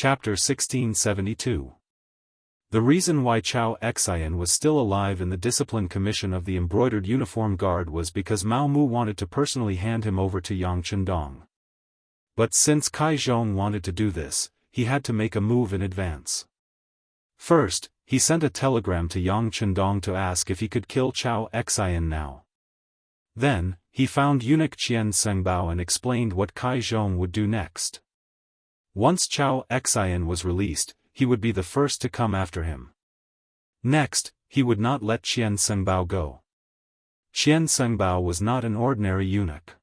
Chapter 1672. The reason why Chao Xian was still alive in the Discipline Commission of the Embroidered Uniform Guard was because Mao Mu wanted to personally hand him over to Yang Chendong. But since Kai Zhong wanted to do this, he had to make a move in advance. First, he sent a telegram to Yang Chendong to ask if he could kill Chao Xian now. Then, he found eunuch Qian Sengbao and explained what Kai Zhong would do next. Once Chao Xian was released, he would be the first to come after him. Next, he would not let Qian Sengbao go. Qian Sengbao was not an ordinary eunuch.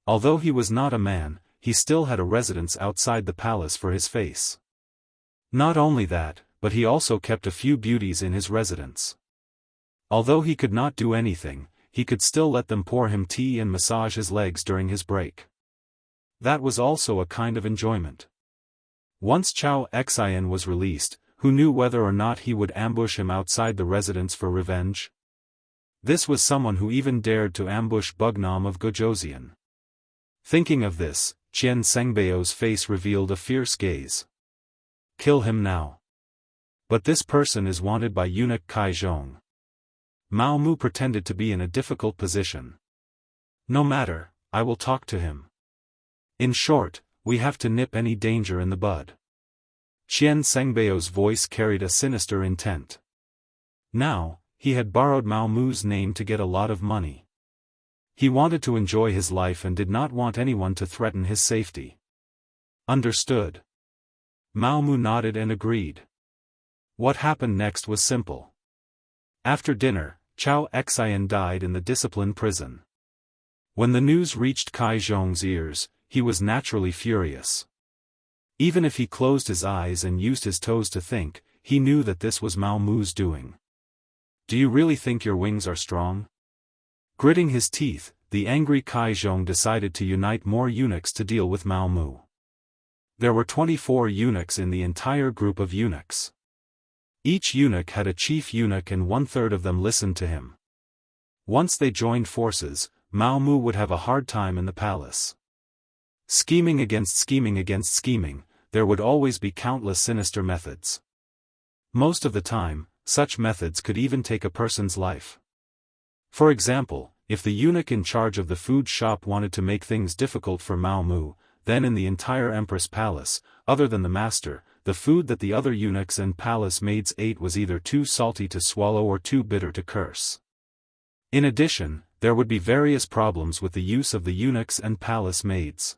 Although he was not a man, he still had a residence outside the palace for his face. Not only that, but he also kept a few beauties in his residence. Although he could not do anything, he could still let them pour him tea and massage his legs during his break. That was also a kind of enjoyment. Once Chao Xian was released, who knew whether or not he would ambush him outside the residence for revenge? This was someone who even dared to ambush Bugnam of Gojoseon. Thinking of this, Qian Sengbao's face revealed a fierce gaze. Kill him now. But this person is wanted by eunuch Kai Zhong. Mao Mu pretended to be in a difficult position. No matter, I will talk to him. In short, we have to nip any danger in the bud. Qian Sengbao's voice carried a sinister intent. Now, he had borrowed Mao Mu's name to get a lot of money. He wanted to enjoy his life and did not want anyone to threaten his safety. Understood. Mao Mu nodded and agreed. What happened next was simple. After dinner, Chao Xian died in the discipline prison. When the news reached Kai Zhong's ears, he was naturally furious. Even if he closed his eyes and used his toes to think, he knew that this was Mao Mu's doing. Do you really think your wings are strong? Gritting his teeth, the angry Kai Zhong decided to unite more eunuchs to deal with Mao Mu. There were 24 eunuchs in the entire group of eunuchs. Each eunuch had a chief eunuch and 1/3 of them listened to him. Once they joined forces, Mao Mu would have a hard time in the palace. Scheming against scheming, there would always be countless sinister methods. Most of the time, such methods could even take a person's life. For example, if the eunuch in charge of the food shop wanted to make things difficult for Mao Mu, then in the entire empress palace, other than the master, the food that the other eunuchs and palace maids ate was either too salty to swallow or too bitter to curse. In addition, there would be various problems with the use of the eunuchs and palace maids.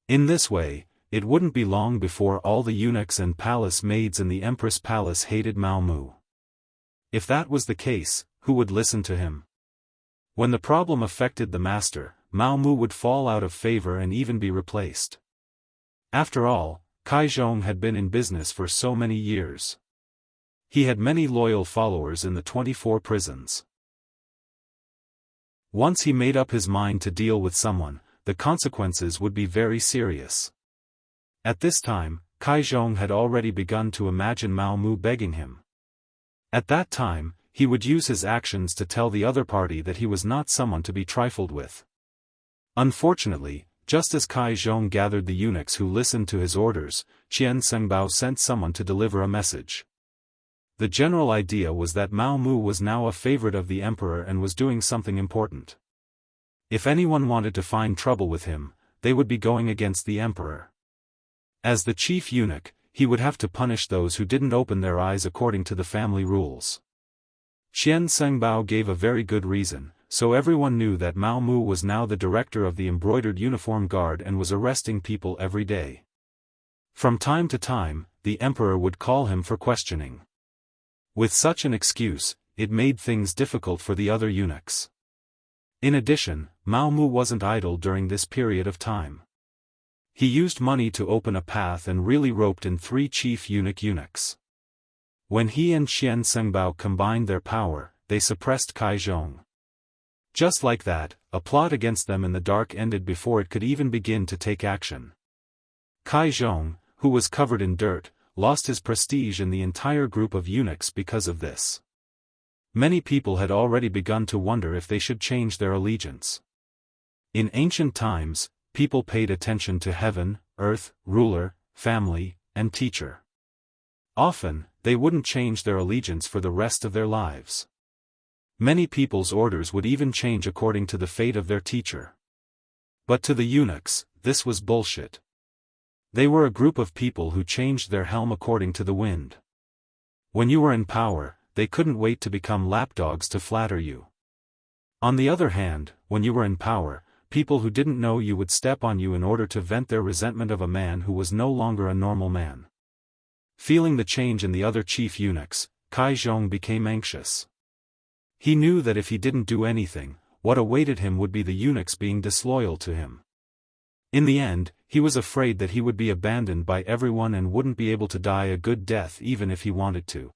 In this way, it wouldn't be long before all the eunuchs and palace maids in the Empress Palace hated Mao Mu. If that was the case, who would listen to him? When the problem affected the master, Mao Mu would fall out of favor and even be replaced. After all, Kai Zhong had been in business for so many years. He had many loyal followers in the 24 prisons. Once he made up his mind to deal with someone, the consequences would be very serious. At this time, Kai Zhong had already begun to imagine Mao Mu begging him. At that time, he would use his actions to tell the other party that he was not someone to be trifled with. Unfortunately, just as Kai Zhong gathered the eunuchs who listened to his orders, Qian Sengbao sent someone to deliver a message. The general idea was that Mao Mu was now a favorite of the emperor and was doing something important. If anyone wanted to find trouble with him, they would be going against the emperor. As the chief eunuch, he would have to punish those who didn't open their eyes according to the family rules. Qian Sengbao gave a very good reason, so everyone knew that Mao Mu was now the director of the Embroidered Uniform Guard and was arresting people every day. From time to time, the emperor would call him for questioning. With such an excuse, it made things difficult for the other eunuchs. In addition, Mao Mu wasn't idle during this period of time. He used money to open a path and really roped in 3 chief eunuchs. When he and Qian Sengbao combined their power, they suppressed Kai Zhong. Just like that, a plot against them in the dark ended before it could even begin to take action. Kai Zhong, who was covered in dirt, lost his prestige in the entire group of eunuchs because of this. Many people had already begun to wonder if they should change their allegiance. In ancient times, people paid attention to heaven, earth, ruler, family, and teacher. Often, they wouldn't change their allegiance for the rest of their lives. Many people's orders would even change according to the fate of their teacher. But to the eunuchs, this was bullshit. They were a group of people who changed their helm according to the wind. When you were in power, they couldn't wait to become lapdogs to flatter you. On the other hand, when you were in power, people who didn't know you would step on you in order to vent their resentment of a man who was no longer a normal man. Feeling the change in the other chief eunuchs, Kai Zhong became anxious. He knew that if he didn't do anything, what awaited him would be the eunuchs being disloyal to him. In the end, he was afraid that he would be abandoned by everyone and wouldn't be able to die a good death even if he wanted to.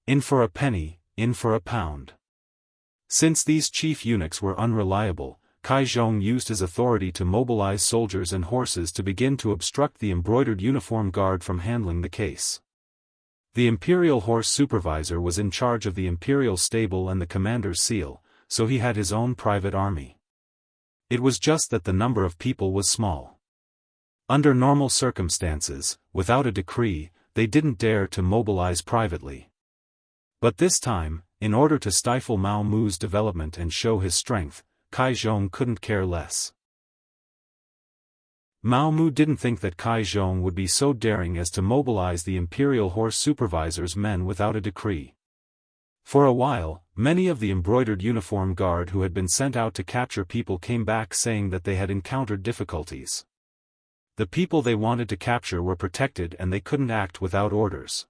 In for a penny, in for a pound. Since these chief eunuchs were unreliable, Kai Zhong used his authority to mobilize soldiers and horses to begin to obstruct the embroidered uniform guard from handling the case. The imperial horse supervisor was in charge of the imperial stable and the commander's seal, so he had his own private army. It was just that the number of people was small. Under normal circumstances, without a decree, they didn't dare to mobilize privately. But this time, in order to stifle Mao Mu's development and show his strength, Kai Zhong couldn't care less. Mao Mu didn't think that Kai Zhong would be so daring as to mobilize the imperial horse supervisor's men without a decree. For a while, many of the embroidered uniform guard who had been sent out to capture people came back saying that they had encountered difficulties. The people they wanted to capture were protected and they couldn't act without orders.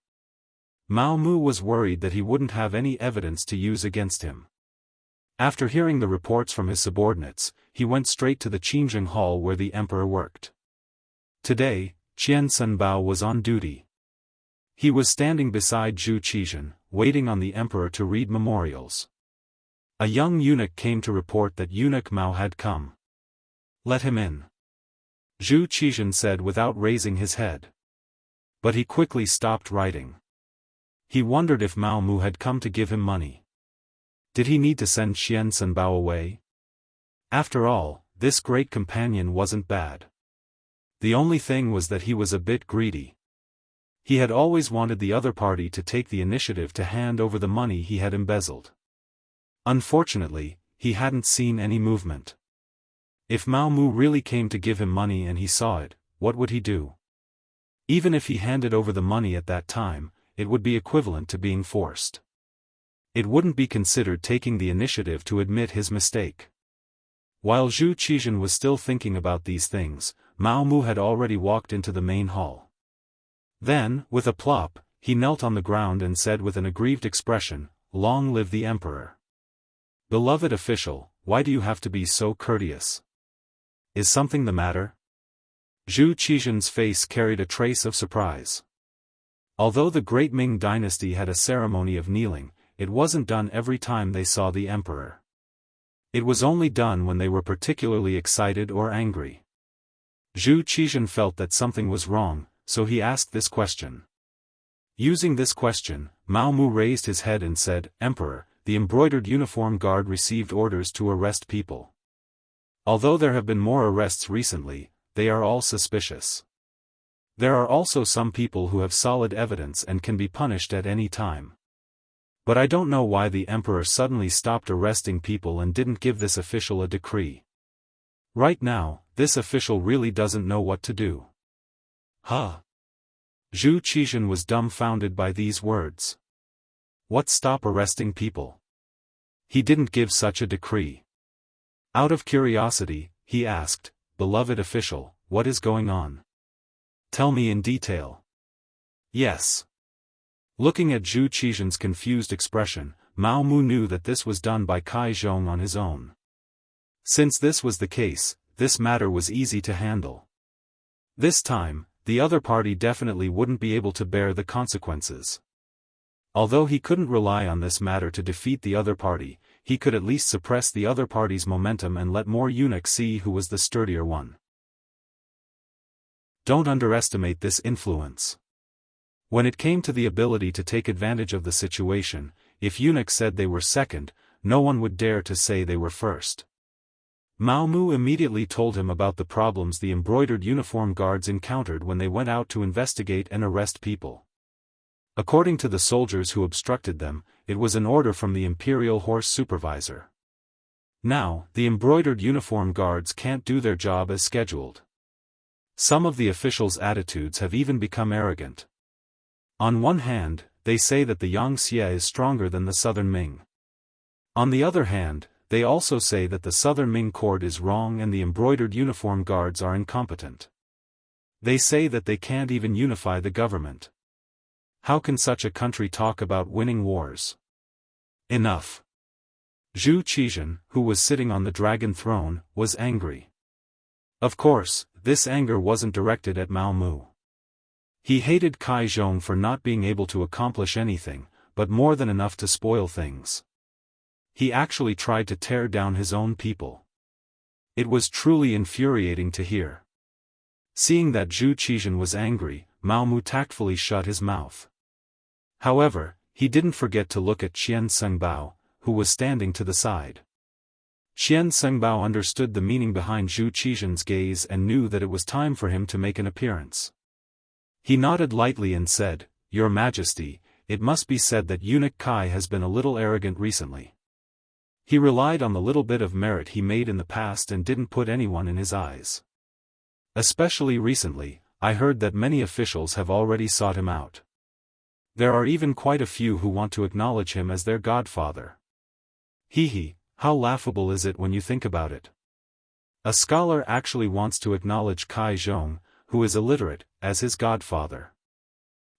Mao Mu was worried that he wouldn't have any evidence to use against him. After hearing the reports from his subordinates, he went straight to the Qingjing Hall where the emperor worked. Today, Qian Sanbao was on duty. He was standing beside Zhu Qizhen, waiting on the emperor to read memorials. A young eunuch came to report that eunuch Mao had come. "Let him in," Zhu Qizhen said without raising his head. But he quickly stopped writing. He wondered if Mao Mu had come to give him money. Did he need to send Qian Sanbao away? After all, this great companion wasn't bad. The only thing was that he was a bit greedy. He had always wanted the other party to take the initiative to hand over the money he had embezzled. Unfortunately, he hadn't seen any movement. If Mao Mu really came to give him money and he saw it, what would he do? Even if he handed over the money at that time, it would be equivalent to being forced. It wouldn't be considered taking the initiative to admit his mistake. While Zhu Qizhen was still thinking about these things, Mao Mu had already walked into the main hall. Then, with a plop, he knelt on the ground and said with an aggrieved expression, "Long live the emperor. Beloved official, why do you have to be so courteous? Is something the matter?" Zhu Qizhen's face carried a trace of surprise. Although the great Ming dynasty had a ceremony of kneeling, it wasn't done every time they saw the emperor. It was only done when they were particularly excited or angry. Zhu Qizhen felt that something was wrong, so he asked this question. Using this question, Mao Mu raised his head and said, "Emperor, the embroidered uniform guard received orders to arrest people. Although there have been more arrests recently, they are all suspicious. There are also some people who have solid evidence and can be punished at any time. But I don't know why the emperor suddenly stopped arresting people and didn't give this official a decree. Right now, this official really doesn't know what to do." Huh? Zhu Qizhen was dumbfounded by these words. What stop arresting people? He didn't give such a decree. Out of curiosity, he asked, "Beloved official, what is going on? Tell me in detail." "Yes." Looking at Zhu Qizhen's confused expression, Mao Mu knew that this was done by Kai Zhong on his own. Since this was the case, this matter was easy to handle. This time, the other party definitely wouldn't be able to bear the consequences. Although he couldn't rely on this matter to defeat the other party, he could at least suppress the other party's momentum and let more eunuchs see who was the sturdier one. Don't underestimate this influence. When it came to the ability to take advantage of the situation, if eunuchs said they were second, no one would dare to say they were first. Mao Mu immediately told him about the problems the embroidered uniform guards encountered when they went out to investigate and arrest people. According to the soldiers who obstructed them, it was an order from the Imperial Horse Supervisor. Now, the embroidered uniform guards can't do their job as scheduled. Some of the officials' attitudes have even become arrogant. On one hand, they say that the Yangxia is stronger than the Southern Ming. On the other hand, they also say that the Southern Ming court is wrong and the embroidered uniform guards are incompetent. They say that they can't even unify the government. How can such a country talk about winning wars? Enough. Zhu Qizhan, who was sitting on the dragon throne, was angry. Of course, this anger wasn't directed at Mao Mu. He hated Kai Zhong for not being able to accomplish anything, but more than enough to spoil things. He actually tried to tear down his own people. It was truly infuriating to hear. Seeing that Zhu Qizhan was angry, Mao Mu tactfully shut his mouth. However, he didn't forget to look at Qian Sengbao, who was standing to the side. Qian Sengbao understood the meaning behind Zhu Qizhan's gaze and knew that it was time for him to make an appearance. He nodded lightly and said, "Your Majesty, it must be said that eunuch Kai has been a little arrogant recently. He relied on the little bit of merit he made in the past and didn't put anyone in his eyes. Especially recently, I heard that many officials have already sought him out. There are even quite a few who want to acknowledge him as their godfather. Hee, how laughable is it when you think about it? A scholar actually wants to acknowledge Kai Zhong, who is illiterate, as his godfather.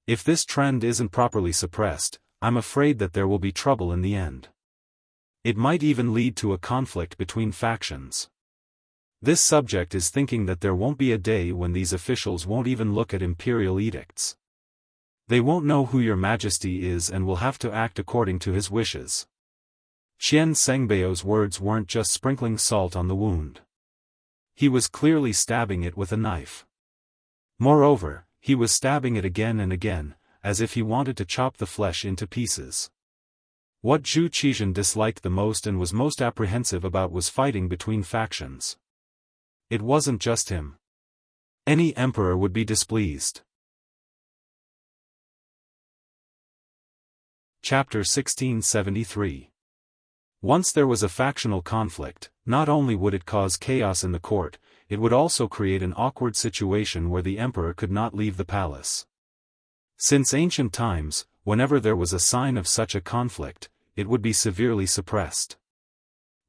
If this trend isn't properly suppressed, I'm afraid that there will be trouble in the end. It might even lead to a conflict between factions. This subject is thinking that there won't be a day when these officials won't even look at imperial edicts. They won't know who your Majesty is and will have to act according to his wishes." Qian Sengbao's words weren't just sprinkling salt on the wound. He was clearly stabbing it with a knife. Moreover, he was stabbing it again and again, as if he wanted to chop the flesh into pieces. What Zhu Qizhan disliked the most and was most apprehensive about was fighting between factions. It wasn't just him. Any emperor would be displeased. Chapter 1673. Once there was a factional conflict, not only would it cause chaos in the court, it would also create an awkward situation where the emperor could not leave the palace. Since ancient times, whenever there was a sign of such a conflict, it would be severely suppressed.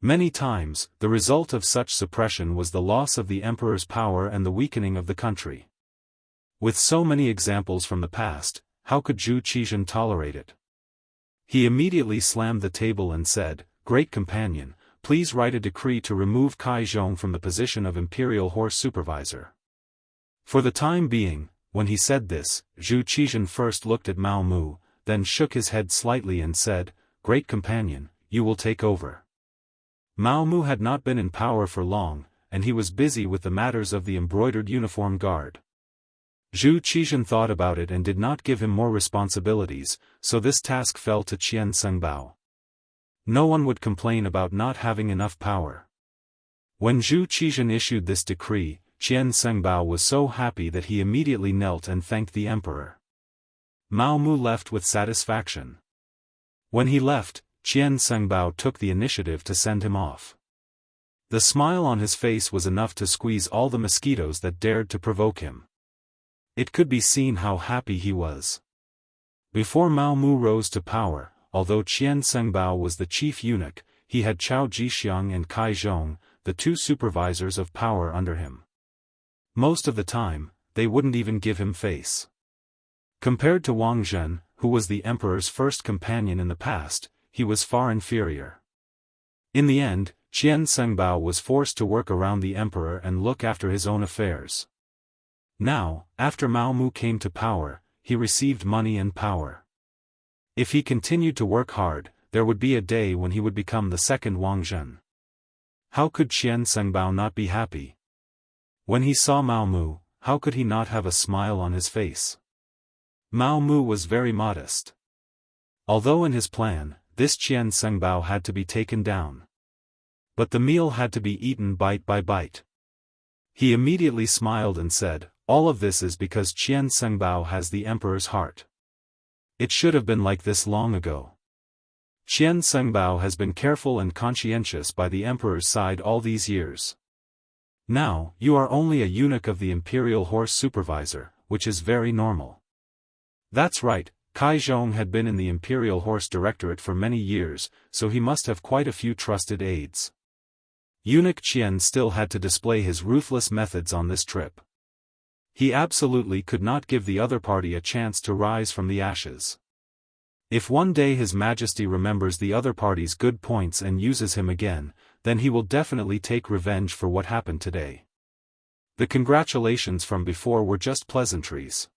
Many times, the result of such suppression was the loss of the emperor's power and the weakening of the country. With so many examples from the past, how could Zhu Qizhan tolerate it? He immediately slammed the table and said, "Great companion, please write a decree to remove Kai Zhong from the position of Imperial Horse Supervisor." For the time being, when he said this, Zhu Qizhan first looked at Mao Mu, then shook his head slightly and said, "Great companion, you will take over." Mao Mu had not been in power for long, and he was busy with the matters of the embroidered uniform guard. Zhu Qizhan thought about it and did not give him more responsibilities, so this task fell to Qian Sengbao. No one would complain about not having enough power. When Zhu Qizhan issued this decree, Qian Sengbao was so happy that he immediately knelt and thanked the emperor. Mao Mu left with satisfaction. When he left, Qian Sengbao took the initiative to send him off. The smile on his face was enough to squeeze all the mosquitoes that dared to provoke him. It could be seen how happy he was. Before Mao Mu rose to power, although Qian Sengbao was the chief eunuch, he had Chao Jixiang and Kai Zhong, the two supervisors of power under him. Most of the time, they wouldn't even give him face. Compared to Wang Zhen, who was the emperor's first companion in the past, he was far inferior. In the end, Qian Sengbao was forced to work around the emperor and look after his own affairs. Now, after Mao Mu came to power, he received money and power. If he continued to work hard, there would be a day when he would become the second Wang Zhen. How could Qian Sengbao not be happy? When he saw Mao Mu, how could he not have a smile on his face? Mao Mu was very modest. Although in his plan, this Qian Sengbao had to be taken down. But the meal had to be eaten bite by bite. He immediately smiled and said, "All of this is because Qian Sengbao has the emperor's heart. It should have been like this long ago. Qian Sengbao has been careful and conscientious by the emperor's side all these years. Now, you are only a eunuch of the imperial horse supervisor, which is very normal." That's right, Kai Zhong had been in the imperial horse directorate for many years, so he must have quite a few trusted aides. Eunuch Qian still had to display his ruthless methods on this trip. He absolutely could not give the other party a chance to rise from the ashes. If one day His Majesty remembers the other party's good points and uses him again, then he will definitely take revenge for what happened today. The congratulations from before were just pleasantries.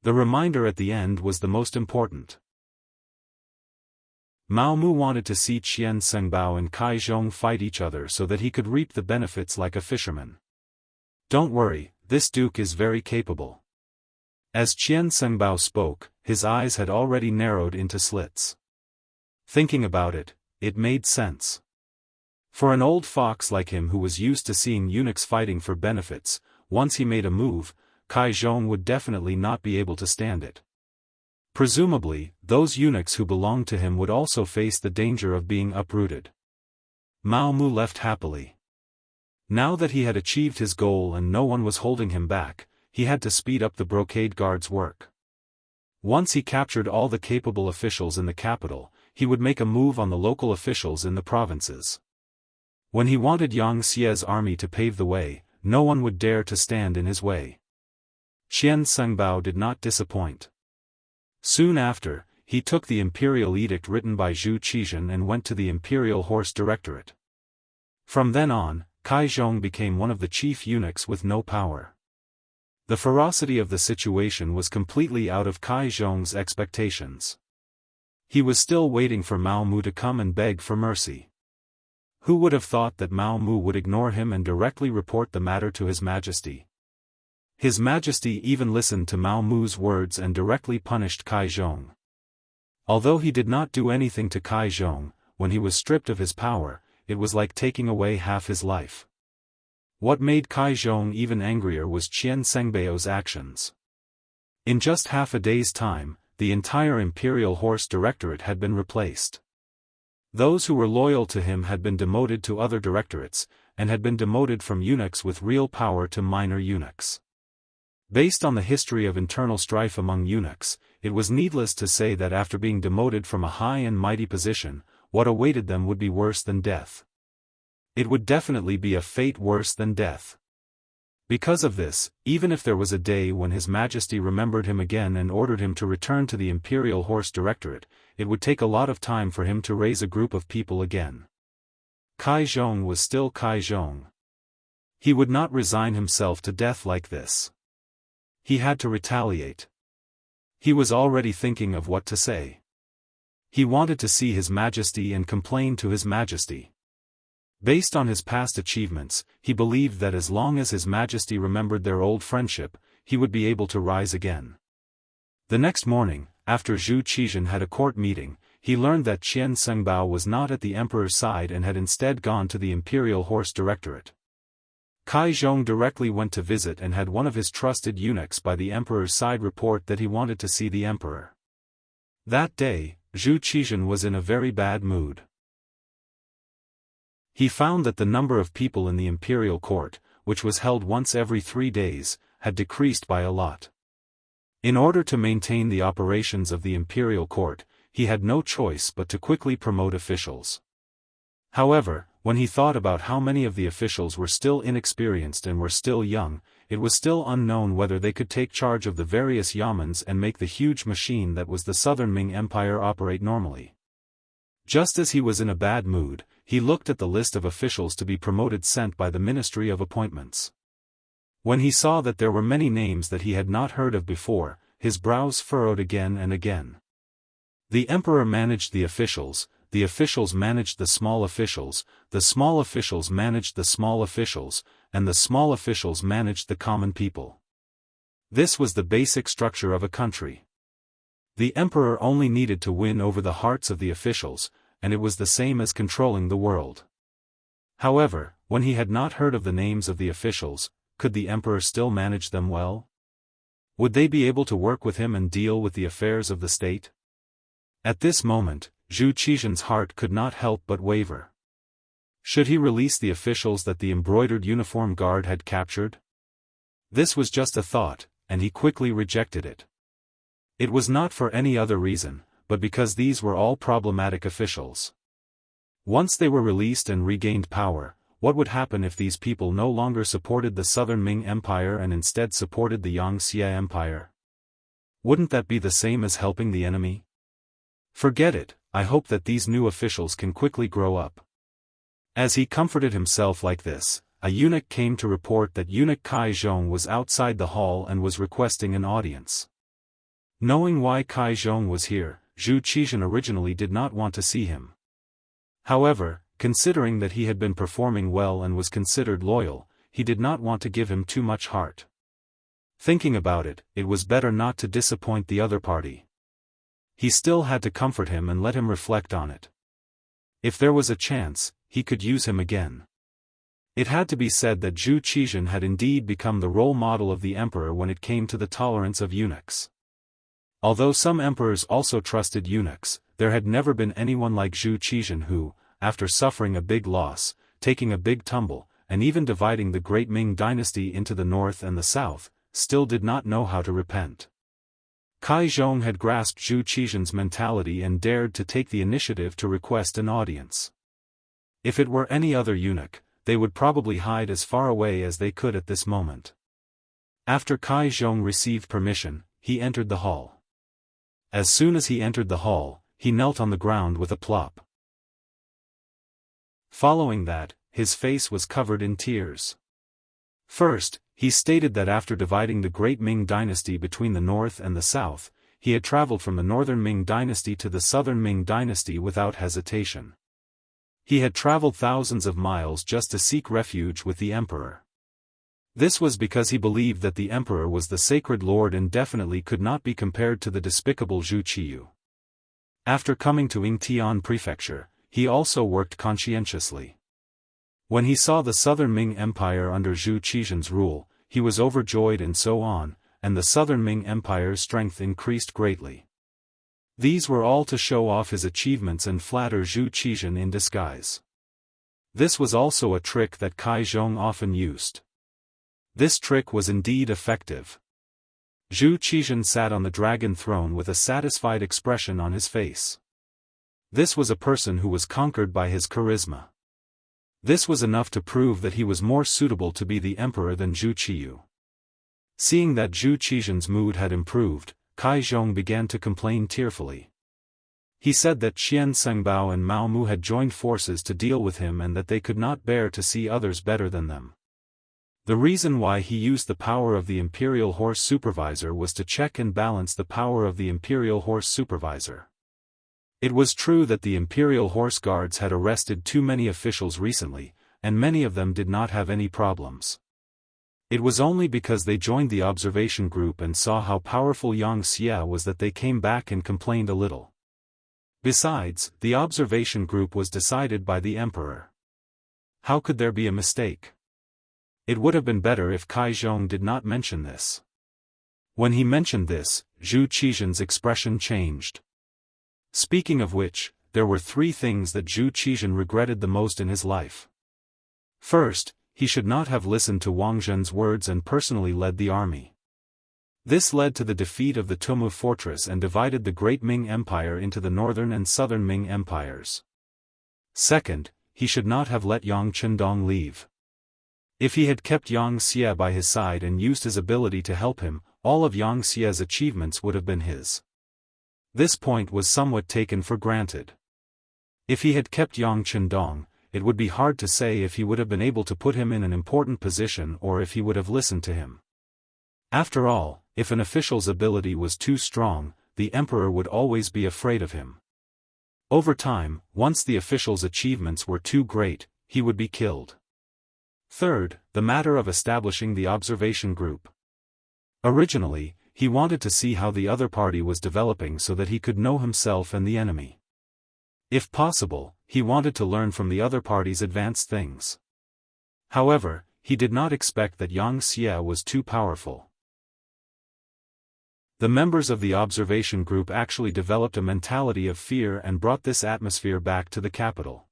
The reminder at the end was the most important. Mao Mu wanted to see Qian Sengbao and Kai Zhong fight each other so that he could reap the benefits like a fisherman. "Don't worry, this duke is very capable." As Qian Sengbao spoke, his eyes had already narrowed into slits. Thinking about it, it made sense. For an old fox like him who was used to seeing eunuchs fighting for benefits, once he made a move, Kai Zhong would definitely not be able to stand it. Presumably, those eunuchs who belonged to him would also face the danger of being uprooted. Mao Mu left happily. Now that he had achieved his goal and no one was holding him back, he had to speed up the brocade guard's work. Once he captured all the capable officials in the capital, he would make a move on the local officials in the provinces. When he wanted Yang Xie's army to pave the way, no one would dare to stand in his way. Qian Sengbao did not disappoint. Soon after, he took the imperial edict written by Zhu Qizhen and went to the imperial horse directorate. From then on, Kai Zhong became one of the chief eunuchs with no power. The ferocity of the situation was completely out of Kai Zhong's expectations. He was still waiting for Mao Mu to come and beg for mercy. Who would have thought that Mao Mu would ignore him and directly report the matter to His Majesty? His Majesty even listened to Mao Mu's words and directly punished Kai Zhong. Although he did not do anything to Kai Zhong, when he was stripped of his power, it was like taking away half his life. What made Kai Zhong even angrier was Qian Sengbao's actions. In just half a day's time, the entire imperial horse directorate had been replaced. Those who were loyal to him had been demoted to other directorates, and had been demoted from eunuchs with real power to minor eunuchs. Based on the history of internal strife among eunuchs, it was needless to say that after being demoted from a high and mighty position, what awaited them would be worse than death. It would definitely be a fate worse than death. Because of this, even if there was a day when His Majesty remembered him again and ordered him to return to the Imperial Horse Directorate, it would take a lot of time for him to raise a group of people again. Kai Zhong was still Kai Zhong. He would not resign himself to death like this. He had to retaliate. He was already thinking of what to say. He wanted to see His Majesty and complain to His Majesty. Based on his past achievements, he believed that as long as His Majesty remembered their old friendship, he would be able to rise again. The next morning, after Zhu Qizhen had a court meeting, he learned that Qian Sengbao was not at the emperor's side and had instead gone to the Imperial Horse Directorate. Kai Zhong directly went to visit and had one of his trusted eunuchs by the emperor's side report that he wanted to see the emperor. That day, Zhu Qizhen was in a very bad mood. He found that the number of people in the imperial court, which was held once every 3 days, had decreased by a lot. In order to maintain the operations of the imperial court, he had no choice but to quickly promote officials. However, when he thought about how many of the officials were still inexperienced and were still young, it was still unknown whether they could take charge of the various yamens and make the huge machine that was the Southern Ming Empire operate normally. Just as he was in a bad mood, he looked at the list of officials to be promoted sent by the Ministry of Appointments. When he saw that there were many names that he had not heard of before, his brows furrowed again and again. The emperor managed the officials managed the small officials managed the small officials, and the small officials managed the common people. This was the basic structure of a country. The emperor only needed to win over the hearts of the officials, and it was the same as controlling the world. However, when he had not heard of the names of the officials, could the emperor still manage them well? Would they be able to work with him and deal with the affairs of the state? At this moment, Zhu Qizhen's heart could not help but waver. Should he release the officials that the embroidered uniform guard had captured? This was just a thought, and he quickly rejected it. It was not for any other reason, but because these were all problematic officials. Once they were released and regained power, what would happen if these people no longer supported the Southern Ming Empire and instead supported the Yangxia Empire? Wouldn't that be the same as helping the enemy? Forget it, I hope that these new officials can quickly grow up. As he comforted himself like this, a eunuch came to report that eunuch Kai Zhong was outside the hall and was requesting an audience. Knowing why Kai Zhong was here, Zhu Qizhen originally did not want to see him. However, considering that he had been performing well and was considered loyal, he did not want to give him too much heart. Thinking about it, it was better not to disappoint the other party. He still had to comfort him and let him reflect on it. If there was a chance, he could use him again. It had to be said that Zhu Qizhen had indeed become the role model of the emperor when it came to the tolerance of eunuchs. Although some emperors also trusted eunuchs, there had never been anyone like Zhu Qizhen who, after suffering a big loss, taking a big tumble, and even dividing the great Ming dynasty into the north and the south, still did not know how to repent. Kai Zhong had grasped Zhu Qizhen's mentality and dared to take the initiative to request an audience. If it were any other eunuch, they would probably hide as far away as they could at this moment. After Kai Zhong received permission, he entered the hall. As soon as he entered the hall, he knelt on the ground with a plop. Following that, his face was covered in tears. First, he stated that after dividing the great Ming dynasty between the north and the south, he had traveled from the northern Ming dynasty to the southern Ming dynasty without hesitation. He had traveled thousands of miles just to seek refuge with the emperor. This was because he believed that the emperor was the sacred lord and definitely could not be compared to the despicable Zhu Qiyu. After coming to Yingtian Prefecture, he also worked conscientiously. When he saw the southern Ming Empire under Zhu Qizhen's rule, he was overjoyed and so on, and the southern Ming Empire's strength increased greatly. These were all to show off his achievements and flatter Zhu Qizhen in disguise. This was also a trick that Kai Zhong often used. This trick was indeed effective. Zhu Qizhen sat on the dragon throne with a satisfied expression on his face. This was a person who was conquered by his charisma. This was enough to prove that he was more suitable to be the emperor than Zhu Qiyu. Seeing that Zhu Qizhen's mood had improved, Kai Zhong began to complain tearfully. He said that Qian Sengbao and Mao Mu had joined forces to deal with him and that they could not bear to see others better than them. The reason why he used the power of the Imperial Horse Supervisor was to check and balance the power of the Imperial Horse Supervisor. It was true that the Imperial Horse Guards had arrested too many officials recently, and many of them did not have any problems. It was only because they joined the observation group and saw how powerful Yangxia was that they came back and complained a little. Besides, the observation group was decided by the emperor. How could there be a mistake? It would have been better if Kai Zhong did not mention this. When he mentioned this, Zhu Qizhen's expression changed. Speaking of which, there were three things that Zhu Qizhen regretted the most in his life. First, he should not have listened to Wang Zhen's words and personally led the army. This led to the defeat of the Tumu fortress and divided the great Ming Empire into the northern and southern Ming empires. Second, he should not have let Yang Chendong leave. If he had kept Yang Xie by his side and used his ability to help him, all of Yang Xie's achievements would have been his. This point was somewhat taken for granted. If he had kept Yang Chendong, it would be hard to say if he would have been able to put him in an important position or if he would have listened to him. After all, if an official's ability was too strong, the emperor would always be afraid of him. Over time, once the official's achievements were too great, he would be killed. Third, the matter of establishing the observation group. Originally, he wanted to see how the other party was developing so that he could know himself and the enemy. If possible, he wanted to learn from the other party's advanced things. However, he did not expect that Yang Xie was too powerful. The members of the observation group actually developed a mentality of fear and brought this atmosphere back to the capital.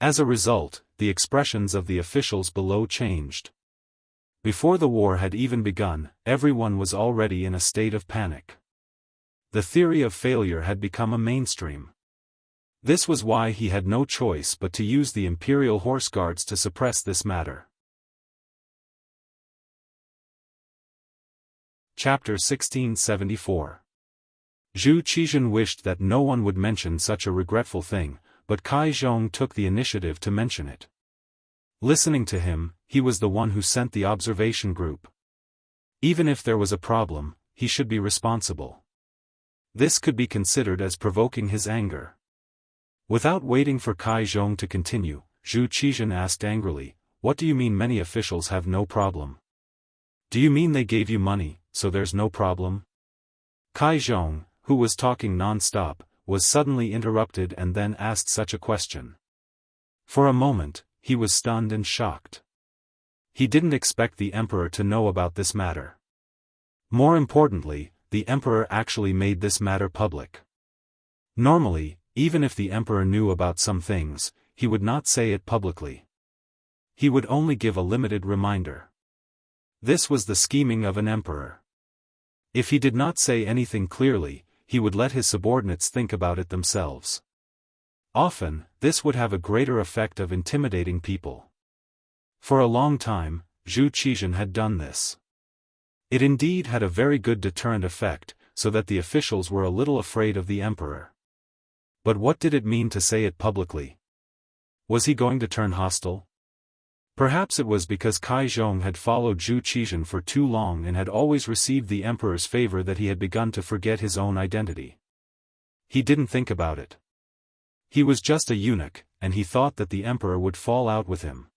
As a result, the expressions of the officials below changed. Before the war had even begun, everyone was already in a state of panic. The theory of failure had become a mainstream. This was why he had no choice but to use the Imperial Horse Guards to suppress this matter. Chapter 1674. Zhu Qizhen wished that no one would mention such a regretful thing, but Kai Zhong took the initiative to mention it. Listening to him, he was the one who sent the observation group. Even if there was a problem, he should be responsible. This could be considered as provoking his anger. Without waiting for Kai Zhong to continue, Zhu Qizhen asked angrily, "What do you mean many officials have no problem? Do you mean they gave you money, so there's no problem?" Kai Zhong, who was talking non-stop, was suddenly interrupted and then asked such a question. For a moment, he was stunned and shocked. He didn't expect the emperor to know about this matter. More importantly, the emperor actually made this matter public. Normally, even if the emperor knew about some things, he would not say it publicly. He would only give a limited reminder. This was the scheming of an emperor. If he did not say anything clearly, he would let his subordinates think about it themselves. Often, this would have a greater effect of intimidating people. For a long time, Zhu Qizhen had done this. It indeed had a very good deterrent effect, so that the officials were a little afraid of the emperor. But what did it mean to say it publicly? Was he going to turn hostile? Perhaps it was because Kai Zhong had followed Zhu Qizhen for too long and had always received the emperor's favor that he had begun to forget his own identity. He didn't think about it. He was just a eunuch, and he thought that the emperor would fall out with him.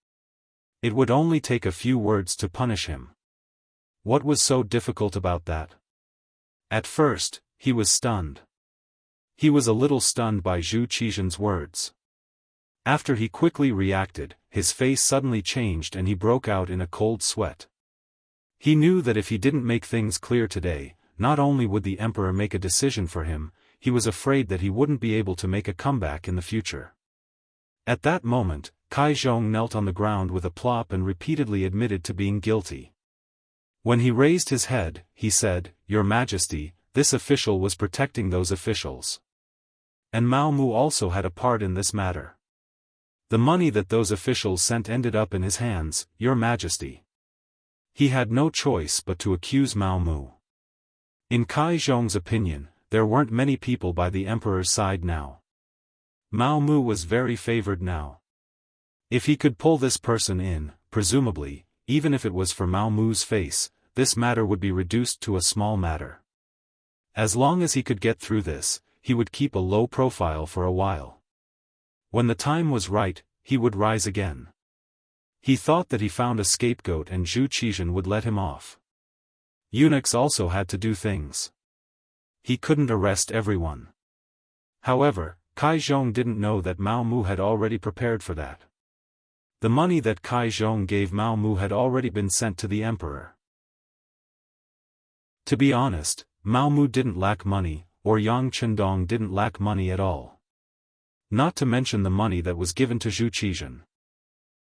It would only take a few words to punish him. What was so difficult about that? At first, he was stunned. He was a little stunned by Zhu Qizhen's words. After he quickly reacted, his face suddenly changed and he broke out in a cold sweat. He knew that if he didn't make things clear today, not only would the emperor make a decision for him, he was afraid that he wouldn't be able to make a comeback in the future. At that moment, Kai Zhong knelt on the ground with a plop and repeatedly admitted to being guilty. When he raised his head, he said, "Your Majesty, this official was protecting those officials. And Mao Mu also had a part in this matter. The money that those officials sent ended up in his hands, Your Majesty." He had no choice but to accuse Mao Mu. In Kai Zhong's opinion, there weren't many people by the emperor's side now. Mao Mu was very favored now. If he could pull this person in, presumably, even if it was for Mao Mu's face, this matter would be reduced to a small matter. As long as he could get through this, he would keep a low profile for a while. When the time was right, he would rise again. He thought that he found a scapegoat and Zhu Qizhen would let him off. Eunuchs also had to do things. He couldn't arrest everyone. However, Kai Zhong didn't know that Mao Mu had already prepared for that. The money that Kai Zhong gave Mao Mu had already been sent to the emperor. To be honest, Mao Mu didn't lack money, or Yang Chendong didn't lack money at all. Not to mention the money that was given to Zhu Qizhen.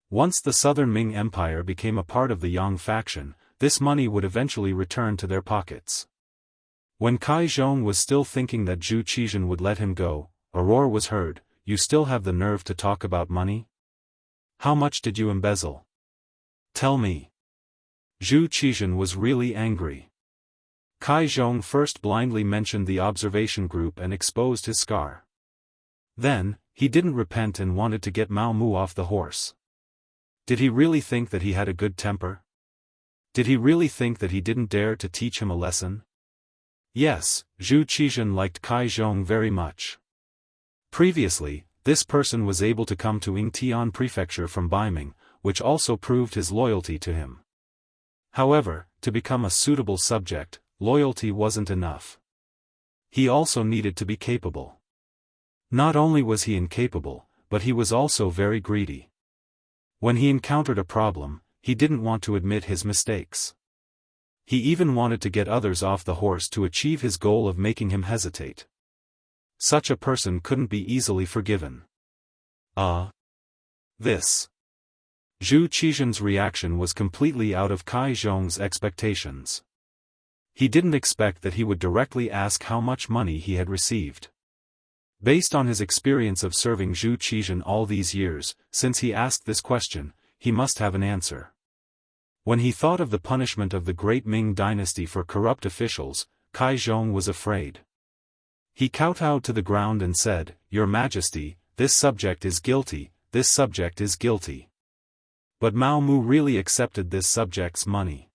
Once the Southern Ming Empire became a part of the Yang faction, this money would eventually return to their pockets. When Kai Zhong was still thinking that Zhu Qizhen would let him go, a roar was heard, "You still have the nerve to talk about money? How much did you embezzle? Tell me." Zhu Qizhen was really angry. Kai Zhong first blindly mentioned the observation group and exposed his scar. Then, he didn't repent and wanted to get Mao Mu off the horse. Did he really think that he had a good temper? Did he really think that he didn't dare to teach him a lesson? Yes, Zhu Qizhen liked Kai Zhong very much. Previously, this person was able to come to Yingtian Prefecture from Baiming, which also proved his loyalty to him. However, to become a suitable subject, loyalty wasn't enough. He also needed to be capable. Not only was he incapable, but he was also very greedy. When he encountered a problem, he didn't want to admit his mistakes. He even wanted to get others off the horse to achieve his goal of making him hesitate. Such a person couldn't be easily forgiven. This. Zhu Qixian's reaction was completely out of Kai Zhong's expectations. He didn't expect that he would directly ask how much money he had received. Based on his experience of serving Zhu Qixian all these years, since he asked this question, he must have an answer. When he thought of the punishment of the great Ming dynasty for corrupt officials, Kai Zhong was afraid. He kowtowed to the ground and said, "Your Majesty, this subject is guilty, this subject is guilty." But Mao Mu really accepted this subject's money.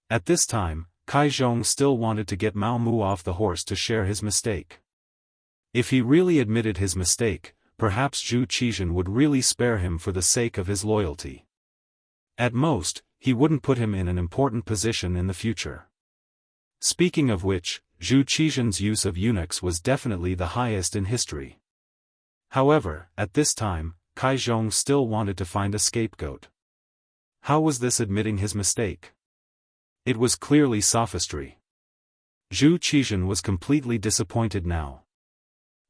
At this time, Kai Zhong still wanted to get Mao Mu off the horse to share his mistake. If he really admitted his mistake, perhaps Zhu Qixian would really spare him for the sake of his loyalty. At most, he wouldn't put him in an important position in the future. Speaking of which, Zhu Qixian's use of eunuchs was definitely the highest in history. However, at this time, Kai Zhong still wanted to find a scapegoat. How was this admitting his mistake? It was clearly sophistry. Zhu Qixian was completely disappointed now.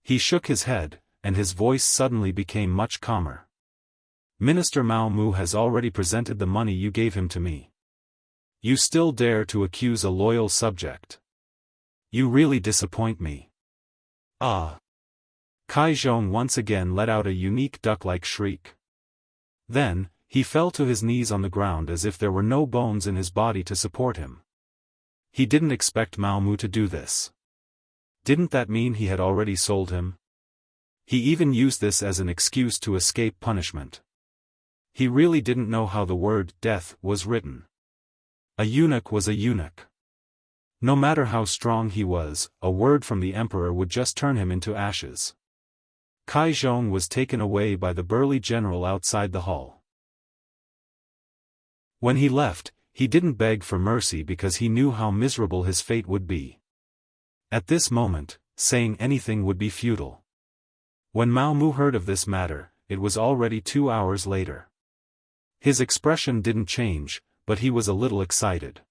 He shook his head, and his voice suddenly became much calmer. "Minister Mao Mu has already presented the money you gave him to me. You still dare to accuse a loyal subject. You really disappoint me." Kai Zhong once again let out a unique duck-like shriek. Then, he fell to his knees on the ground as if there were no bones in his body to support him. He didn't expect Mao Mu to do this. Didn't that mean he had already sold him? He even used this as an excuse to escape punishment. He really didn't know how the word death was written. A eunuch was a eunuch. No matter how strong he was, a word from the emperor would just turn him into ashes. Kai Zhong was taken away by the burly general outside the hall. When he left, he didn't beg for mercy because he knew how miserable his fate would be. At this moment, saying anything would be futile. When Mao Mu heard of this matter, it was already 2 hours later. His expression didn't change, but he was a little excited.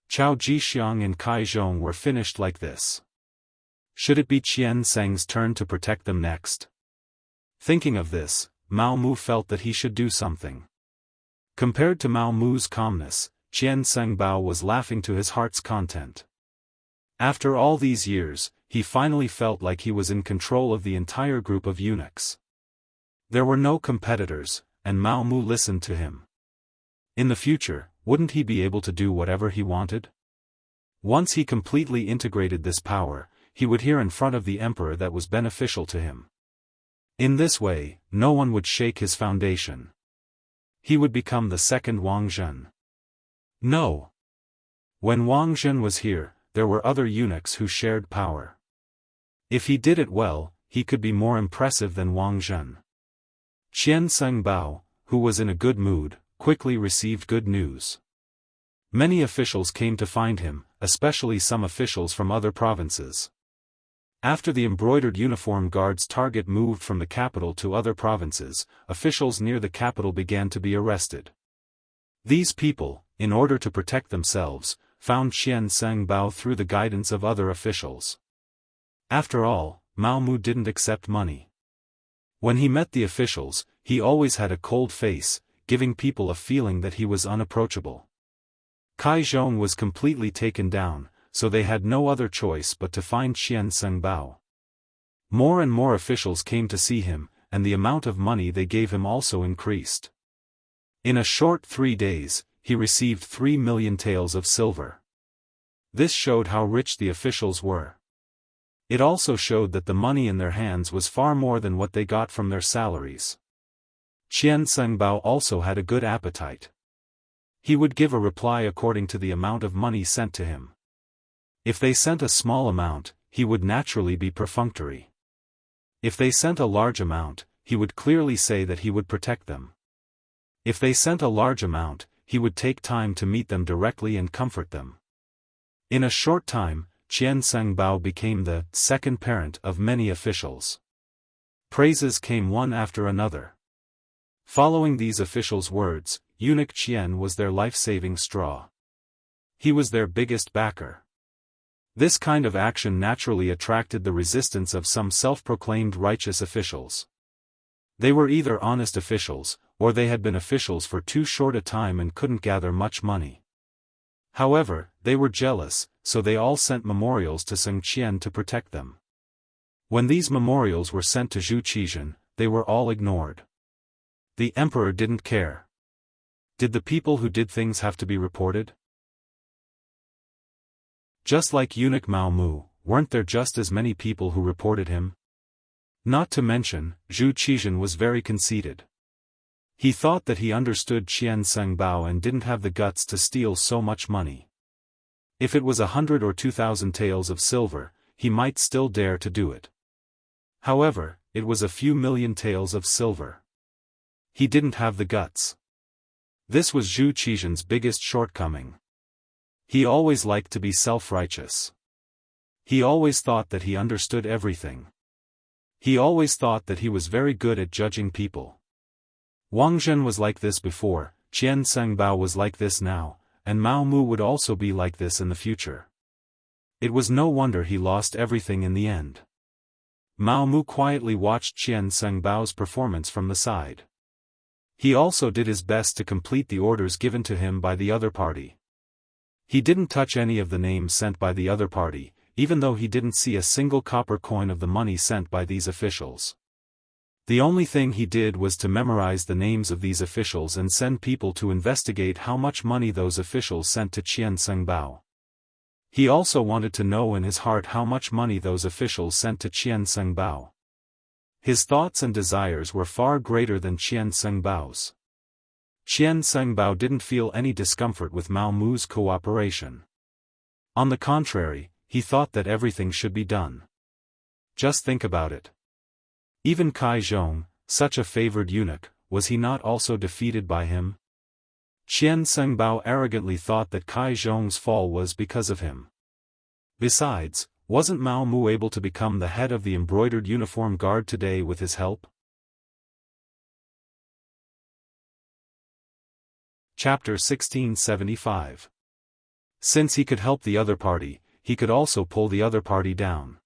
Chao Jixiang and Kai Zhong were finished like this. Should it be Qian Seng's turn to protect them next? Thinking of this, Mao Mu felt that he should do something. Compared to Mao Mu's calmness, Qian Seng Bao was laughing to his heart's content. After all these years, he finally felt like he was in control of the entire group of eunuchs. There were no competitors, and Mao Mu listened to him. In the future, wouldn't he be able to do whatever he wanted? Once he completely integrated this power, he would hear in front of the emperor that was beneficial to him. In this way, no one would shake his foundation. He would become the second Wang Zhen. No. When Wang Zhen was here, there were other eunuchs who shared power. If he did it well, he could be more impressive than Wang Zhen. Qian Seng Bao, who was in a good mood, quickly received good news. Many officials came to find him, especially some officials from other provinces. After the embroidered uniform guard's target moved from the capital to other provinces, officials near the capital began to be arrested. These people, in order to protect themselves, found Qian Seng Bao through the guidance of other officials. After all, Mao Mu didn't accept money. When he met the officials, he always had a cold face, giving people a feeling that he was unapproachable. Kai Zhong was completely taken down, so they had no other choice but to find Qian Seng Bao. More and more officials came to see him, and the amount of money they gave him also increased. In a short 3 days, he received 3 million taels of silver. This showed how rich the officials were. It also showed that the money in their hands was far more than what they got from their salaries. Qian Seng Bao also had a good appetite. He would give a reply according to the amount of money sent to him. If they sent a small amount, he would naturally be perfunctory. If they sent a large amount, he would clearly say that he would protect them. If they sent a large amount, he would take time to meet them directly and comfort them. In a short time, Qian Seng Bao became the second parent of many officials. Praises came one after another. Following these officials' words, eunuch Qian was their life-saving straw. He was their biggest backer. This kind of action naturally attracted the resistance of some self-proclaimed righteous officials. They were either honest officials, or they had been officials for too short a time and couldn't gather much money. However, they were jealous, so they all sent memorials to Seng Qian to protect them. When these memorials were sent to Zhu Qizhen, they were all ignored. The emperor didn't care. Did the people who did things have to be reported? Just like eunuch Mao Mu, weren't there just as many people who reported him? Not to mention, Zhu Qizhen was very conceited. He thought that he understood Qian Sengbao and didn't have the guts to steal so much money. If it was 100 or 2,000 taels of silver, he might still dare to do it. However, it was a few million taels of silver. He didn't have the guts. This was Zhu Qizhen's biggest shortcoming. He always liked to be self-righteous. He always thought that he understood everything. He always thought that he was very good at judging people. Wang Zhen was like this before, Qian Sengbao was like this now, and Mao Mu would also be like this in the future. It was no wonder he lost everything in the end. Mao Mu quietly watched Qian Sengbao's performance from the side. He also did his best to complete the orders given to him by the other party. He didn't touch any of the names sent by the other party, even though he didn't see a single copper coin of the money sent by these officials. The only thing he did was to memorize the names of these officials and send people to investigate how much money those officials sent to Qian Sengbao. He also wanted to know in his heart how much money those officials sent to Qian Sengbao. His thoughts and desires were far greater than Qian Sengbao's. Qian Sengbao didn't feel any discomfort with Mao Mu's cooperation. On the contrary, he thought that everything should be done. Just think about it. Even Kai Zhong, such a favored eunuch, was he not also defeated by him? Qian Sengbao arrogantly thought that Kai Zhong's fall was because of him. Besides, wasn't Mao Mu able to become the head of the embroidered uniform guard today with his help? Chapter 1675. Since he could help the other party, he could also pull the other party down.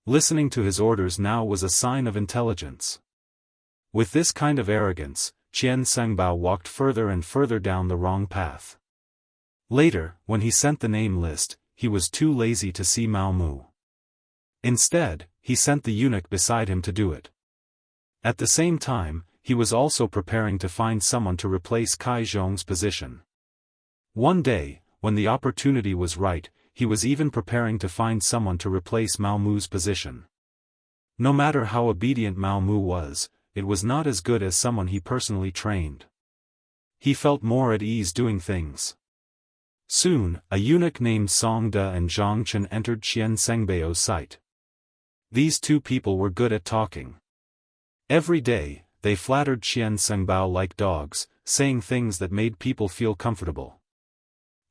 Listening to his orders now was a sign of intelligence. With this kind of arrogance, Qian Sengbao walked further and further down the wrong path. Later, when he sent the name list, he was too lazy to see Mao Mu. Instead, he sent the eunuch beside him to do it. At the same time, he was also preparing to find someone to replace Kai Zhong's position. One day, when the opportunity was right, he was even preparing to find someone to replace Mao Mu's position. No matter how obedient Mao Mu was, it was not as good as someone he personally trained. He felt more at ease doing things. Soon, a eunuch named Song De and Zhang Chen entered Qian Sengbao's sight. These two people were good at talking. Every day, they flattered Qian Sengbao like dogs, saying things that made people feel comfortable.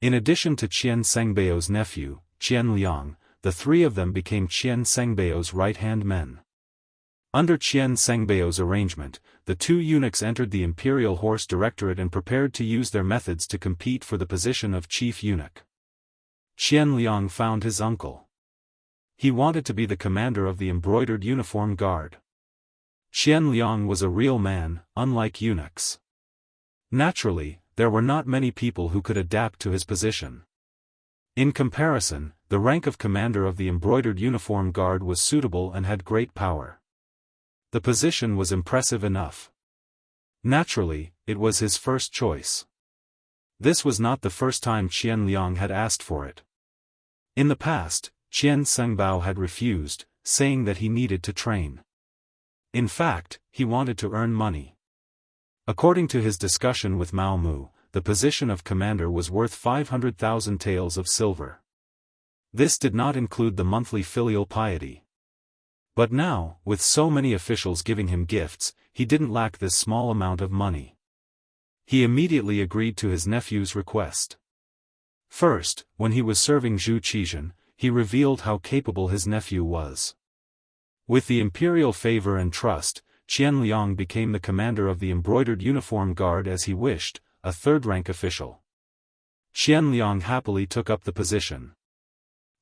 In addition to Qian Sengbao's nephew, Qian Liang, the three of them became Qian Sengbao's right-hand men. Under Qian Sengbao's arrangement, the two eunuchs entered the Imperial Horse Directorate and prepared to use their methods to compete for the position of chief eunuch. Qian Liang found his uncle. He wanted to be the commander of the embroidered uniform guard. Qian Liang was a real man, unlike eunuchs. Naturally, there were not many people who could adapt to his position. In comparison, the rank of commander of the embroidered uniform guard was suitable and had great power. The position was impressive enough. Naturally, it was his first choice. This was not the first time Qian Liang had asked for it. In the past, Qian Sengbao had refused, saying that he needed to train. In fact, he wanted to earn money. According to his discussion with Mao Mu, the position of commander was worth 500,000 taels of silver. This did not include the monthly filial piety. But now, with so many officials giving him gifts, he didn't lack this small amount of money. He immediately agreed to his nephew's request. First, when he was serving Zhu Qizhen, he revealed how capable his nephew was. With the imperial favor and trust, Qian Liang became the commander of the embroidered uniform guard as he wished, a third-rank official. Qian Liang happily took up the position.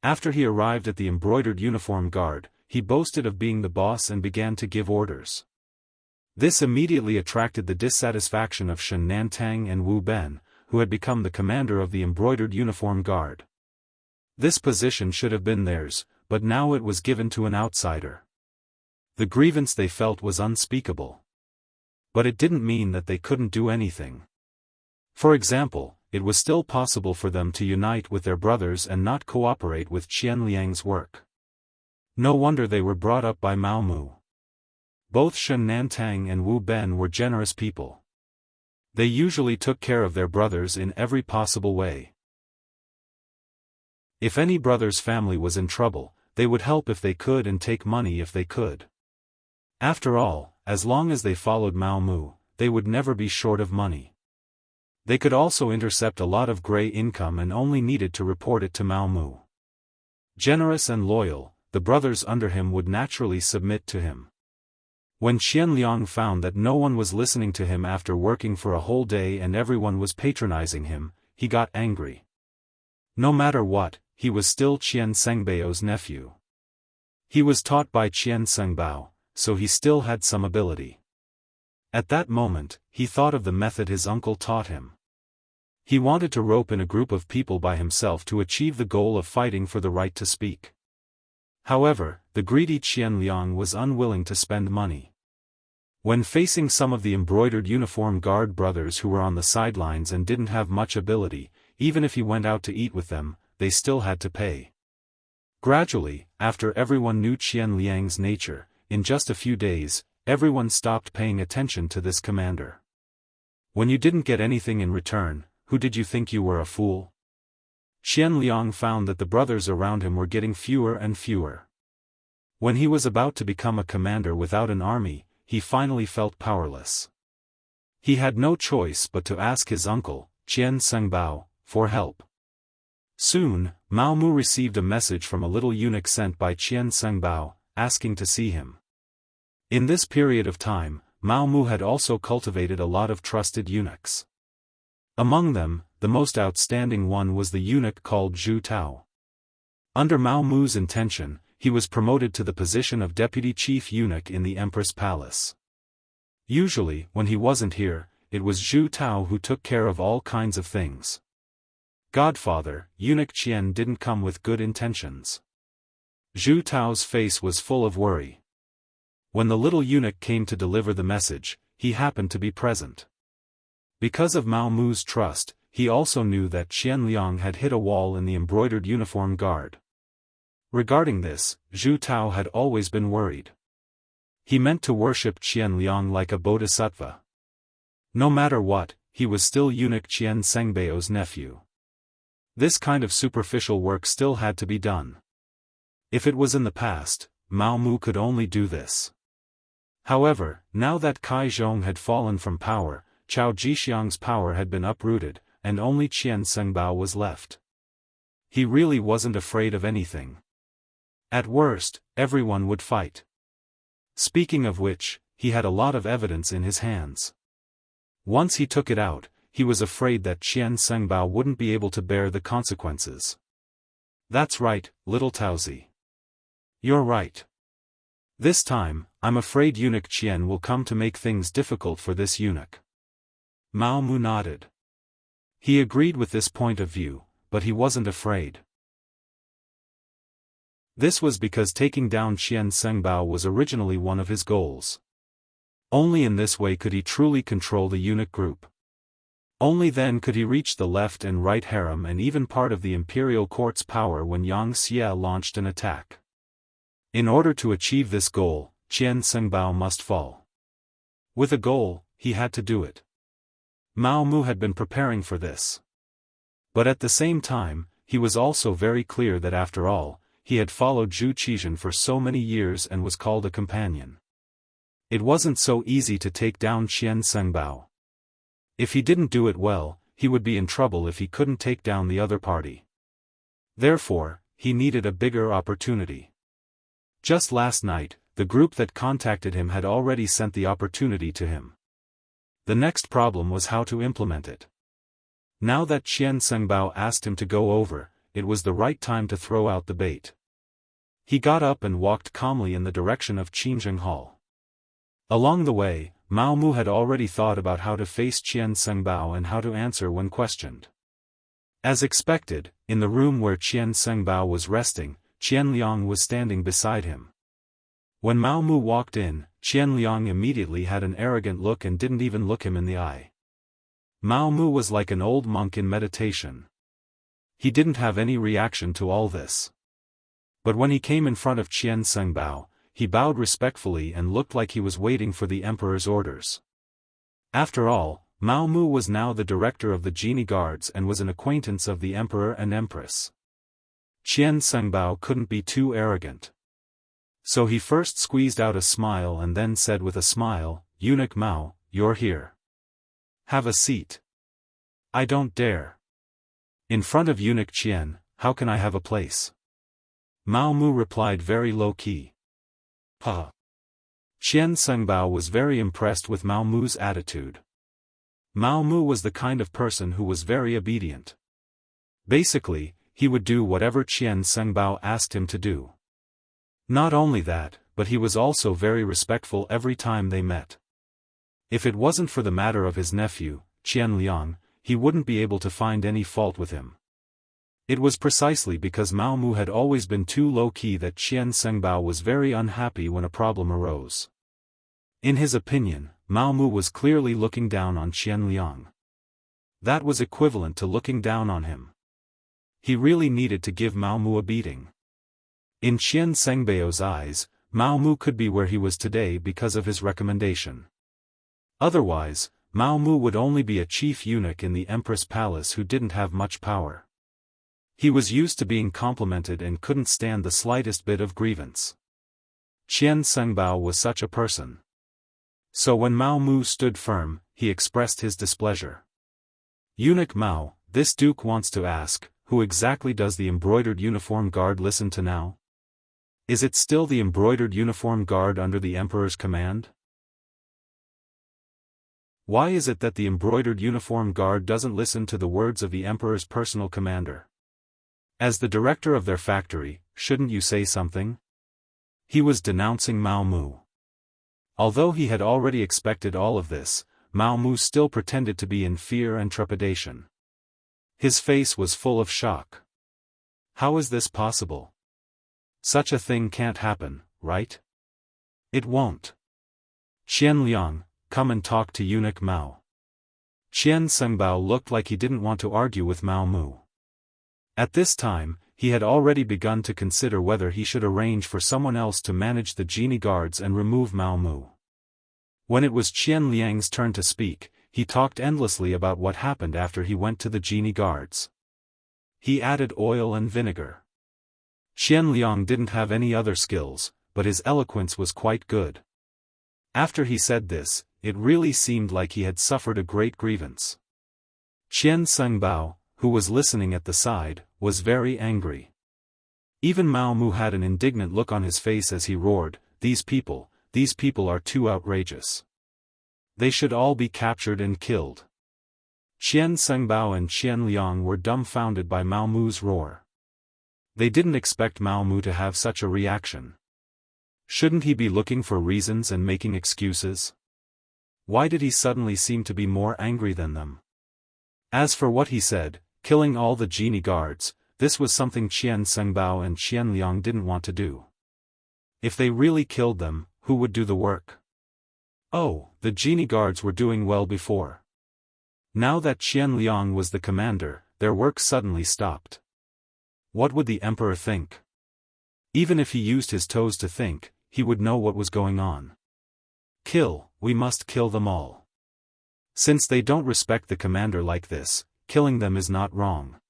After he arrived at the embroidered uniform guard, he boasted of being the boss and began to give orders. This immediately attracted the dissatisfaction of Shen Nantang and Wu Ben, who had become the commander of the embroidered uniform guard. This position should have been theirs, but now it was given to an outsider. The grievance they felt was unspeakable. But it didn't mean that they couldn't do anything. For example, it was still possible for them to unite with their brothers and not cooperate with Qian Liang's work. No wonder they were brought up by Mao Mu. Both Shen Nantang and Wu Ben were generous people. They usually took care of their brothers in every possible way. If any brother's family was in trouble, they would help if they could and take money if they could. After all, as long as they followed Mao Mu, they would never be short of money. They could also intercept a lot of gray income and only needed to report it to Mao Mu. Generous and loyal, the brothers under him would naturally submit to him. When Qian Liang found that no one was listening to him after working for a whole day and everyone was patronizing him, he got angry. No matter what, he was still Qian Sengbao's nephew. He was taught by Qian Sengbao, so he still had some ability. At that moment, he thought of the method his uncle taught him. He wanted to rope in a group of people by himself to achieve the goal of fighting for the right to speak. However, the greedy Qian Liang was unwilling to spend money. When facing some of the embroidered uniform guard brothers who were on the sidelines and didn't have much ability, even if he went out to eat with them, they still had to pay. Gradually, after everyone knew Qian Liang's nature, in just a few days, everyone stopped paying attention to this commander. When you didn't get anything in return, who did you think you were, a fool? Qian Liang found that the brothers around him were getting fewer and fewer. When he was about to become a commander without an army, he finally felt powerless. He had no choice but to ask his uncle, Qian Sengbao, for help. Soon, Mao Mu received a message from a little eunuch sent by Qian Sengbao, asking to see him. In this period of time, Mao Mu had also cultivated a lot of trusted eunuchs. Among them, the most outstanding one was the eunuch called Zhu Tao. Under Mao Mu's intention, he was promoted to the position of deputy chief eunuch in the Empress Palace. Usually, when he wasn't here, it was Zhu Tao who took care of all kinds of things. Godfather, eunuch Qian didn't come with good intentions. Zhu Tao's face was full of worry. When the little eunuch came to deliver the message, he happened to be present. Because of Mao Mu's trust, he also knew that Qian Liang had hit a wall in the embroidered uniform guard. Regarding this, Zhu Tao had always been worried. He meant to worship Qian Liang like a bodhisattva. No matter what, he was still eunuch Qian Sengbao's nephew. This kind of superficial work still had to be done. If it was in the past, Mao Mu could only do this. However, now that Kai Zhong had fallen from power, Chao Jixiang's power had been uprooted, and only Qian Sengbao was left. He really wasn't afraid of anything. At worst, everyone would fight. Speaking of which, he had a lot of evidence in his hands. Once he took it out, he was afraid that Qian Sengbao wouldn't be able to bear the consequences. That's right, little Taozi. You're right. This time, I'm afraid eunuch Qian will come to make things difficult for this eunuch. Mao Mu nodded. He agreed with this point of view, but he wasn't afraid. This was because taking down Qian Sengbao was originally one of his goals. Only in this way could he truly control the eunuch group. Only then could he reach the left and right harem and even part of the imperial court's power when Yang Xie launched an attack. In order to achieve this goal, Qian Sengbao must fall. With a goal, he had to do it. Mao Mu had been preparing for this. But at the same time, he was also very clear that after all, he had followed Zhu Qizhen for so many years and was called a companion. It wasn't so easy to take down Qian Sengbao. If he didn't do it well, he would be in trouble if he couldn't take down the other party. Therefore, he needed a bigger opportunity. Just last night, the group that contacted him had already sent the opportunity to him. The next problem was how to implement it. Now that Qian Sengbao asked him to go over, it was the right time to throw out the bait. He got up and walked calmly in the direction of Qinzheng Hall. Along the way, Mao Mu had already thought about how to face Qian Sengbao and how to answer when questioned. As expected, in the room where Qian Sengbao was resting, Qian Liang was standing beside him. When Mao Mu walked in, Qian Liang immediately had an arrogant look and didn't even look him in the eye. Mao Mu was like an old monk in meditation. He didn't have any reaction to all this. But when he came in front of Qian Sengbao, he bowed respectfully and looked like he was waiting for the emperor's orders. After all, Mao Mu was now the director of the genie guards and was an acquaintance of the emperor and empress. Qian Sengbao couldn't be too arrogant. So he first squeezed out a smile and then said with a smile, "Eunuch Mao, you're here. Have a seat." "I don't dare. In front of Eunuch Qian, how can I have a place?" Mao Mu replied very low-key. "Ha." Qian Sengbao was very impressed with Mao Mu's attitude. Mao Mu was the kind of person who was very obedient. Basically, he would do whatever Qian Sengbao asked him to do. Not only that, but he was also very respectful every time they met. If it wasn't for the matter of his nephew, Qian Liang, he wouldn't be able to find any fault with him. It was precisely because Mao Mu had always been too low-key that Qian Sengbao was very unhappy when a problem arose. In his opinion, Mao Mu was clearly looking down on Qian Liang. That was equivalent to looking down on him. He really needed to give Mao Mu a beating. In Qian Sengbao's eyes, Mao Mu could be where he was today because of his recommendation. Otherwise, Mao Mu would only be a chief eunuch in the Empress Palace who didn't have much power. He was used to being complimented and couldn't stand the slightest bit of grievance. Qian Sengbao was such a person. So when Mao Mu stood firm, he expressed his displeasure. "Eunuch Mao, this duke wants to ask, who exactly does the embroidered uniform guard listen to now? Is it still the embroidered uniform guard under the emperor's command? Why is it that the embroidered uniform guard doesn't listen to the words of the emperor's personal commander? As the director of their factory, shouldn't you say something?" He was denouncing Mao Mu. Although he had already expected all of this, Mao Mu still pretended to be in fear and trepidation. His face was full of shock. How is this possible? Such a thing can't happen, right? It won't. "Qian Liang, come and talk to Eunuch Mao." Qian Sengbao looked like he didn't want to argue with Mao Mu. At this time, he had already begun to consider whether he should arrange for someone else to manage the genie guards and remove Mao Mu. When it was Qian Liang's turn to speak, he talked endlessly about what happened after he went to the genie guards. He added oil and vinegar. Qian Liang didn't have any other skills, but his eloquence was quite good. After he said this, it really seemed like he had suffered a great grievance. Qian Sengbao, who was listening at the side, was very angry. Even Mao Mu had an indignant look on his face as he roared, these people are too outrageous. They should all be captured and killed." Qian Sengbao and Qian Liang were dumbfounded by Mao Mu's roar. They didn't expect Mao Mu to have such a reaction. Shouldn't he be looking for reasons and making excuses? Why did he suddenly seem to be more angry than them? As for what he said, killing all the genie guards, this was something Qian Sengbao and Qian Liang didn't want to do. If they really killed them, who would do the work? Oh, the genie guards were doing well before. Now that Qian Liang was the commander, their work suddenly stopped. What would the emperor think? Even if he used his toes to think, he would know what was going on. "Kill, we must kill them all. Since they don't respect the commander like this, killing them is not wrong.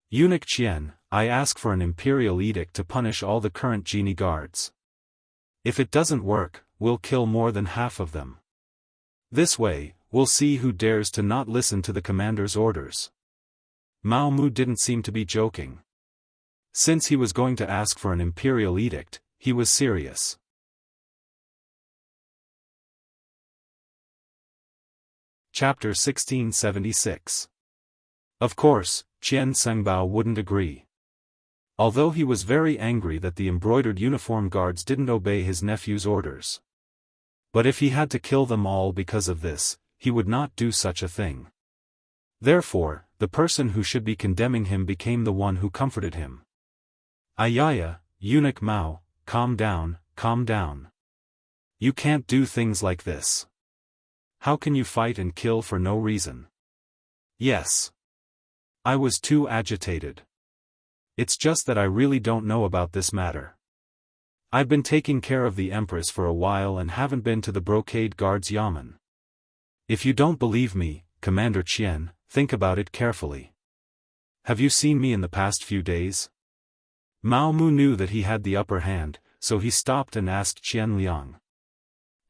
Eunuch Qian, I ask for an imperial edict to punish all the current genie guards. If it doesn't work, we'll kill more than half of them. This way, we'll see who dares to not listen to the commander's orders." Mao Mu didn't seem to be joking. Since he was going to ask for an imperial edict, he was serious. Chapter 1676. Of course, Qian Sengbao wouldn't agree. Although he was very angry that the embroidered uniform guards didn't obey his nephew's orders. But if he had to kill them all because of this, he would not do such a thing. Therefore, the person who should be condemning him became the one who comforted him. Ayaya, eunuch Mao, calm down, calm down. You can't do things like this. How can you fight and kill for no reason? Yes. I was too agitated. It's just that I really don't know about this matter. I've been taking care of the Empress for a while and haven't been to the brocade guard's yamen. If you don't believe me, Commander Qian, think about it carefully. Have you seen me in the past few days? Mao Mu knew that he had the upper hand, so he stopped and asked Qian Liang.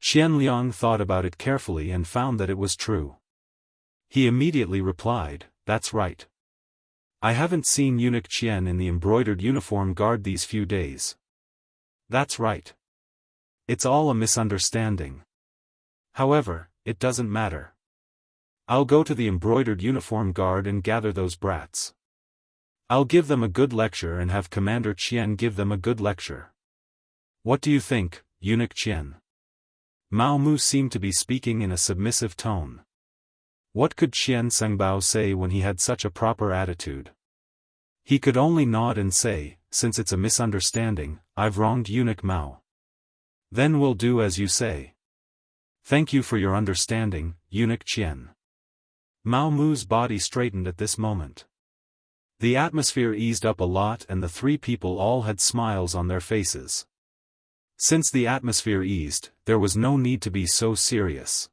Qian Liang thought about it carefully and found that it was true. He immediately replied, that's right. I haven't seen eunuch Qian in the embroidered uniform guard these few days. That's right. It's all a misunderstanding. However, it doesn't matter. I'll go to the embroidered uniform guard and gather those brats. I'll give them a good lecture and have Commander Qian give them a good lecture. What do you think, eunuch Qian? Mao Mu seemed to be speaking in a submissive tone. What could Qian Sengbao say when he had such a proper attitude? He could only nod and say, since it's a misunderstanding, I've wronged eunuch Mao. Then we'll do as you say. Thank you for your understanding, eunuch Qian. Mao Mu's body straightened at this moment. The atmosphere eased up a lot and the three people all had smiles on their faces. Since the atmosphere eased, there was no need to be so serious.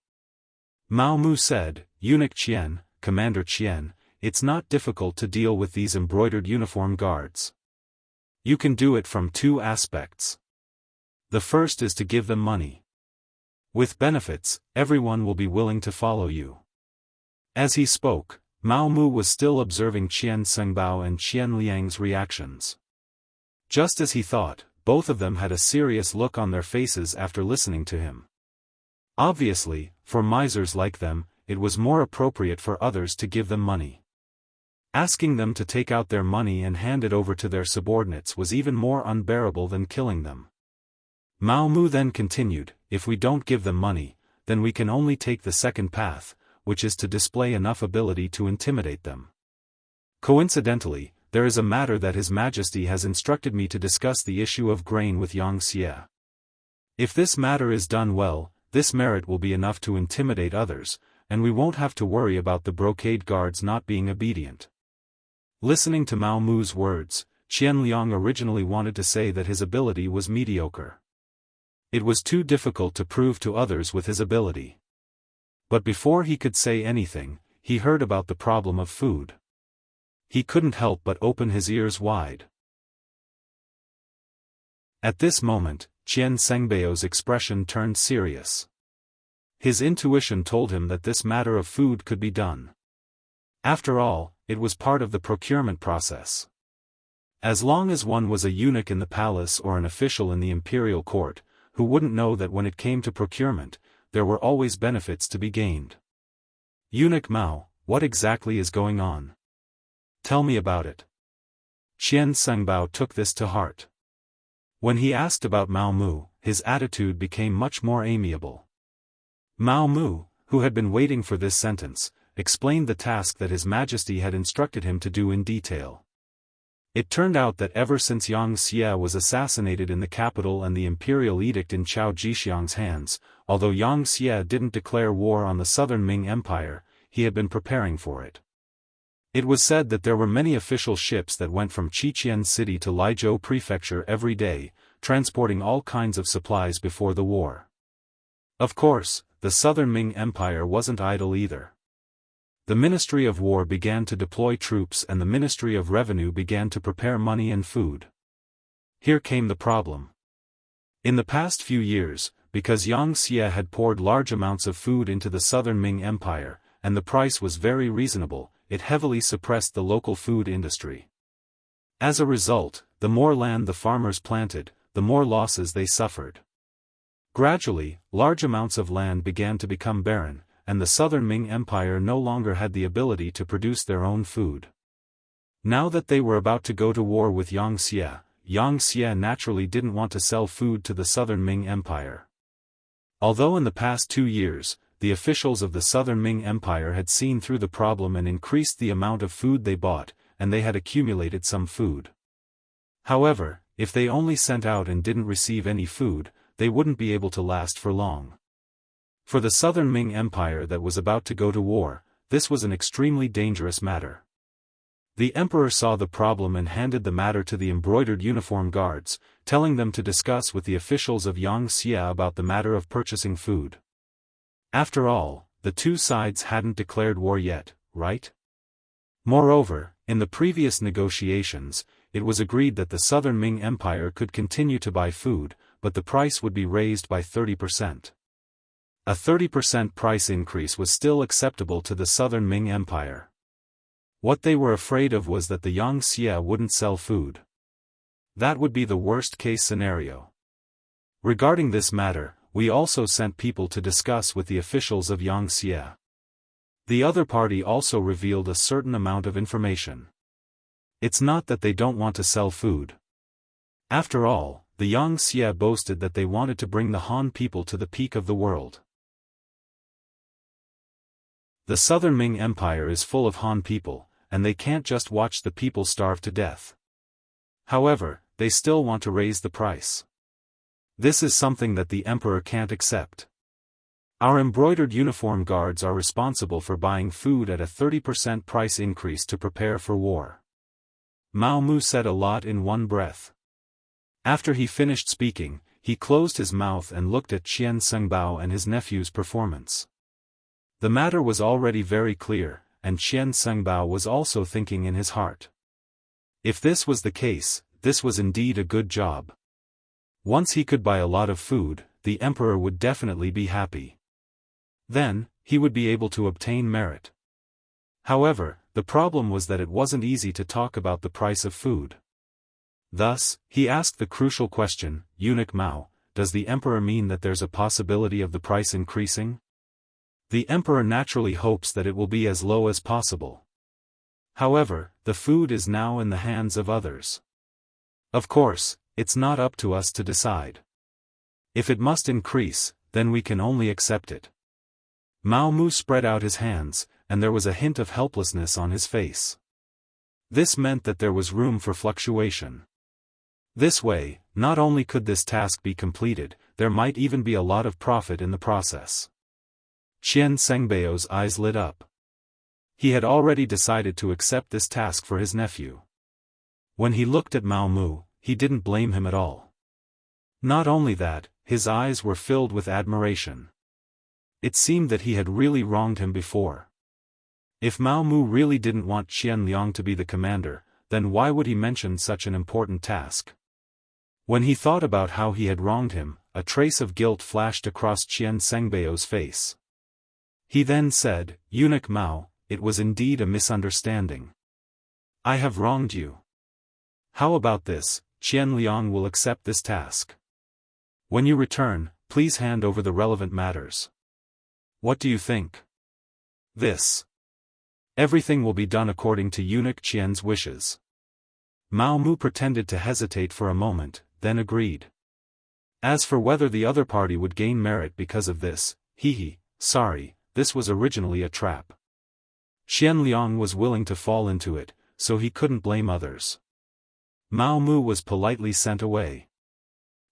Mao Mu said, eunuch Qian, Commander Qian, it's not difficult to deal with these embroidered uniform guards. You can do it from two aspects. The first is to give them money. With benefits, everyone will be willing to follow you. As he spoke, Mao Mu was still observing Qian Sengbao and Qian Liang's reactions. Just as he thought, both of them had a serious look on their faces after listening to him. Obviously, for misers like them, it was more appropriate for others to give them money. Asking them to take out their money and hand it over to their subordinates was even more unbearable than killing them. Mao Mu then continued, if we don't give them money, then we can only take the second path, which is to display enough ability to intimidate them. Coincidentally, there is a matter that His Majesty has instructed me to discuss the issue of grain with Yang Xie. If this matter is done well, this merit will be enough to intimidate others, and we won't have to worry about the brocade guards not being obedient. Listening to Mao Mu's words, Qian Liang originally wanted to say that his ability was mediocre. It was too difficult to prove to others with his ability. But before he could say anything, he heard about the problem of food. He couldn't help but open his ears wide. At this moment, Qian Sengbao's expression turned serious. His intuition told him that this matter of food could be done. After all, it was part of the procurement process. As long as one was a eunuch in the palace or an official in the imperial court, who wouldn't know that when it came to procurement, there were always benefits to be gained. Eunuch Mao, what exactly is going on? Tell me about it. Qian Sengbao took this to heart. When he asked about Mao Mu, his attitude became much more amiable. Mao Mu, who had been waiting for this sentence, explained the task that His Majesty had instructed him to do in detail. It turned out that ever since Yang Xie was assassinated in the capital and the imperial edict in Chao Jixiang's hands, although Yang Xie didn't declare war on the southern Ming Empire, he had been preparing for it. It was said that there were many official ships that went from Qiqian City to Laizhou Prefecture every day, transporting all kinds of supplies before the war. Of course, the southern Ming Empire wasn't idle either. The Ministry of War began to deploy troops and the Ministry of Revenue began to prepare money and food. Here came the problem. In the past few years, because Yang Xie had poured large amounts of food into the southern Ming Empire, and the price was very reasonable, it heavily suppressed the local food industry. As a result, the more land the farmers planted, the more losses they suffered. Gradually, large amounts of land began to become barren, and the southern Ming Empire no longer had the ability to produce their own food. Now that they were about to go to war with Xianxia, Xianxia naturally didn't want to sell food to the southern Ming Empire. Although in the past 2 years, the officials of the southern Ming Empire had seen through the problem and increased the amount of food they bought, and they had accumulated some food. However, if they only sent out and didn't receive any food, they wouldn't be able to last for long. For the southern Ming Empire that was about to go to war, this was an extremely dangerous matter. The emperor saw the problem and handed the matter to the embroidered uniform guards, telling them to discuss with the officials of Xianxia about the matter of purchasing food. After all, the two sides hadn't declared war yet, right? Moreover, in the previous negotiations, it was agreed that the southern Ming Empire could continue to buy food, but the price would be raised by 30%. A 30% price increase was still acceptable to the southern Ming Empire. What they were afraid of was that the Xianxia wouldn't sell food. That would be the worst-case scenario. Regarding this matter, we also sent people to discuss with the officials of Xianxia. The other party also revealed a certain amount of information. It's not that they don't want to sell food. After all, the Xianxia boasted that they wanted to bring the Han people to the peak of the world. The southern Ming Empire is full of Han people, and they can't just watch the people starve to death. However, they still want to raise the price. This is something that the emperor can't accept. Our embroidered uniform guards are responsible for buying food at a 30% price increase to prepare for war. Mao Mu said a lot in one breath. After he finished speaking, he closed his mouth and looked at Qian Sengbao and his nephew's performance. The matter was already very clear, and Qian Sengbao was also thinking in his heart. If this was the case, this was indeed a good job. Once he could buy a lot of food, the emperor would definitely be happy. Then, he would be able to obtain merit. However, the problem was that it wasn't easy to talk about the price of food. Thus, he asked the crucial question, Eunuch Mao, does the emperor mean that there's a possibility of the price increasing? The emperor naturally hopes that it will be as low as possible. However, the food is now in the hands of others. Of course, it's not up to us to decide. If it must increase, then we can only accept it. Mao Mu spread out his hands, and there was a hint of helplessness on his face. This meant that there was room for fluctuation. This way, not only could this task be completed, there might even be a lot of profit in the process. Qian Sengbao's eyes lit up. He had already decided to accept this task for his nephew. When he looked at Mao Mu, he didn't blame him at all. Not only that, his eyes were filled with admiration. It seemed that he had really wronged him before. If Mao Mu really didn't want Qian Liang to be the commander, then why would he mention such an important task? When he thought about how he had wronged him, a trace of guilt flashed across Qian Sengbao's face. He then said, Eunuch Mao, it was indeed a misunderstanding. I have wronged you. How about this, Qian Liang will accept this task. When you return, please hand over the relevant matters. What do you think? This. Everything will be done according to Eunuch Qian's wishes. Mao Mu pretended to hesitate for a moment, then agreed. As for whether the other party would gain merit because of this, sorry, this was originally a trap. Qian Liang was willing to fall into it, so he couldn't blame others. Mao Mu was politely sent away.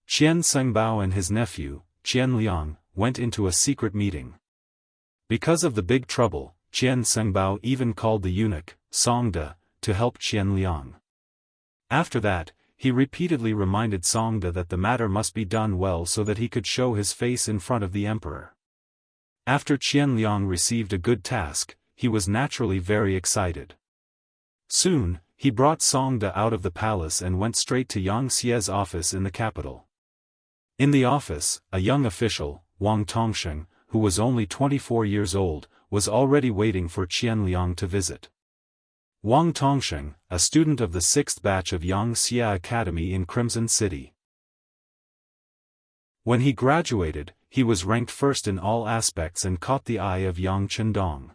Qian Sengbao and his nephew, Qian Liang, went into a secret meeting. Because of the big trouble, Qian Sengbao even called the eunuch, Songda, to help Qian Liang. After that, he repeatedly reminded Songda that the matter must be done well so that he could show his face in front of the emperor. After Qian Liang received a good task, he was naturally very excited. Soon, he brought Songda out of the palace and went straight to Yang Xie's office in the capital. In the office, a young official, Wang Tongsheng, who was only 24 years old, was already waiting for Qian Liang to visit. Wang Tongsheng, a student of the 6th batch of Yang Xie Academy in Crimson City. When he graduated, he was ranked first in all aspects and caught the eye of Yang Chendong.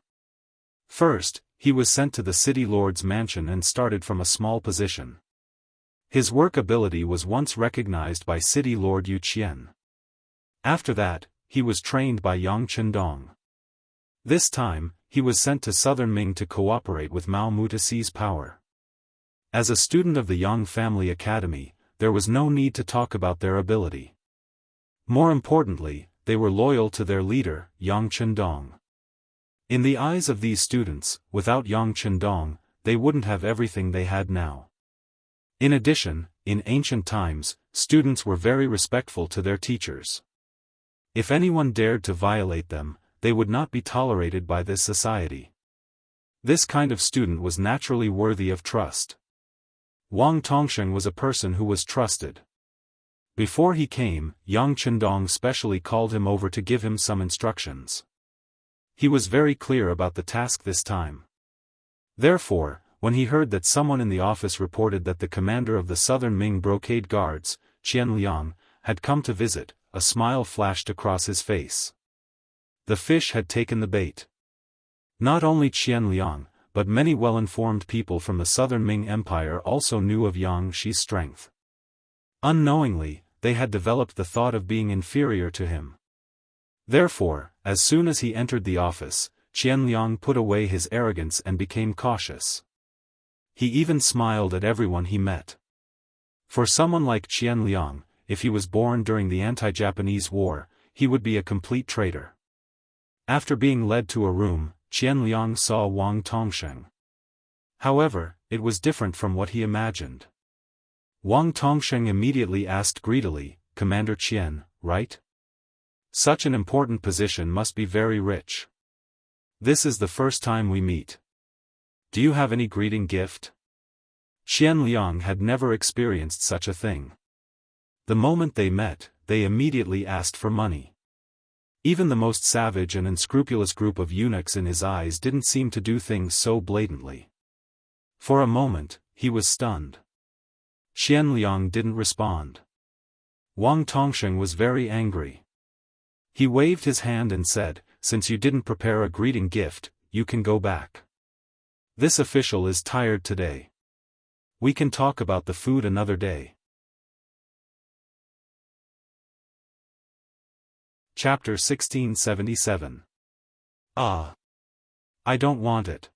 First, he was sent to the city lord's mansion and started from a small position. His work ability was once recognized by city lord Yu Qian. After that, he was trained by Yang Chendong. This time, he was sent to southern Ming to cooperate with Mao Mu to seize power. As a student of the Yang Family Academy, there was no need to talk about their ability. More importantly, they were loyal to their leader, Yang Chendong. In the eyes of these students, without Yang Chendong, they wouldn't have everything they had now. In addition, in ancient times, students were very respectful to their teachers. If anyone dared to violate them, they would not be tolerated by this society. This kind of student was naturally worthy of trust. Wang Tongsheng was a person who was trusted. Before he came, Yang Chendong specially called him over to give him some instructions. He was very clear about the task this time. Therefore, when he heard that someone in the office reported that the commander of the Southern Ming Brocade Guards, Qian Liang, had come to visit, a smile flashed across his face. The fish had taken the bait. Not only Qian Liang, but many well-informed people from the Southern Ming Empire also knew of Yang Xi's strength. Unknowingly, they had developed the thought of being inferior to him. Therefore, as soon as he entered the office, Qian Liang put away his arrogance and became cautious. He even smiled at everyone he met. For someone like Qian Liang, if he was born during the anti-Japanese war, he would be a complete traitor. After being led to a room, Qian Liang saw Wang Tongsheng. However, it was different from what he imagined. Wang Tongsheng immediately asked greedily, "Commander Qian, right? Such an important position must be very rich. This is the first time we meet. Do you have any greeting gift?" Qian Liang had never experienced such a thing. The moment they met, they immediately asked for money. Even the most savage and unscrupulous group of eunuchs in his eyes didn't seem to do things so blatantly. For a moment, he was stunned. Qian Liang didn't respond. Wang Tongsheng was very angry. He waved his hand and said, "Since you didn't prepare a greeting gift, you can go back. This official is tired today. We can talk about the food another day." Chapter 1677. Ah! I don't want it.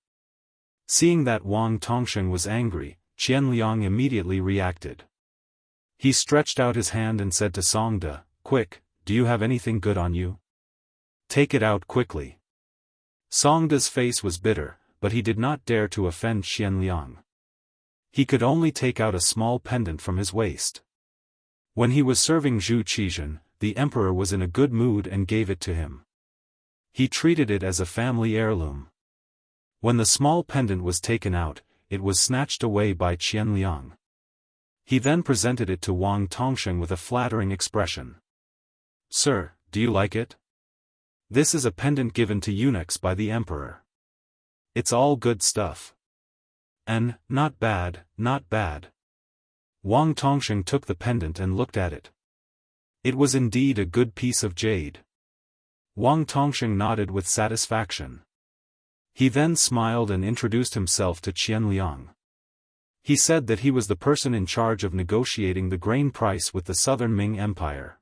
Seeing that Wang Tongsheng was angry, Qian Liang immediately reacted. He stretched out his hand and said to Songda, "Quick, do you have anything good on you? Take it out quickly." Songda's face was bitter, but he did not dare to offend Qian Liang. He could only take out a small pendant from his waist. When he was serving Zhu Qizhen, the emperor was in a good mood and gave it to him. He treated it as a family heirloom. When the small pendant was taken out, it was snatched away by Qian Liang. He then presented it to Wang Tongsheng with a flattering expression. "Sir, do you like it? This is a pendant given to eunuchs by the emperor. It's all good stuff. And, not bad, not bad." Wang Tongsheng took the pendant and looked at it. It was indeed a good piece of jade. Wang Tongsheng nodded with satisfaction. He then smiled and introduced himself to Qian Liang. He said that he was the person in charge of negotiating the grain price with the Southern Ming Empire.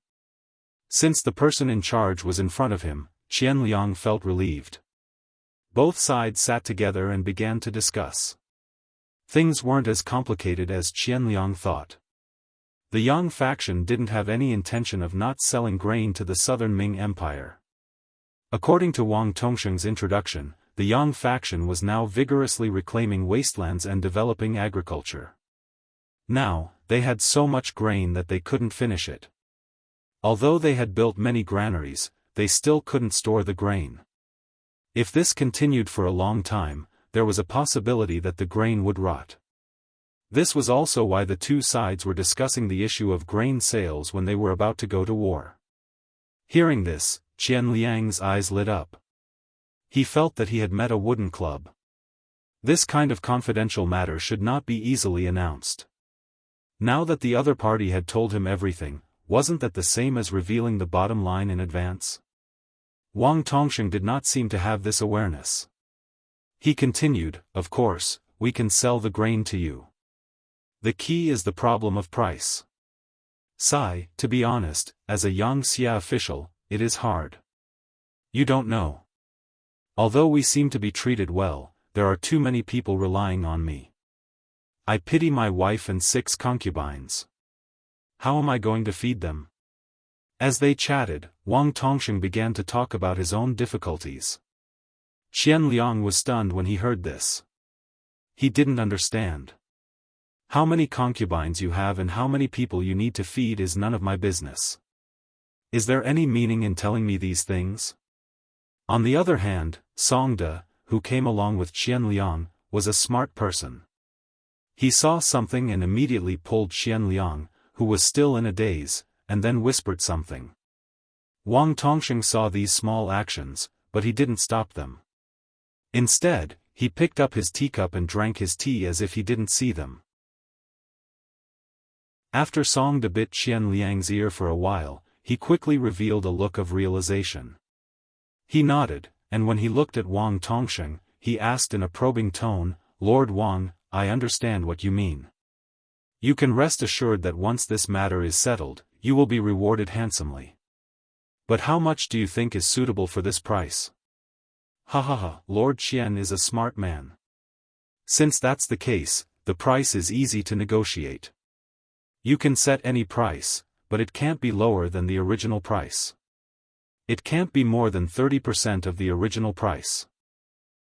Since the person in charge was in front of him, Qian Liang felt relieved. Both sides sat together and began to discuss. Things weren't as complicated as Qian Liang thought. The Yang faction didn't have any intention of not selling grain to the Southern Ming Empire. According to Wang Tongsheng's introduction, the Yang faction was now vigorously reclaiming wastelands and developing agriculture. Now, they had so much grain that they couldn't finish it. Although they had built many granaries, they still couldn't store the grain. If this continued for a long time, there was a possibility that the grain would rot. This was also why the two sides were discussing the issue of grain sales when they were about to go to war. Hearing this, Qian Liang's eyes lit up. He felt that he had met a wooden club. This kind of confidential matter should not be easily announced. Now that the other party had told him everything, wasn't that the same as revealing the bottom line in advance? Wang Tongsheng did not seem to have this awareness. He continued, "Of course, we can sell the grain to you. The key is the problem of price. Sai, to be honest, as a Xianxia official, it is hard. You don't know. Although we seem to be treated well, there are too many people relying on me. I pity my wife and 6 concubines. How am I going to feed them?" As they chatted, Wang Tongsheng began to talk about his own difficulties. Qian Liang was stunned when he heard this. He didn't understand. How many concubines you have and how many people you need to feed is none of my business. Is there any meaning in telling me these things? On the other hand, Songde, who came along with Qian Liang, was a smart person. He saw something and immediately pulled Qian Liang, who was still in a daze, and then whispered something. Wang Tongsheng saw these small actions, but he didn't stop them. Instead, he picked up his teacup and drank his tea as if he didn't see them. After Songde bit Qian Liang's ear for a while, he quickly revealed a look of realization. He nodded, and when he looked at Wang Tongsheng, he asked in a probing tone, "Lord Wang, I understand what you mean. You can rest assured that once this matter is settled, you will be rewarded handsomely. But how much do you think is suitable for this price?" "Ha ha ha, Lord Qian is a smart man. Since that's the case, the price is easy to negotiate. You can set any price, but it can't be lower than the original price. It can't be more than 30% of the original price.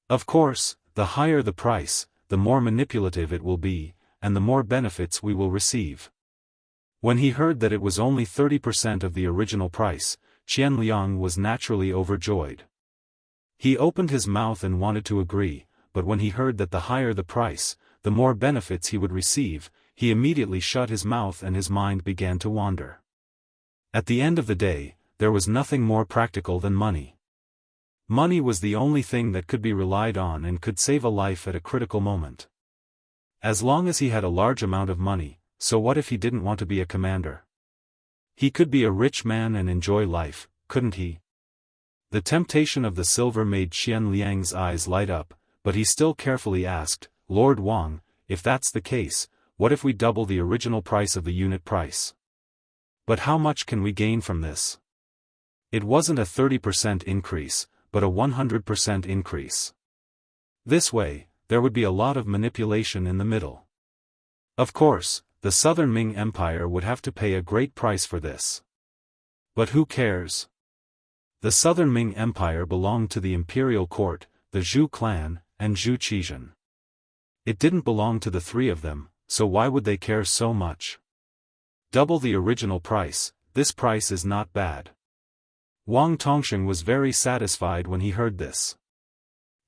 Of course, the higher the price, the more manipulative it will be, and the more benefits we will receive." When he heard that it was only 30% of the original price, Qian Liang was naturally overjoyed. He opened his mouth and wanted to agree, but when he heard that the higher the price, the more benefits he would receive, he immediately shut his mouth and his mind began to wander. At the end of the day, there was nothing more practical than money. Money was the only thing that could be relied on and could save a life at a critical moment. As long as he had a large amount of money, so what if he didn't want to be a commander? He could be a rich man and enjoy life, couldn't he? The temptation of the silver made Qian Liang's eyes light up, but he still carefully asked, "Lord Wang, if that's the case, what if we double the original price of the unit price? But how much can we gain from this?" It wasn't a 30% increase, but a 100% increase. This way, there would be a lot of manipulation in the middle. Of course, the Southern Ming Empire would have to pay a great price for this. But who cares? The Southern Ming Empire belonged to the imperial court, the Zhu clan, and Zhu Qizhen. It didn't belong to the 3 of them, so why would they care so much? Double the original price, this price is not bad. Wang Tongsheng was very satisfied when he heard this.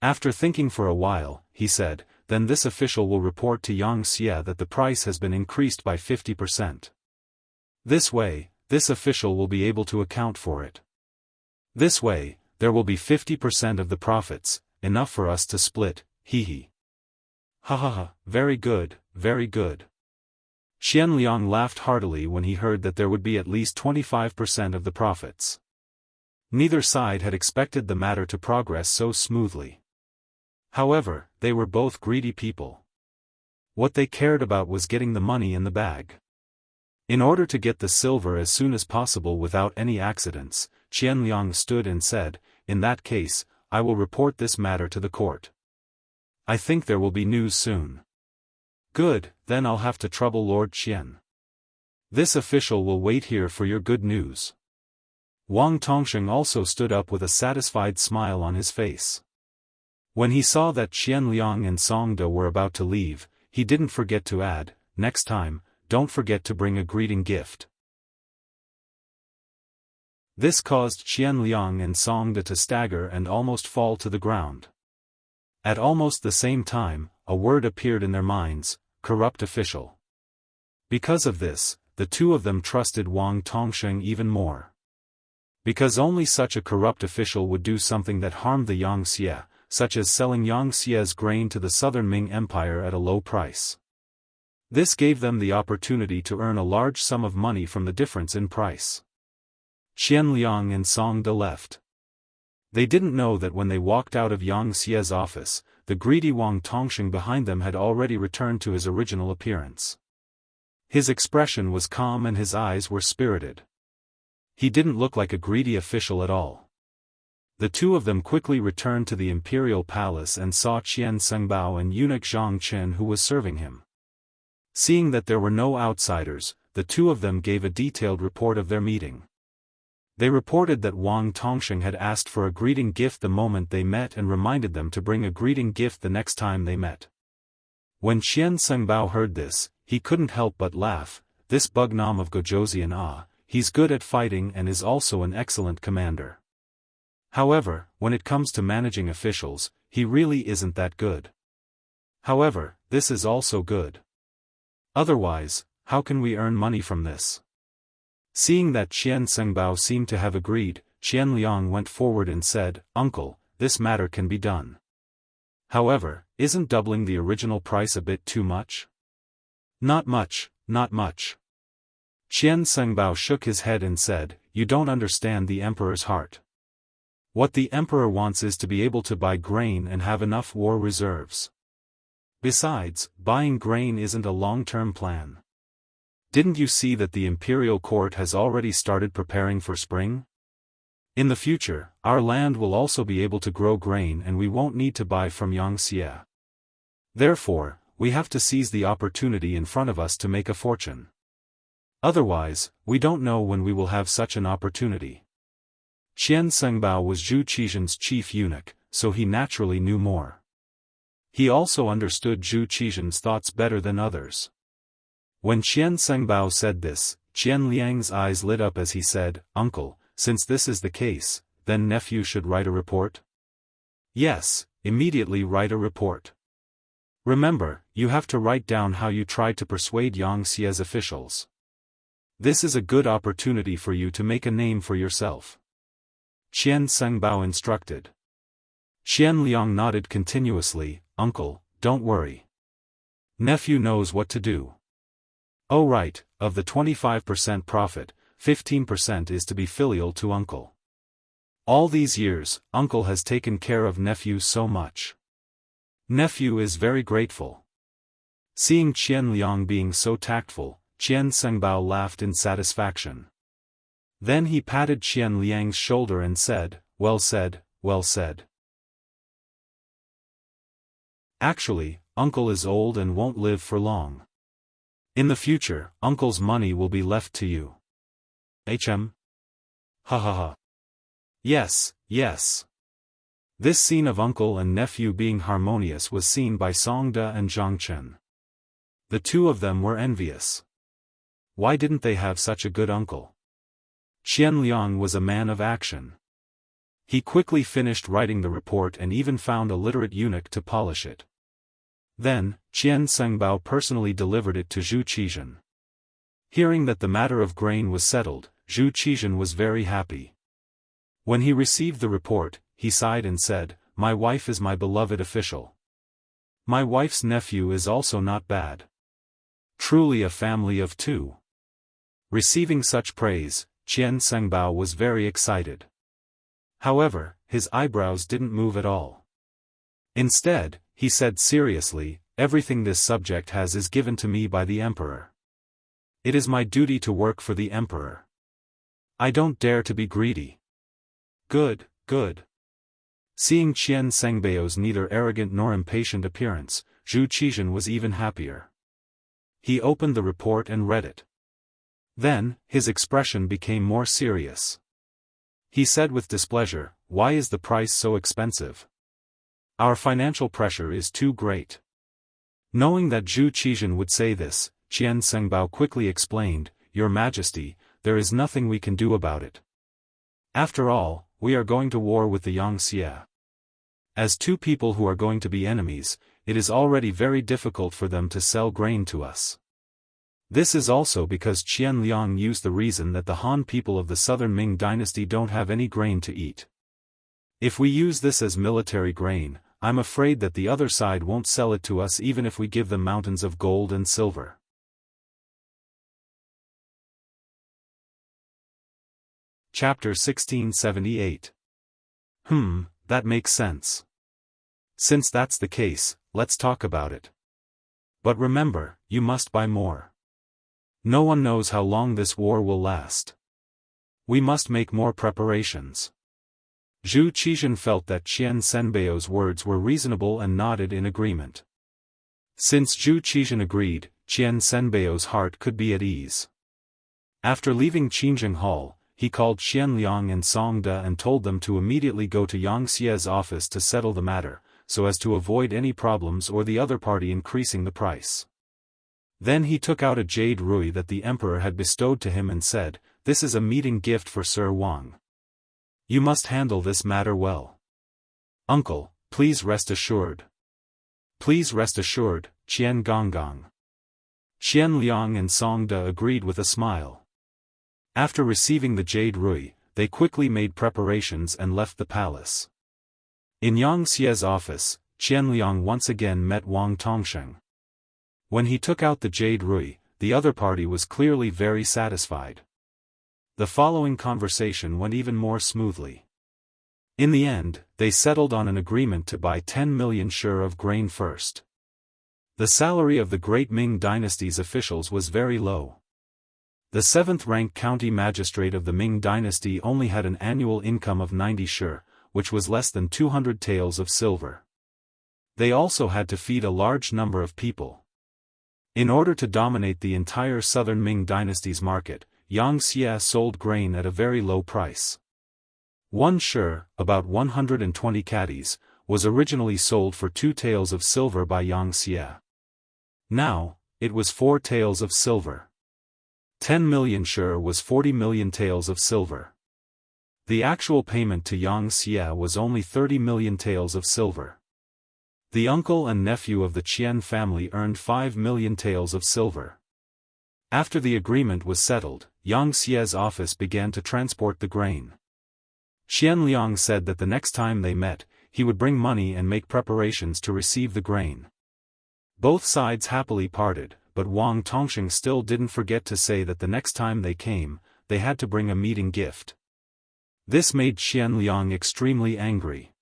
After thinking for a while, he said, "Then this official will report to Xianxia that the price has been increased by 50%. This way, this official will be able to account for it. This way, there will be 50% of the profits, enough for us to split, hee hee." "Ha ha ha, very good, very good." Qian Liang laughed heartily when he heard that there would be at least 25% of the profits. Neither side had expected the matter to progress so smoothly. However, they were both greedy people. What they cared about was getting the money in the bag. In order to get the silver as soon as possible without any accidents, Qian Liang stood and said, "In that case, I will report this matter to the court. I think there will be news soon." "Good, then I'll have to trouble Lord Qian. This official will wait here for your good news." Wang Tongsheng also stood up with a satisfied smile on his face. When he saw that Qian Liang and Songde were about to leave, he didn't forget to add, "Next time, don't forget to bring a greeting gift." This caused Qian Liang and Songde to stagger and almost fall to the ground. At almost the same time, a word appeared in their minds, "corrupt official." Because of this, the 2 of them trusted Wang Tongsheng even more. Because only such a corrupt official would do something that harmed the Xianxia, such as selling Xianxia's grain to the Southern Ming Empire at a low price. This gave them the opportunity to earn a large sum of money from the difference in price. Qian Liang and Song De left. They didn't know that when they walked out of Yang Xie's office, the greedy Wang Tongxing behind them had already returned to his original appearance. His expression was calm and his eyes were spirited. He didn't look like a greedy official at all. The two of them quickly returned to the imperial palace and saw Qian Sengbao and eunuch Zhang Chen who was serving him. Seeing that there were no outsiders, the two of them gave a detailed report of their meeting. They reported that Wang Tongxing had asked for a greeting gift the moment they met and reminded them to bring a greeting gift the next time they met. When Qian Sengbao heard this, he couldn't help but laugh. This Bugnam of Gojoseon, he's good at fighting and is also an excellent commander. However, when it comes to managing officials, he really isn't that good. However, this is also good. Otherwise, how can we earn money from this? Seeing that Qian Sengbao seemed to have agreed, Qian Liang went forward and said, "Uncle, this matter can be done. However, isn't doubling the original price a bit too much?" "Not much, not much." Qian Sengbao shook his head and said, "You don't understand the emperor's heart. What the emperor wants is to be able to buy grain and have enough war reserves. Besides, buying grain isn't a long-term plan. Didn't you see that the imperial court has already started preparing for spring? In the future, our land will also be able to grow grain and we won't need to buy from Yangxia. Therefore, we have to seize the opportunity in front of us to make a fortune. Otherwise, we don't know when we will have such an opportunity." Qian Sengbao was Zhu Qizhen's chief eunuch, so he naturally knew more. He also understood Zhu Qizhen's thoughts better than others. When Qian Sengbao said this, Qian Liang's eyes lit up as he said, "Uncle, since this is the case, then nephew should write a report?" "Yes, immediately write a report. Remember, you have to write down how you tried to persuade Yang Xie's officials. This is a good opportunity for you to make a name for yourself," Qian Sengbao instructed. Qian Liang nodded continuously, "Uncle, don't worry. Nephew knows what to do." "Oh right, of the 25% profit, 15% is to be filial to uncle. All these years, uncle has taken care of nephew so much. Nephew is very grateful." Seeing Qian Liang being so tactful, Qian Sengbao laughed in satisfaction. Then he patted Qian Liang's shoulder and said, "Well said, well said. Actually, uncle is old and won't live for long. In the future, uncle's money will be left to you." "Ha ha ha. Yes, yes." This scene of uncle and nephew being harmonious was seen by Songda and Zhang Chen. The two of them were envious. Why didn't they have such a good uncle? Qian Liang was a man of action. He quickly finished writing the report and even found a literate eunuch to polish it. Then, Qian Sengbao personally delivered it to Zhu Qizhen. Hearing that the matter of grain was settled, Zhu Qizhen was very happy. When he received the report, he sighed and said, "My wife is my beloved official. My wife's nephew is also not bad. Truly a family of two." Receiving such praise, Qian Sengbao was very excited. However, his eyebrows didn't move at all. Instead, he said seriously, "Everything this subject has is given to me by the emperor. It is my duty to work for the emperor. I don't dare to be greedy." "Good, good." Seeing Qian Sengbao's neither arrogant nor impatient appearance, Zhu Qizhen was even happier. He opened the report and read it. Then, his expression became more serious. He said with displeasure, "Why is the price so expensive? Our financial pressure is too great." Knowing that Zhu Qizhen would say this, Qian Sengbao quickly explained, "Your Majesty, there is nothing we can do about it. After all, we are going to war with the Yangxia. As two people who are going to be enemies, it is already very difficult for them to sell grain to us." This is also because Qian Liang used the reason that the Han people of the southern Ming dynasty don't have any grain to eat. If we use this as military grain, I'm afraid that the other side won't sell it to us even if we give them mountains of gold and silver. Chapter 1678. That makes sense. Since that's the case, let's talk about it. But remember, you must buy more. No one knows how long this war will last. We must make more preparations. Zhu Qizhen felt that Qian Senbeo's words were reasonable and nodded in agreement. Since Zhu Qizhen agreed, Qian Senbeo's heart could be at ease. After leaving Qingjing Hall, he called Qian Liang and Song De and told them to immediately go to Yang Xie's office to settle the matter, so as to avoid any problems or the other party increasing the price. Then he took out a jade rui that the emperor had bestowed to him and said, "This is a meeting gift for Sir Wang. You must handle this matter well. Uncle, please rest assured." "Please rest assured, Qian Gonggang." Qian Liang and Song De agreed with a smile. After receiving the jade rui, they quickly made preparations and left the palace. In Yang Xie's office, Qian Liang once again met Wang Tongsheng. When he took out the jade rui, the other party was clearly very satisfied. The following conversation went even more smoothly. In the end, they settled on an agreement to buy 10 million sure of grain first. The salary of the great Ming dynasty's officials was very low. The 7th-ranked county magistrate of the Ming dynasty only had an annual income of 90 sure, which was less than 200 taels of silver. They also had to feed a large number of people. In order to dominate the entire southern Ming dynasty's market, Yang Xie sold grain at a very low price. 1 sure, about 120 caddies, was originally sold for 2 taels of silver by Yang Xie. Now, it was 4 taels of silver. 10 million sure was 40 million taels of silver. The actual payment to Yang Xie was only 30 million taels of silver. The uncle and nephew of the Qian family earned 5 million taels of silver. After the agreement was settled, Yang Xie's office began to transport the grain. Qian Liang said that the next time they met, he would bring money and make preparations to receive the grain. Both sides happily parted, but Wang Tongsheng still didn't forget to say that the next time they came, they had to bring a meeting gift. This made Qian Liang extremely angry.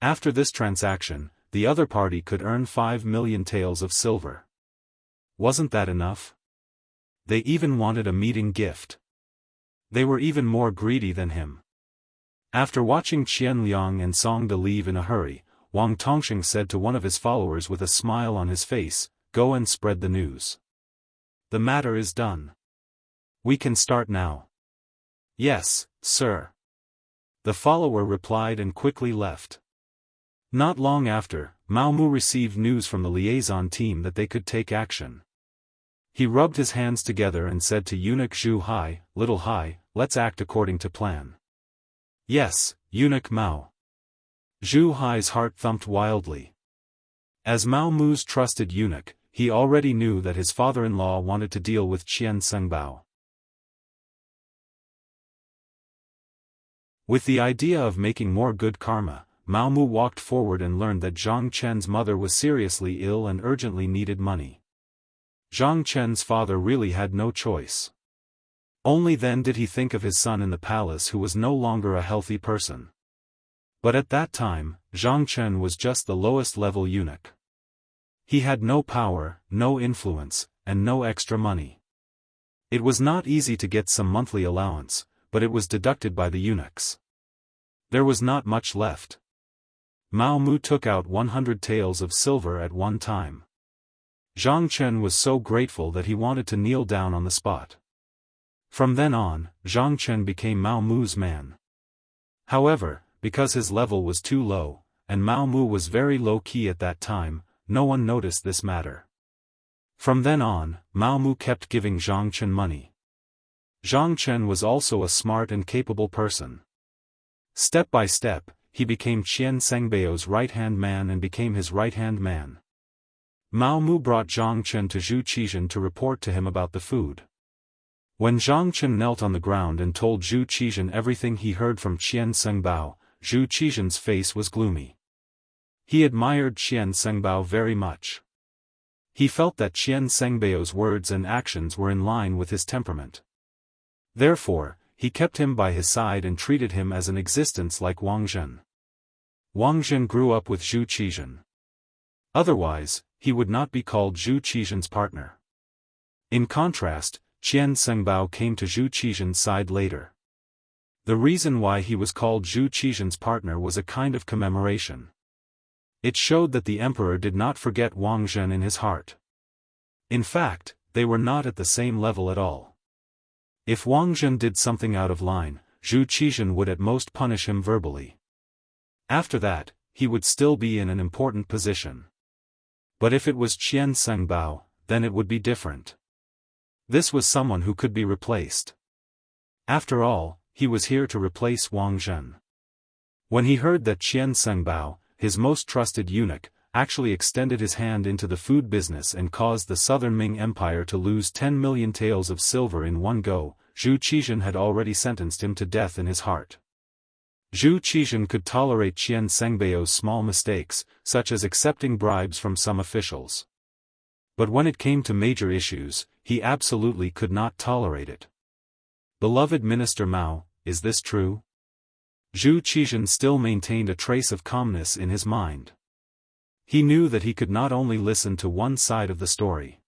After this transaction, the other party could earn 5 million taels of silver. Wasn't that enough? They even wanted a meeting gift. They were even more greedy than him. After watching Qian Liang and Song De leave in a hurry, Wang Tongsheng said to one of his followers with a smile on his face, "Go and spread the news. The matter is done. We can start now." "Yes, sir." The follower replied and quickly left. Not long after, Mao Mu received news from the liaison team that they could take action. He rubbed his hands together and said to eunuch Zhu Hai, "Little Hai, let's act according to plan." "Yes, eunuch Mao." Zhu Hai's heart thumped wildly. As Mao Mu's trusted eunuch, he already knew that his father-in-law wanted to deal with Qian Sengbao. With the idea of making more good karma, Mao Mu walked forward and learned that Zhang Chen's mother was seriously ill and urgently needed money. Zhang Chen's father really had no choice. Only then did he think of his son in the palace who was no longer a healthy person. But at that time, Zhang Chen was just the lowest-level eunuch. He had no power, no influence, and no extra money. It was not easy to get some monthly allowance, but it was deducted by the eunuchs. There was not much left. Mao Mu took out 100 taels of silver at one time. Zhang Chen was so grateful that he wanted to kneel down on the spot. From then on, Zhang Chen became Mao Mu's man. However, because his level was too low, and Mao Mu was very low-key at that time, no one noticed this matter. From then on, Mao Mu kept giving Zhang Chen money. Zhang Chen was also a smart and capable person. Step by step, he became Qian Sengbeo's right-hand man and became his right-hand man. Mao Mu brought Zhang Chen to Zhu Qizhen to report to him about the food. When Zhang Chen knelt on the ground and told Zhu Qizhen everything he heard from Qian Sengbao, Zhu Qizhen's face was gloomy. He admired Qian Sengbao very much. He felt that Qian Sengbao's words and actions were in line with his temperament. Therefore, he kept him by his side and treated him as an existence like Wang Zhen. Wang Zhen grew up with Zhu Qizhen. Otherwise, he would not be called Zhu Qizhen's partner. In contrast, Qian Sengbao came to Zhu Qizhen's side later. The reason why he was called Zhu Qizhen's partner was a kind of commemoration. It showed that the emperor did not forget Wang Zhen in his heart. In fact, they were not at the same level at all. If Wang Zhen did something out of line, Zhu Qizhen would at most punish him verbally. After that, he would still be in an important position. But if it was Qian Sengbao, then it would be different. This was someone who could be replaced. After all, he was here to replace Wang Zhen. When he heard that Qian Sengbao, his most trusted eunuch, actually extended his hand into the food business and caused the Southern Ming Empire to lose 10 million taels of silver in one go, Zhu Qizhen had already sentenced him to death in his heart. Zhu Qizhen could tolerate Qian Sengbao's small mistakes, such as accepting bribes from some officials. But when it came to major issues, he absolutely could not tolerate it. Beloved Minister Mao, is this true? Zhu Qizhen still maintained a trace of calmness in his mind. He knew that he could not only listen to one side of the story.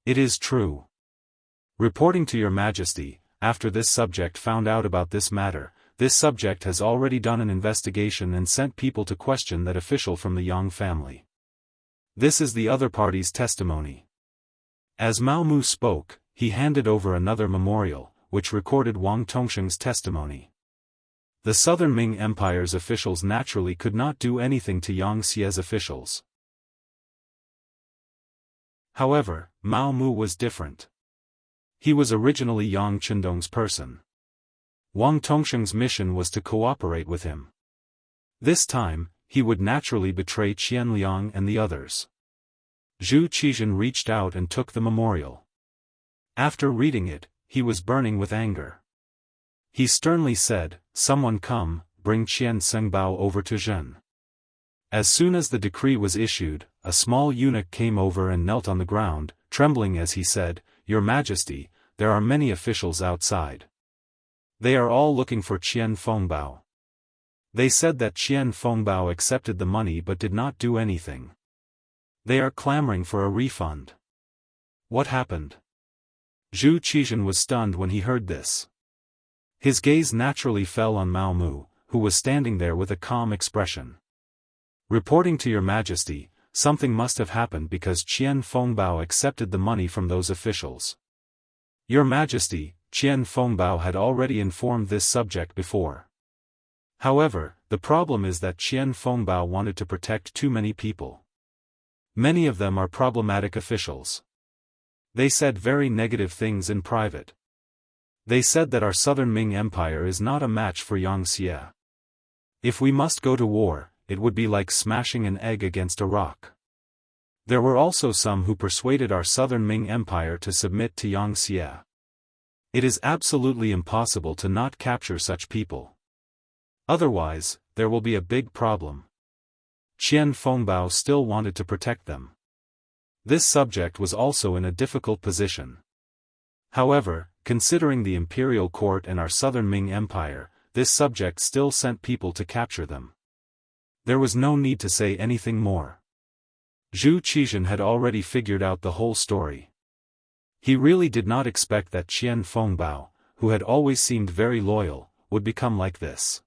It is true. Reporting to Your Majesty, after this subject found out about this matter, this subject has already done an investigation and sent people to question that official from the Yang family. This is the other party's testimony. As Mao Mu spoke, he handed over another memorial, which recorded Wang Tongsheng's testimony. The Southern Ming Empire's officials naturally could not do anything to Yang Xie's officials. However, Mao Mu was different. He was originally Yang Qindong's person. Wang Tongsheng's mission was to cooperate with him. This time, he would naturally betray Qian Liang and the others. Zhu Qizhen reached out and took the memorial. After reading it, he was burning with anger. He sternly said, "Someone come, bring Qian Sengbao over to Zhen." As soon as the decree was issued, a small eunuch came over and knelt on the ground, trembling as he said, "Your Majesty, there are many officials outside. They are all looking for Qian Fengbao. They said that Qian Fengbao accepted the money but did not do anything. They are clamoring for a refund." What happened? Zhu Qizhen was stunned when he heard this. His gaze naturally fell on Mao Mu, who was standing there with a calm expression. "Reporting to Your Majesty, something must have happened because Qian Fengbao accepted the money from those officials." Your Majesty, Qian Fengbao had already informed this subject before. However, the problem is that Qian Fengbao wanted to protect too many people. Many of them are problematic officials. They said very negative things in private. They said that our Southern Ming Empire is not a match for Yang Xie. If we must go to war, it would be like smashing an egg against a rock. There were also some who persuaded our Southern Ming Empire to submit to Yang Xie. It is absolutely impossible to not capture such people. Otherwise, there will be a big problem. Qian Fengbao still wanted to protect them. This subject was also in a difficult position. However, considering the imperial court and our Southern Ming Empire, this subject still sent people to capture them. There was no need to say anything more. Zhu Qizhen had already figured out the whole story. He really did not expect that Qian Fengbao, who had always seemed very loyal, would become like this.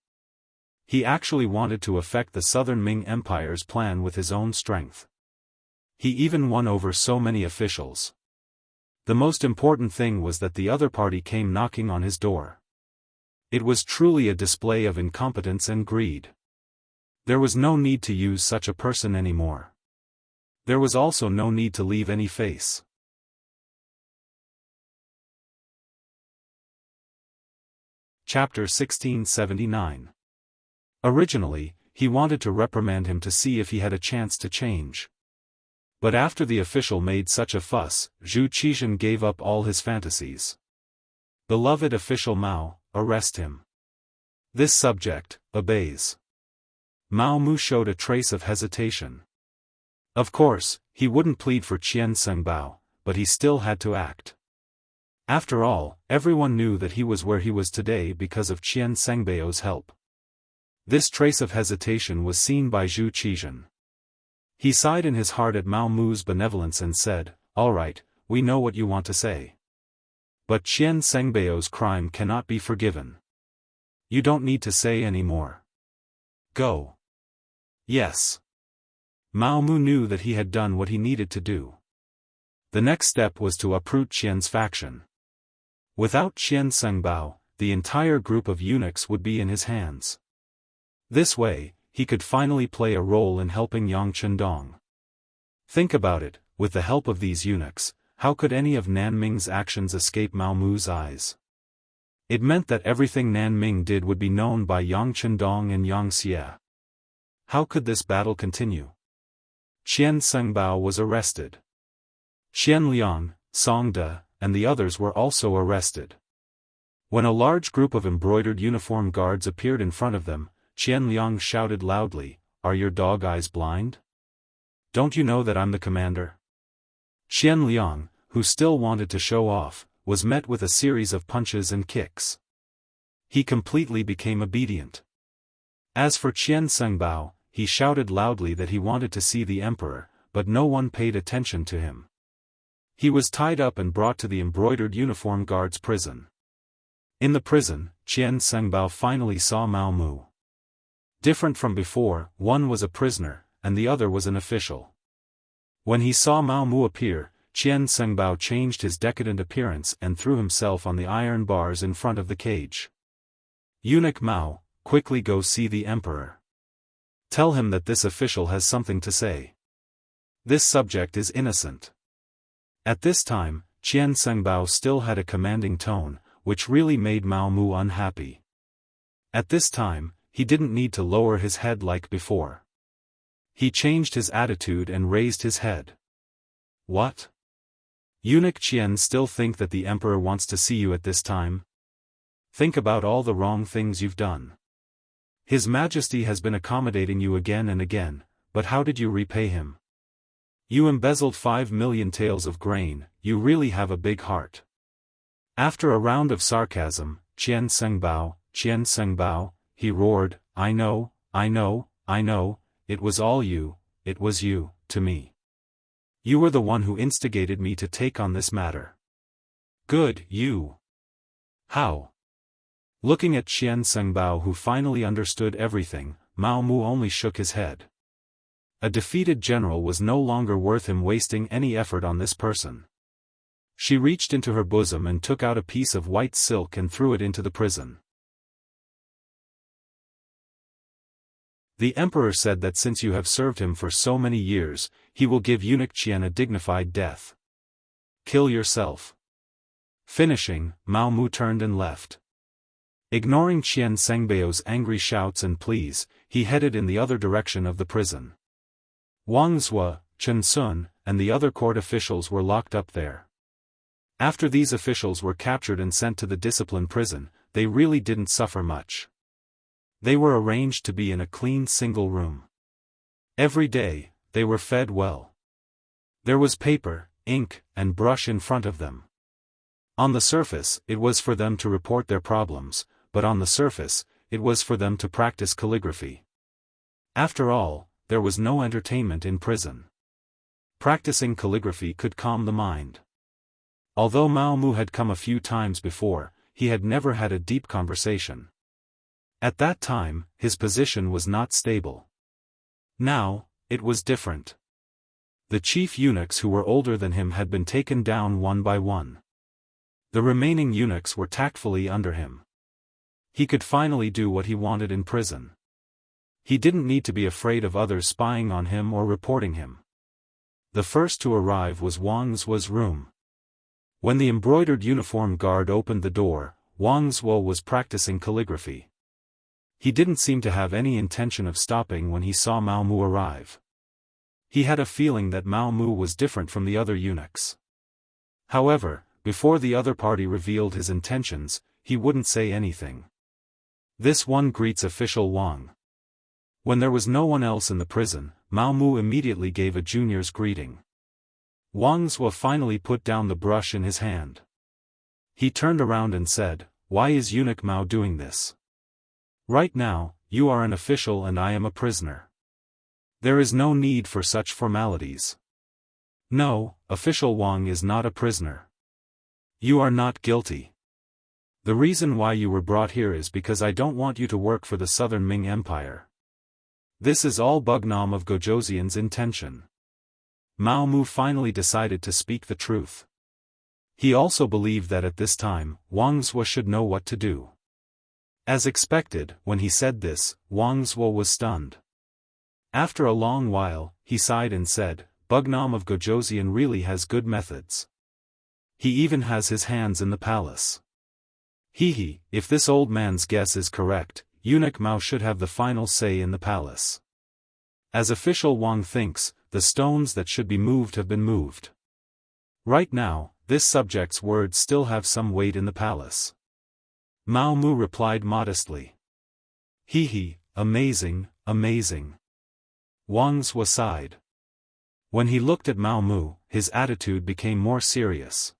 He actually wanted to affect the Southern Ming Empire's plan with his own strength. He even won over so many officials. The most important thing was that the other party came knocking on his door. It was truly a display of incompetence and greed. There was no need to use such a person anymore. There was also no need to leave any face. Chapter 1679. Originally, he wanted to reprimand him to see if he had a chance to change. But after the official made such a fuss, Zhu Qizhen gave up all his fantasies. Beloved official Mao, arrest him. This subject obeys. Mao Mu showed a trace of hesitation. Of course, he wouldn't plead for Qian Sengbao, but he still had to act. After all, everyone knew that he was where he was today because of Qian Sengbao's help. This trace of hesitation was seen by Zhu Qizhen. He sighed in his heart at Mao Mu's benevolence and said, "All right, we know what you want to say. But Qian Sengbao's crime cannot be forgiven. You don't need to say any more. Go." Yes. Mao Mu knew that he had done what he needed to do. The next step was to uproot Qian's faction. Without Qian Sengbao, the entire group of eunuchs would be in his hands. This way, he could finally play a role in helping Yang Chendong. Think about it, with the help of these eunuchs, how could any of Nanming's actions escape Mao Mu's eyes? It meant that everything Nanming did would be known by Yang Chendong and Yang Xie. How could this battle continue? Qian Sengbao was arrested. Qian Liang, Song De, and the others were also arrested. When a large group of embroidered uniform guards appeared in front of them, Qian Liang shouted loudly, "Are your dog eyes blind? Don't you know that I'm the commander?" Qian Liang, who still wanted to show off, was met with a series of punches and kicks. He completely became obedient. As for Qian Sengbao, he shouted loudly that he wanted to see the emperor, but no one paid attention to him. He was tied up and brought to the embroidered uniform guards' prison. In the prison, Qian Sengbao finally saw Mao Mu. Different from before, one was a prisoner, and the other was an official. When he saw Mao Mu appear, Qian Sengbao changed his decadent appearance and threw himself on the iron bars in front of the cage. "Eunuch Mao, quickly go see the emperor. Tell him that this official has something to say. This subject is innocent." At this time, Qian Sengbao still had a commanding tone, which really made Mao Mu unhappy. At this time, he didn't need to lower his head like before. He changed his attitude and raised his head. "What? Eunuch Qian still think that the emperor wants to see you at this time? Think about all the wrong things you've done. His Majesty has been accommodating you again and again, but how did you repay him? You embezzled 5 million taels of grain, you really have a big heart." After a round of sarcasm, Qian Sengbao, he roared, I know, it was all you, it was you, to me. You were the one who instigated me to take on this matter. Good, you. How? Looking at Qian Sengbao, who finally understood everything, Mao Mu only shook his head. A defeated general was no longer worth him wasting any effort on this person. She reached into her bosom and took out a piece of white silk and threw it into the prison. The emperor said that since you have served him for so many years, he will give eunuch Qian a dignified death. Kill yourself. Finishing, Mao Mu turned and left. Ignoring Qian Sengbao's angry shouts and pleas, he headed in the other direction of the prison. Wang Zhua, Chen Sun, and the other court officials were locked up there. After these officials were captured and sent to the discipline prison, they really didn't suffer much. They were arranged to be in a clean single room. Every day, they were fed well. There was paper, ink, and brush in front of them. On the surface, it was for them to report their problems, but on the surface, it was for them to practice calligraphy. After all, there was no entertainment in prison. Practicing calligraphy could calm the mind. Although Mao Mu had come a few times before, he had never had a deep conversation. At that time, his position was not stable. Now, it was different. The chief eunuchs who were older than him had been taken down one by one. The remaining eunuchs were tactfully under him. He could finally do what he wanted in prison. He didn't need to be afraid of others spying on him or reporting him. The first to arrive was Wang Zhua's room. When the embroidered uniform guard opened the door, Wang Zhua was practicing calligraphy. He didn't seem to have any intention of stopping when he saw Mao Mu arrive. He had a feeling that Mao Mu was different from the other eunuchs. However, before the other party revealed his intentions, he wouldn't say anything. This one greets official Wang. When there was no one else in the prison, Mao Mu immediately gave a junior's greeting. Wang Zhuo finally put down the brush in his hand. He turned around and said, "Why is eunuch Mao doing this? Right now, you are an official and I am a prisoner. There is no need for such formalities." "No, official Wang is not a prisoner. You are not guilty. The reason why you were brought here is because I don't want you to work for the Southern Ming Empire. This is all Bugnam of Gojoseon's intention." Mao Mu finally decided to speak the truth. He also believed that at this time, Wang Zhuo should know what to do. As expected, when he said this, Wang Zhuo was stunned. After a long while, he sighed and said, "Bugnam of Gojoseon really has good methods. He even has his hands in the palace. He, if this old man's guess is correct, eunuch Mao should have the final say in the palace. As official Wang thinks, the stones that should be moved have been moved. Right now, this subject's words still have some weight in the palace." Mao Mu replied modestly. Amazing, amazing." Wang Zhuo sighed. When he looked at Mao Mu, his attitude became more serious.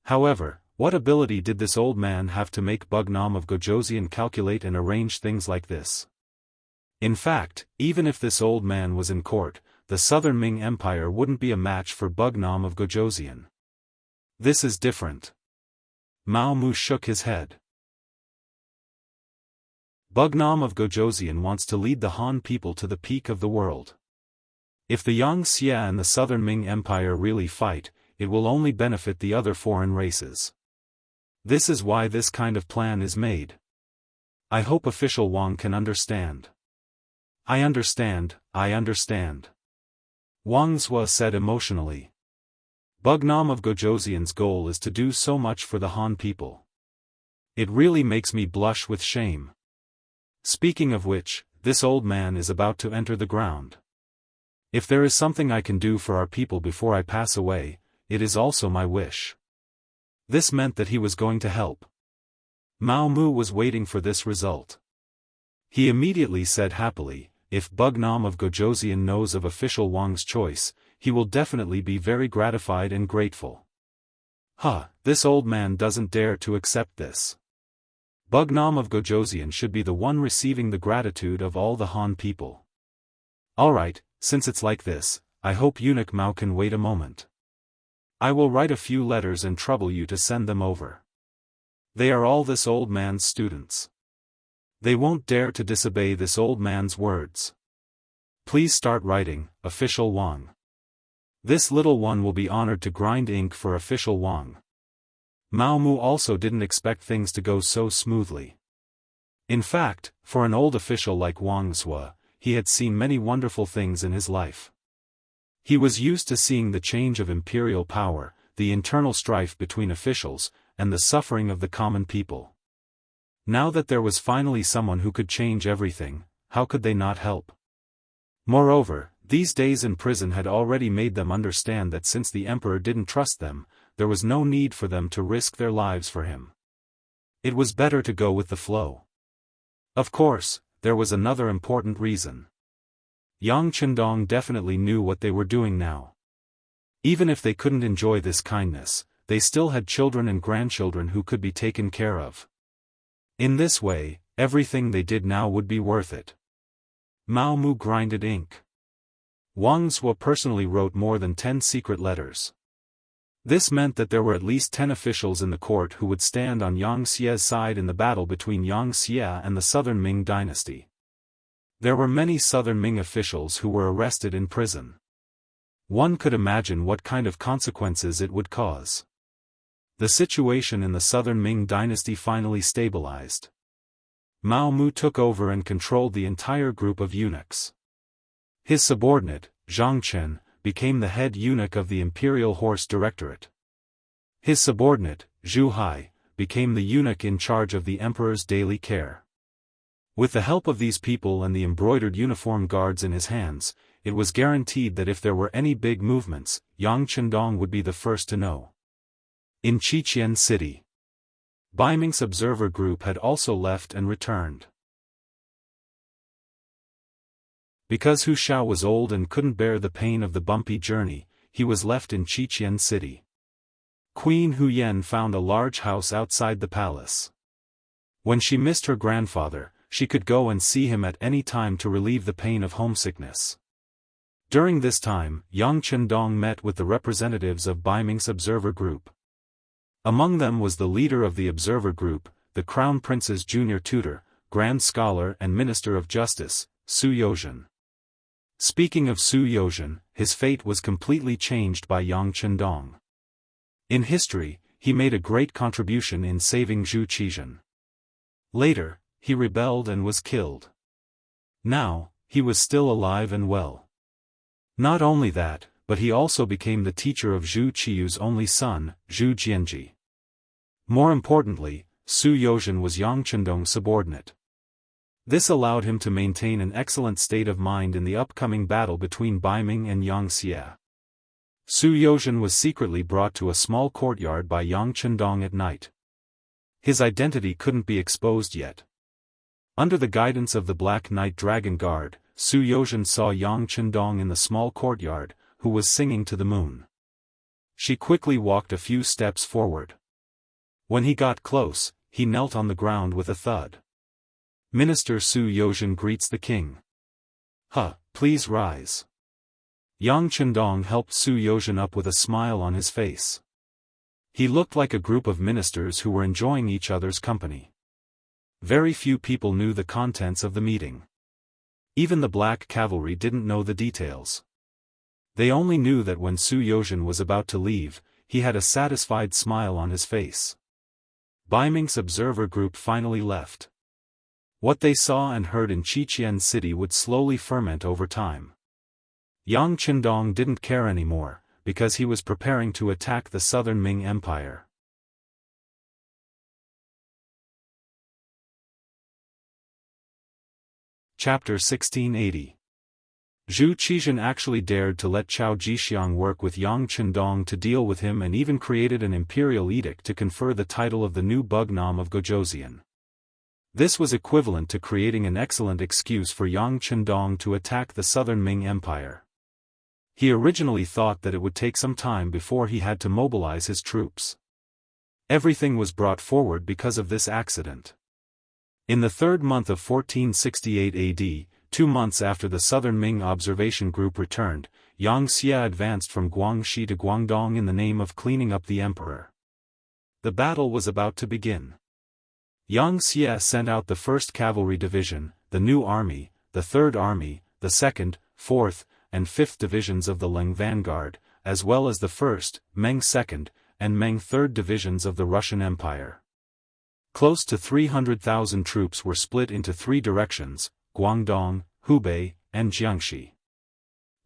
However, what ability did this old man have to make Bugnam of Gojoseon calculate and arrange things like this? In fact, even if this old man was in court, the Southern Ming Empire wouldn't be a match for Bugnam of Gojoseon. This is different. Mao Mu shook his head. Bugnam of Gojoseon wants to lead the Han people to the peak of the world. If the Xianxia and the Southern Ming Empire really fight, it will only benefit the other foreign races. This is why this kind of plan is made. I hope official Wang can understand. I understand. Wang Zhuo said emotionally. Bugnam of Gojoseon's goal is to do so much for the Han people. It really makes me blush with shame. Speaking of which, this old man is about to enter the ground. If there is something I can do for our people before I pass away, it is also my wish. This meant that he was going to help. Mao Mu was waiting for this result. He immediately said happily, if Bugnam of Gojoseon knows of official Wang's choice, he will definitely be very gratified and grateful. This old man doesn't dare to accept this. Bugnam of Gojoseon should be the one receiving the gratitude of all the Han people. Alright, since it's like this, I hope eunuch Mao can wait a moment. I will write a few letters and trouble you to send them over. They are all this old man's students. They won't dare to disobey this old man's words. Please start writing, official Wang. This little one will be honored to grind ink for official Wang. Mao Mu also didn't expect things to go so smoothly. In fact, for an old official like Wang Zhuo, he had seen many wonderful things in his life. He was used to seeing the change of imperial power, the internal strife between officials, and the suffering of the common people. Now that there was finally someone who could change everything, how could they not help? Moreover, these days in prison had already made them understand that since the emperor didn't trust them, there was no need for them to risk their lives for him. It was better to go with the flow. Of course, there was another important reason. Yang Chendong definitely knew what they were doing now. Even if they couldn't enjoy this kindness, they still had children and grandchildren who could be taken care of. In this way, everything they did now would be worth it. Mao Mu grinded ink. Wang Zhuo personally wrote more than 10 secret letters. This meant that there were at least 10 officials in the court who would stand on Yang Xia's side in the battle between Yang Xia and the Southern Ming Dynasty. There were many Southern Ming officials who were arrested in prison. One could imagine what kind of consequences it would cause. The situation in the Southern Ming Dynasty finally stabilized. Mao Mu took over and controlled the entire group of eunuchs. His subordinate, Zhang Chen, became the head eunuch of the Imperial Horse Directorate. His subordinate, Zhu Hai, became the eunuch in charge of the emperor's daily care. With the help of these people and the embroidered uniform guards in his hands, it was guaranteed that if there were any big movements, Yang Chendong would be the first to know. In Qiqian City, Baiming's observer group had also left and returned. Because Hu Shao was old and couldn't bear the pain of the bumpy journey, he was left in Qiqian City. Queen Hu Yan found a large house outside the palace. When she missed her grandfather, she could go and see him at any time to relieve the pain of homesickness. During this time, Yang Chendong met with the representatives of Baiming's observer group. Among them was the leader of the observer group, the Crown Prince's junior tutor, Grand Scholar and Minister of Justice, Su Youzhen. Speaking of Su Youzhen, his fate was completely changed by Yang Chendong. In history, he made a great contribution in saving Zhu Qizhen. Later, he rebelled and was killed. Now, he was still alive and well. Not only that, but he also became the teacher of Zhu Qiyu's only son, Zhu Jianji. More importantly, Su Youzhen was Yang Chendong's subordinate. This allowed him to maintain an excellent state of mind in the upcoming battle between Baiming and Yangxia. Su Youzhen was secretly brought to a small courtyard by Yang Chendong at night. His identity couldn't be exposed yet. Under the guidance of the Black Knight Dragon Guard, Su Youzhen saw Yang Chendong in the small courtyard, who was singing to the moon. She quickly walked a few steps forward. When he got close, he knelt on the ground with a thud. Minister Su Youzhen greets the king. Please rise. Yang Chendong helped Su Youzhen up with a smile on his face. He looked like a group of ministers who were enjoying each other's company. Very few people knew the contents of the meeting. Even the Black Cavalry didn't know the details. They only knew that when Su Youzhen was about to leave, he had a satisfied smile on his face. Baiming's observer group finally left. What they saw and heard in Qiqian City would slowly ferment over time. Yang Chendong didn't care anymore, because he was preparing to attack the southern Ming Empire. Chapter 1680. Zhu Qizhen actually dared to let Chao Jixiang work with Yang Chendong to deal with him and even created an imperial edict to confer the title of the new Bugnam of Gojoseon. This was equivalent to creating an excellent excuse for Yang Chendong to attack the southern Ming Empire. He originally thought that it would take some time before he had to mobilize his troops. Everything was brought forward because of this accident. In the third month of 1468 AD, 2 months after the southern Ming observation group returned, Yangxia advanced from Guangxi to Guangdong in the name of cleaning up the emperor. The battle was about to begin. Yangxia sent out the 1st Cavalry Division, the New Army, the 3rd Army, the 2nd, 4th, and 5th Divisions of the Leng Vanguard, as well as the 1st, Meng 2nd, and Meng 3rd Divisions of the Russian Empire. Close to 300,000 troops were split into 3 directions, Guangdong, Hubei, and Jiangxi.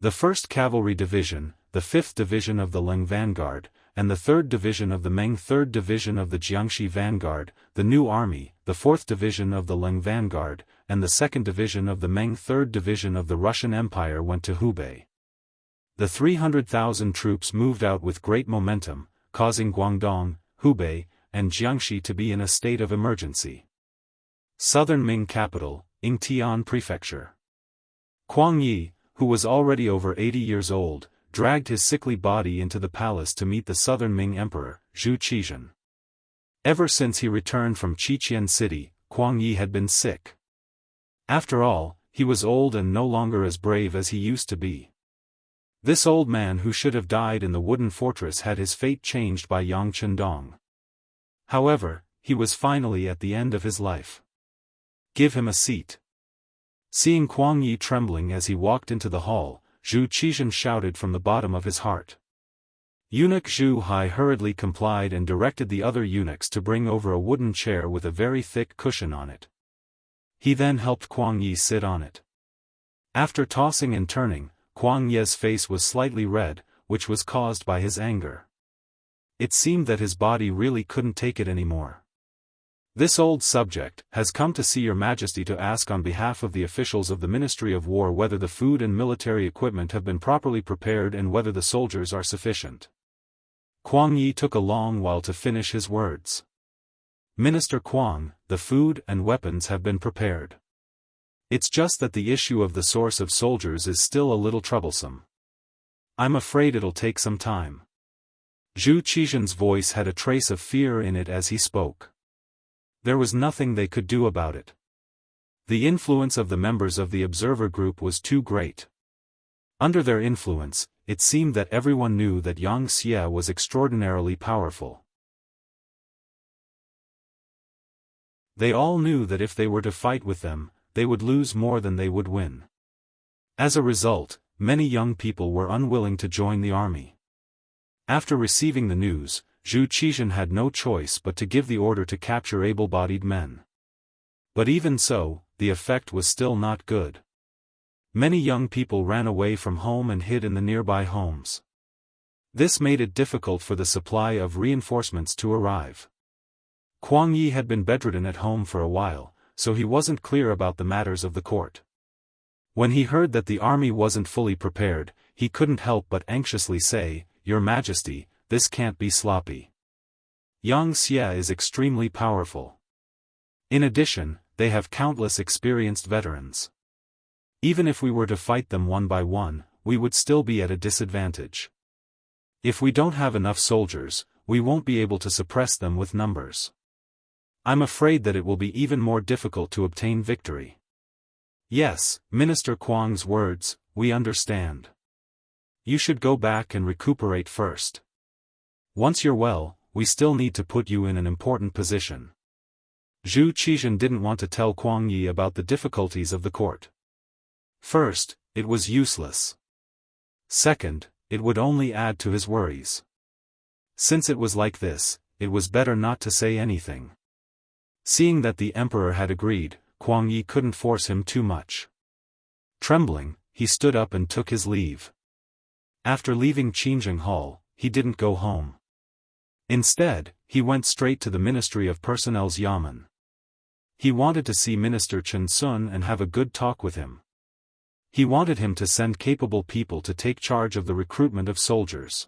The 1st Cavalry Division, the 5th Division of the Leng Vanguard, and the 3rd Division of the Meng 3rd Division of the Jiangxi Vanguard, the New Army, the 4th Division of the Leng Vanguard, and the 2nd Division of the Meng 3rd Division of the Russian Empire went to Hubei. The 300,000 troops moved out with great momentum, causing Guangdong, Hubei, and Jiangxi to be in a state of emergency. Southern Ming capital, Yingtian Prefecture. Kuang Yi, who was already over 80 years old, dragged his sickly body into the palace to meet the southern Ming emperor, Zhu Qizhen. Ever since he returned from Qiqian City, Kuang Yi had been sick. After all, he was old and no longer as brave as he used to be. This old man who should have died in the wooden fortress had his fate changed by Yang Chendong. However, he was finally at the end of his life. Give him a seat. Seeing Kuang Yi trembling as he walked into the hall, Zhu Qizhen shouted from the bottom of his heart. Eunuch Zhu Hai hurriedly complied and directed the other eunuchs to bring over a wooden chair with a very thick cushion on it. He then helped Kuang Yi sit on it. After tossing and turning, Kuang Yi's face was slightly red, which was caused by his anger. It seemed that his body really couldn't take it anymore. This old subject has come to see your majesty to ask on behalf of the officials of the Ministry of War whether the food and military equipment have been properly prepared and whether the soldiers are sufficient. Kuang Yi took a long while to finish his words. Minister Kuang, the food and weapons have been prepared. It's just that the issue of the source of soldiers is still a little troublesome. I'm afraid it'll take some time. Zhu Qizhen's voice had a trace of fear in it as he spoke. There was nothing they could do about it. The influence of the members of the observer group was too great. Under their influence, it seemed that everyone knew that Yang Xie was extraordinarily powerful. They all knew that if they were to fight with them, they would lose more than they would win. As a result, many young people were unwilling to join the army. After receiving the news, Zhu Qizhen had no choice but to give the order to capture able-bodied men. But even so, the effect was still not good. Many young people ran away from home and hid in the nearby homes. This made it difficult for the supply of reinforcements to arrive. Kuang Yi had been bedridden at home for a while, so he wasn't clear about the matters of the court. When he heard that the army wasn't fully prepared, he couldn't help but anxiously say, "Your Majesty, this can't be sloppy. Yang Xie is extremely powerful. In addition, they have countless experienced veterans. Even if we were to fight them one by one, we would still be at a disadvantage. If we don't have enough soldiers, we won't be able to suppress them with numbers. I'm afraid that it will be even more difficult to obtain victory." "Yes, Minister Kuang's words, we understand. You should go back and recuperate first. Once you're well, we still need to put you in an important position." Zhu Qizhen didn't want to tell Kuang Yi about the difficulties of the court. First, it was useless. Second, it would only add to his worries. Since it was like this, it was better not to say anything. Seeing that the emperor had agreed, Kuang Yi couldn't force him too much. Trembling, he stood up and took his leave. After leaving Qingjing Hall, he didn't go home. Instead, he went straight to the Ministry of Personnel's Yamen. He wanted to see Minister Chen Sun and have a good talk with him. He wanted him to send capable people to take charge of the recruitment of soldiers.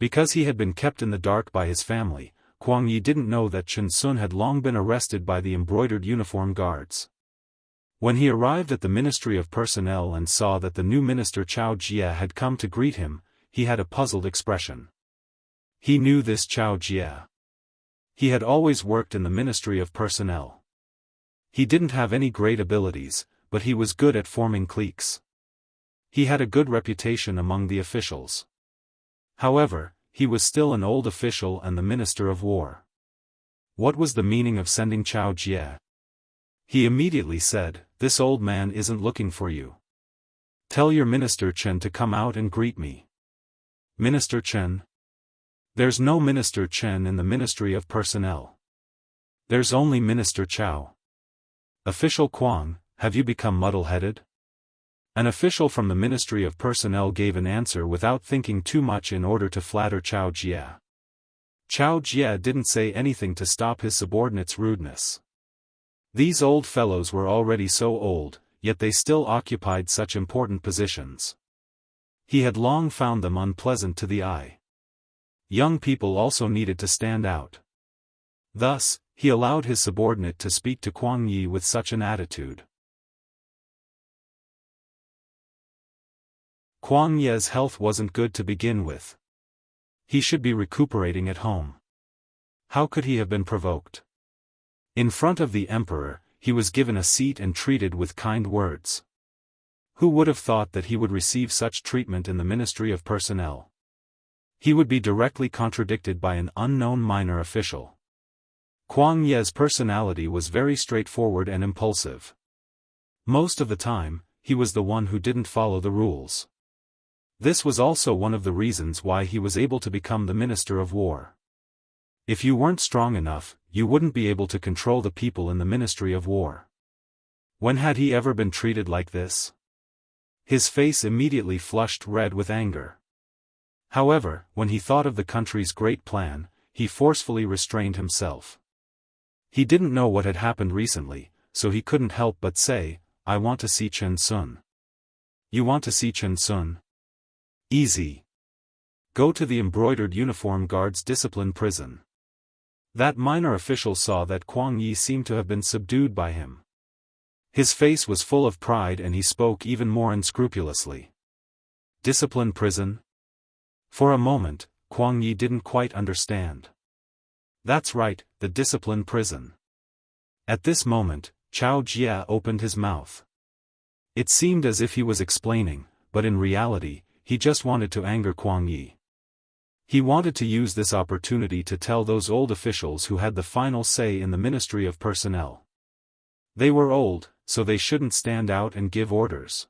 Because he had been kept in the dark by his family, Kuang Yi didn't know that Chen Sun had long been arrested by the embroidered uniform guards. When he arrived at the Ministry of Personnel and saw that the new minister Chao Jie had come to greet him, he had a puzzled expression. He knew this Chao Jie. He had always worked in the Ministry of Personnel. He didn't have any great abilities, but he was good at forming cliques. He had a good reputation among the officials. However, he was still an old official and the Minister of War. What was the meaning of sending Chao Jie? He immediately said, "This old man isn't looking for you. Tell your Minister Chen to come out and greet me." "Minister Chen?" "There's no Minister Chen in the Ministry of Personnel. There's only Minister Chao." "Official Kuang, have you become muddle-headed?" An official from the Ministry of Personnel gave an answer without thinking too much in order to flatter Chao Jie. Chao Jie didn't say anything to stop his subordinates' rudeness. These old fellows were already so old, yet they still occupied such important positions. He had long found them unpleasant to the eye. Young people also needed to stand out. Thus, he allowed his subordinate to speak to Kuang Yi with such an attitude. Kuang Yi's health wasn't good to begin with. He should be recuperating at home. How could he have been provoked? In front of the emperor, he was given a seat and treated with kind words. Who would have thought that he would receive such treatment in the Ministry of Personnel? He would be directly contradicted by an unknown minor official. Kuang Yi's personality was very straightforward and impulsive. Most of the time, he was the one who didn't follow the rules. This was also one of the reasons why he was able to become the Minister of War. If you weren't strong enough, you wouldn't be able to control the people in the Ministry of War. When had he ever been treated like this? His face immediately flushed red with anger. However, when he thought of the country's great plan, he forcefully restrained himself. He didn't know what had happened recently, so he couldn't help but say, "I want to see Chen Sun." "You want to see Chen Sun? Easy. Go to the embroidered uniform guards discipline prison." That minor official saw that Kuang Yi seemed to have been subdued by him. His face was full of pride and he spoke even more unscrupulously. Discipline prison? For a moment, Kuang Yi didn't quite understand. That's right, the discipline prison. At this moment, Chao Jia opened his mouth. It seemed as if he was explaining, but in reality, he just wanted to anger Kuang Yi. He wanted to use this opportunity to tell those old officials who had the final say in the Ministry of Personnel. They were old, so they shouldn't stand out and give orders.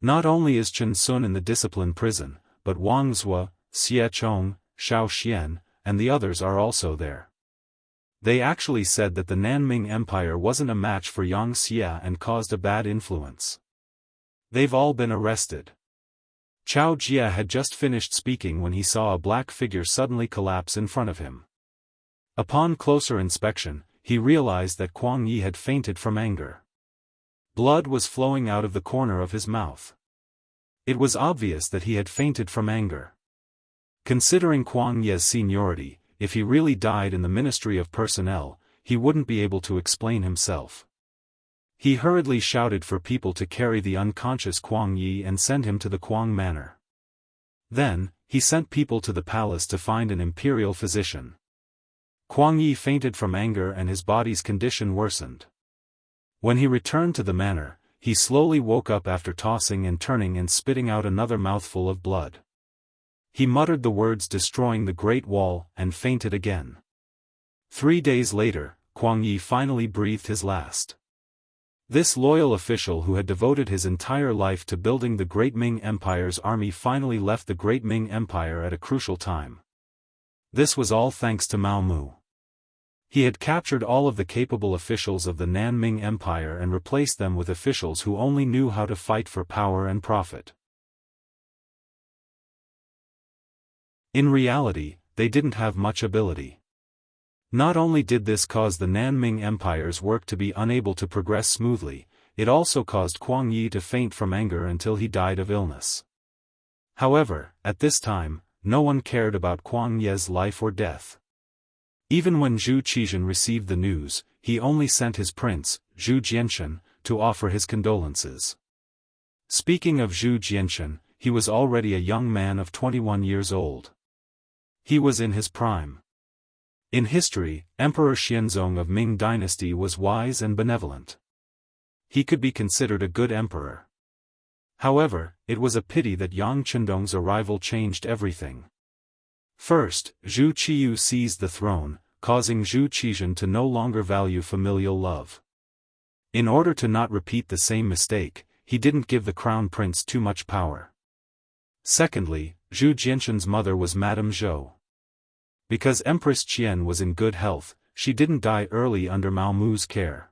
Not only is Chen Sun in the discipline prison, but Wang Zhua, Xie Chong, Shao Xian, and the others are also there. They actually said that the Nanming Empire wasn't a match for Yang Xia and caused a bad influence. They've all been arrested. Chao Jia had just finished speaking when he saw a black figure suddenly collapse in front of him. Upon closer inspection, he realized that Kuang Yi had fainted from anger. Blood was flowing out of the corner of his mouth. It was obvious that he had fainted from anger. Considering Kuang Yi's seniority, if he really died in the Ministry of Personnel, he wouldn't be able to explain himself. He hurriedly shouted for people to carry the unconscious Kuang Yi and send him to the Kuang Manor. Then, he sent people to the palace to find an imperial physician. Kuang Yi fainted from anger and his body's condition worsened. When he returned to the manor, he slowly woke up after tossing and turning and spitting out another mouthful of blood. He muttered the words destroying the Great Wall and fainted again. 3 days later, Kuang Yi finally breathed his last. This loyal official who had devoted his entire life to building the Great Ming Empire's army finally left the Great Ming Empire at a crucial time. This was all thanks to Mao Mu. He had captured all of the capable officials of the Nanming Empire and replaced them with officials who only knew how to fight for power and profit. In reality, they didn't have much ability. Not only did this cause the Nanming Empire's work to be unable to progress smoothly, it also caused Kuang Yi to faint from anger until he died of illness. However, at this time, no one cared about Kuang Yi's life or death. Even when Zhu Qizhen received the news, he only sent his prince, Zhu Jianshan, to offer his condolences. Speaking of Zhu Jianshan, he was already a young man of 21 years old. He was in his prime. In history, Emperor Xianzong of Ming Dynasty was wise and benevolent. He could be considered a good emperor. However, it was a pity that Yang Chendong's arrival changed everything. First, Zhu Qiyu seized the throne, causing Zhu Qizhen to no longer value familial love. In order to not repeat the same mistake, he didn't give the crown prince too much power. Secondly, Zhu Jianshan's mother was Madame Zhou. Because Empress Qian was in good health, she didn't die early under Mao Mu's care.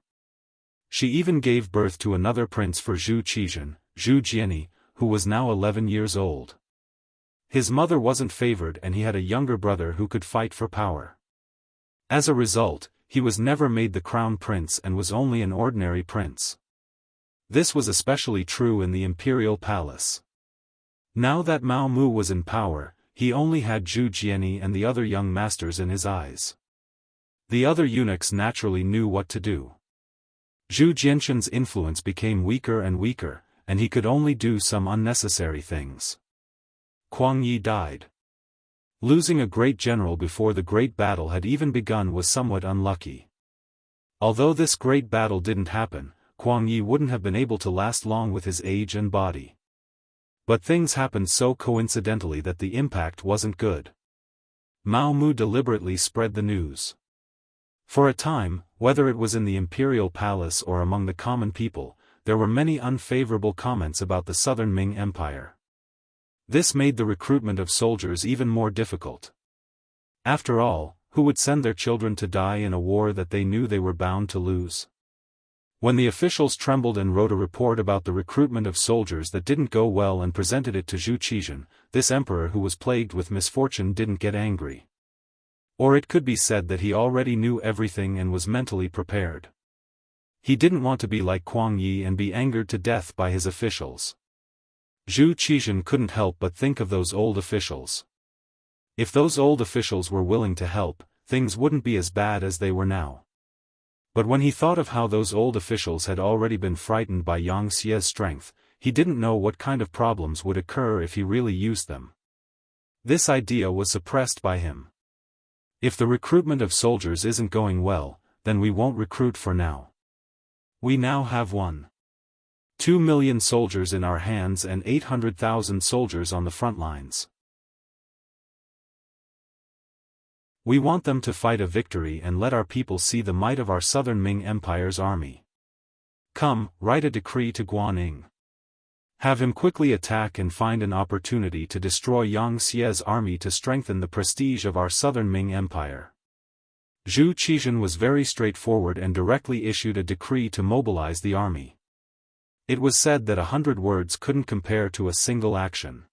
She even gave birth to another prince for Zhu Qizhen, Zhu Jiani, who was now 11 years old. His mother wasn't favored and he had a younger brother who could fight for power. As a result, he was never made the crown prince and was only an ordinary prince. This was especially true in the imperial palace. Now that Mao Mu was in power, he only had Zhu Jiani and the other young masters in his eyes. The other eunuchs naturally knew what to do. Zhu Jianshan's influence became weaker and weaker, and he could only do some unnecessary things. Kuang Yi died. Losing a great general before the great battle had even begun was somewhat unlucky. Although this great battle didn't happen, Kuang Yi wouldn't have been able to last long with his age and body. But things happened so coincidentally that the impact wasn't good. Mao Mu deliberately spread the news. For a time, whether it was in the imperial palace or among the common people, there were many unfavorable comments about the southern Ming Empire. This made the recruitment of soldiers even more difficult. After all, who would send their children to die in a war that they knew they were bound to lose? When the officials trembled and wrote a report about the recruitment of soldiers that didn't go well and presented it to Zhu Qizhen, this emperor who was plagued with misfortune didn't get angry. Or it could be said that he already knew everything and was mentally prepared. He didn't want to be like Kuang Yi and be angered to death by his officials. Zhu Qizhen couldn't help but think of those old officials. If those old officials were willing to help, things wouldn't be as bad as they were now. But when he thought of how those old officials had already been frightened by Yang Xie's strength, he didn't know what kind of problems would occur if he really used them. This idea was suppressed by him. If the recruitment of soldiers isn't going well, then we won't recruit for now. We now have 1.2 million soldiers in our hands and 800,000 soldiers on the front lines. We want them to fight a victory and let our people see the might of our southern Ming Empire's army. Come, write a decree to Guanyin. Have him quickly attack and find an opportunity to destroy Yang Xie's army to strengthen the prestige of our southern Ming Empire. Zhu Qizhen was very straightforward and directly issued a decree to mobilize the army. It was said that 100 words couldn't compare to a single action.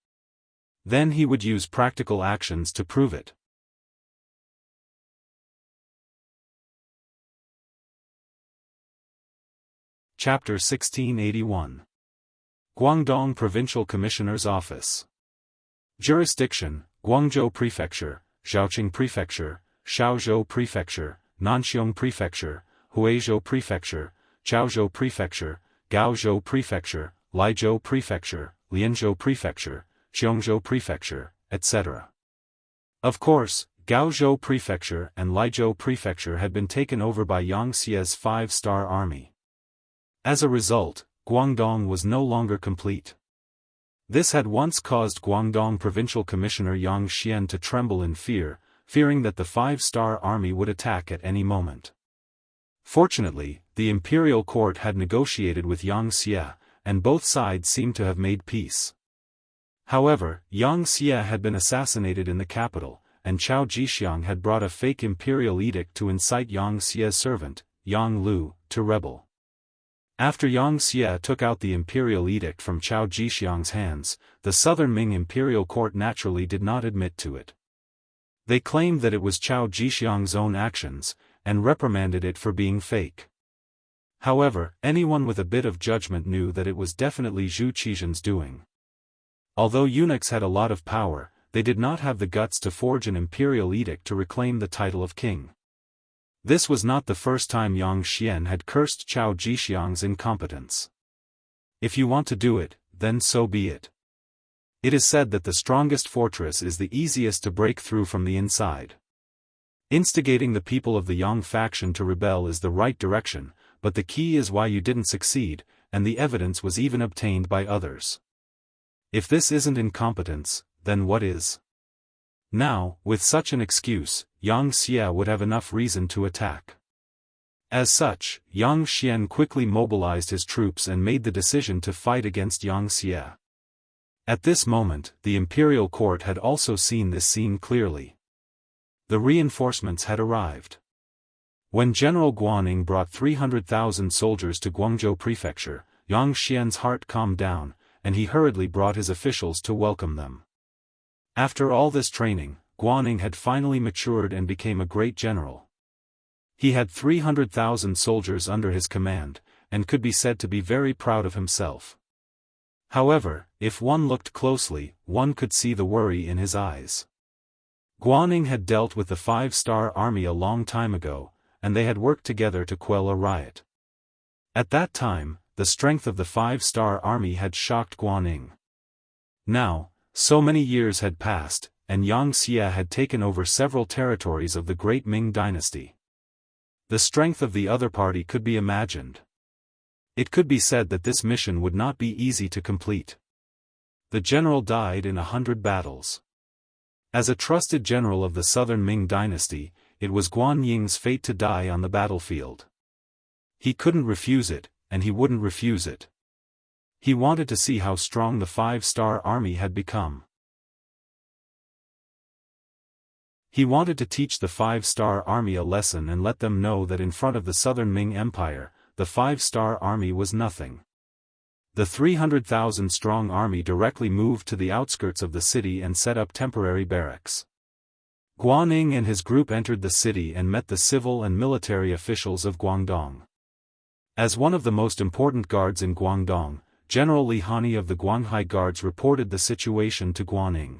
Then he would use practical actions to prove it. Chapter 1681. Guangdong Provincial Commissioner's Office. Jurisdiction: Guangzhou Prefecture, Zhaoqing Prefecture, Shaozhou Prefecture, Nanxiong Prefecture, Huizhou Prefecture, Chaozhou Prefecture, Gaozhou Prefecture, Laizhou Prefecture, Lianzhou Prefecture, Xiongzhou Prefecture, etc. Of course, Gaozhou Prefecture and Laizhou Prefecture had been taken over by Yang Xie's 5-star army. As a result, Guangdong was no longer complete. This had once caused Guangdong Provincial Commissioner Yang Xian to tremble in fear, fearing that the 5-star army would attack at any moment. Fortunately, the imperial court had negotiated with Yang Xie, and both sides seemed to have made peace. However, Yang Xie had been assassinated in the capital, and Chao Jixiang had brought a fake imperial edict to incite Yang Xie's servant, Yang Lu, to rebel. After Yang Xie took out the imperial edict from Chao Jixiang's hands, the southern Ming imperial court naturally did not admit to it. They claimed that it was Chao Jixiang's own actions, and reprimanded it for being fake. However, anyone with a bit of judgment knew that it was definitely Zhu Qizhen's doing. Although eunuchs had a lot of power, they did not have the guts to forge an imperial edict to reclaim the title of king. This was not the first time Yang Xian had cursed Chao Jixiang's incompetence. If you want to do it, then so be it. It is said that the strongest fortress is the easiest to break through from the inside. Instigating the people of the Yang faction to rebel is the right direction, but the key is why you didn't succeed, and the evidence was even obtained by others. If this isn't incompetence, then what is? Now, with such an excuse, Yang Xie would have enough reason to attack. As such, Yang Xian quickly mobilized his troops and made the decision to fight against Yang Xie. At this moment, the imperial court had also seen this scene clearly. The reinforcements had arrived. When General Guanyin brought 300,000 soldiers to Guangzhou Prefecture, Yang Xian's heart calmed down, and he hurriedly brought his officials to welcome them. After all this training, Guanyin had finally matured and became a great general. He had 300,000 soldiers under his command, and could be said to be very proud of himself. However, if one looked closely, one could see the worry in his eyes. Guanyin had dealt with the 5-star army a long time ago, and they had worked together to quell a riot. At that time, the strength of the 5-star army had shocked Guanyin. Now, so many years had passed, and Yang Xie had taken over several territories of the great Ming dynasty. The strength of the other party could be imagined. It could be said that this mission would not be easy to complete. The general died in 100 battles. As a trusted general of the southern Ming dynasty, it was Guanying's fate to die on the battlefield. He couldn't refuse it, and he wouldn't refuse it. He wanted to see how strong the 5-star army had become. He wanted to teach the 5-star army a lesson and let them know that in front of the southern Ming Empire, the 5-star army was nothing. The 300,000-strong army directly moved to the outskirts of the city and set up temporary barracks. Guanyin and his group entered the city and met the civil and military officials of Guangdong. As one of the most important guards in Guangdong, General Li Hani of the Guanghai Guards reported the situation to Guanyin.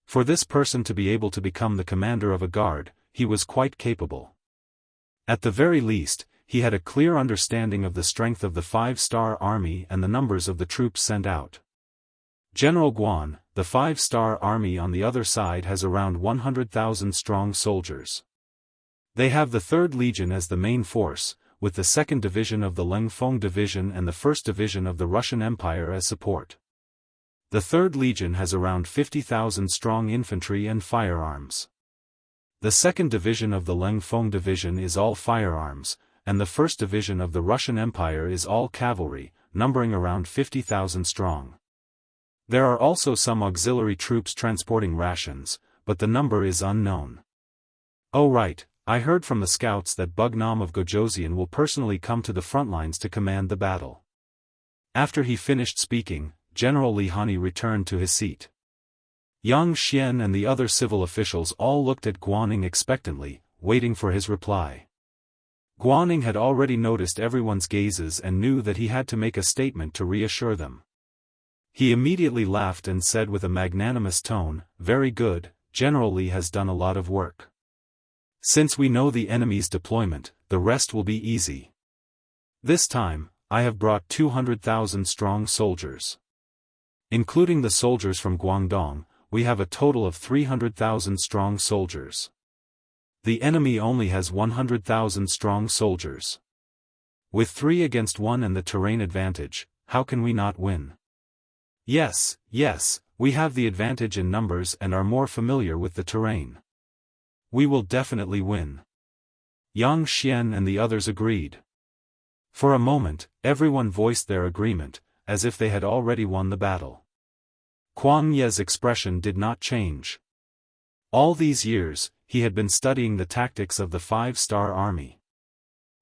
For this person to be able to become the commander of a guard, he was quite capable. At the very least, he had a clear understanding of the strength of the 5-star army and the numbers of the troops sent out. General Guan, the 5-star army on the other side has around 100,000 strong soldiers. They have the 3rd Legion as the main force, with the 2nd Division of the Lengfeng Division and the 1st Division of the Russian Empire as support. The 3rd Legion has around 50,000 strong infantry and firearms. The 2nd Division of the Lengfeng Division is all firearms, and the 1st Division of the Russian Empire is all cavalry, numbering around 50,000 strong. There are also some auxiliary troops transporting rations, but the number is unknown. Oh right, I heard from the scouts that Bugnam of Gojoseon will personally come to the front lines to command the battle. After he finished speaking, General Li Hani returned to his seat. Yang Xian and the other civil officials all looked at Guaning expectantly, waiting for his reply. Guaning had already noticed everyone's gazes and knew that he had to make a statement to reassure them. He immediately laughed and said with a magnanimous tone, "Very good, General Li has done a lot of work. Since we know the enemy's deployment, the rest will be easy. This time, I have brought 200,000 strong soldiers. Including the soldiers from Guangdong, we have a total of 300,000 strong soldiers. The enemy only has 100,000 strong soldiers. With 3 against 1 and the terrain advantage, how can we not win? Yes, we have the advantage in numbers and are more familiar with the terrain. We will definitely win." Yang Xian and the others agreed. For a moment, everyone voiced their agreement, as if they had already won the battle. Kuang Ye's expression did not change. All these years, he had been studying the tactics of the 5-star army.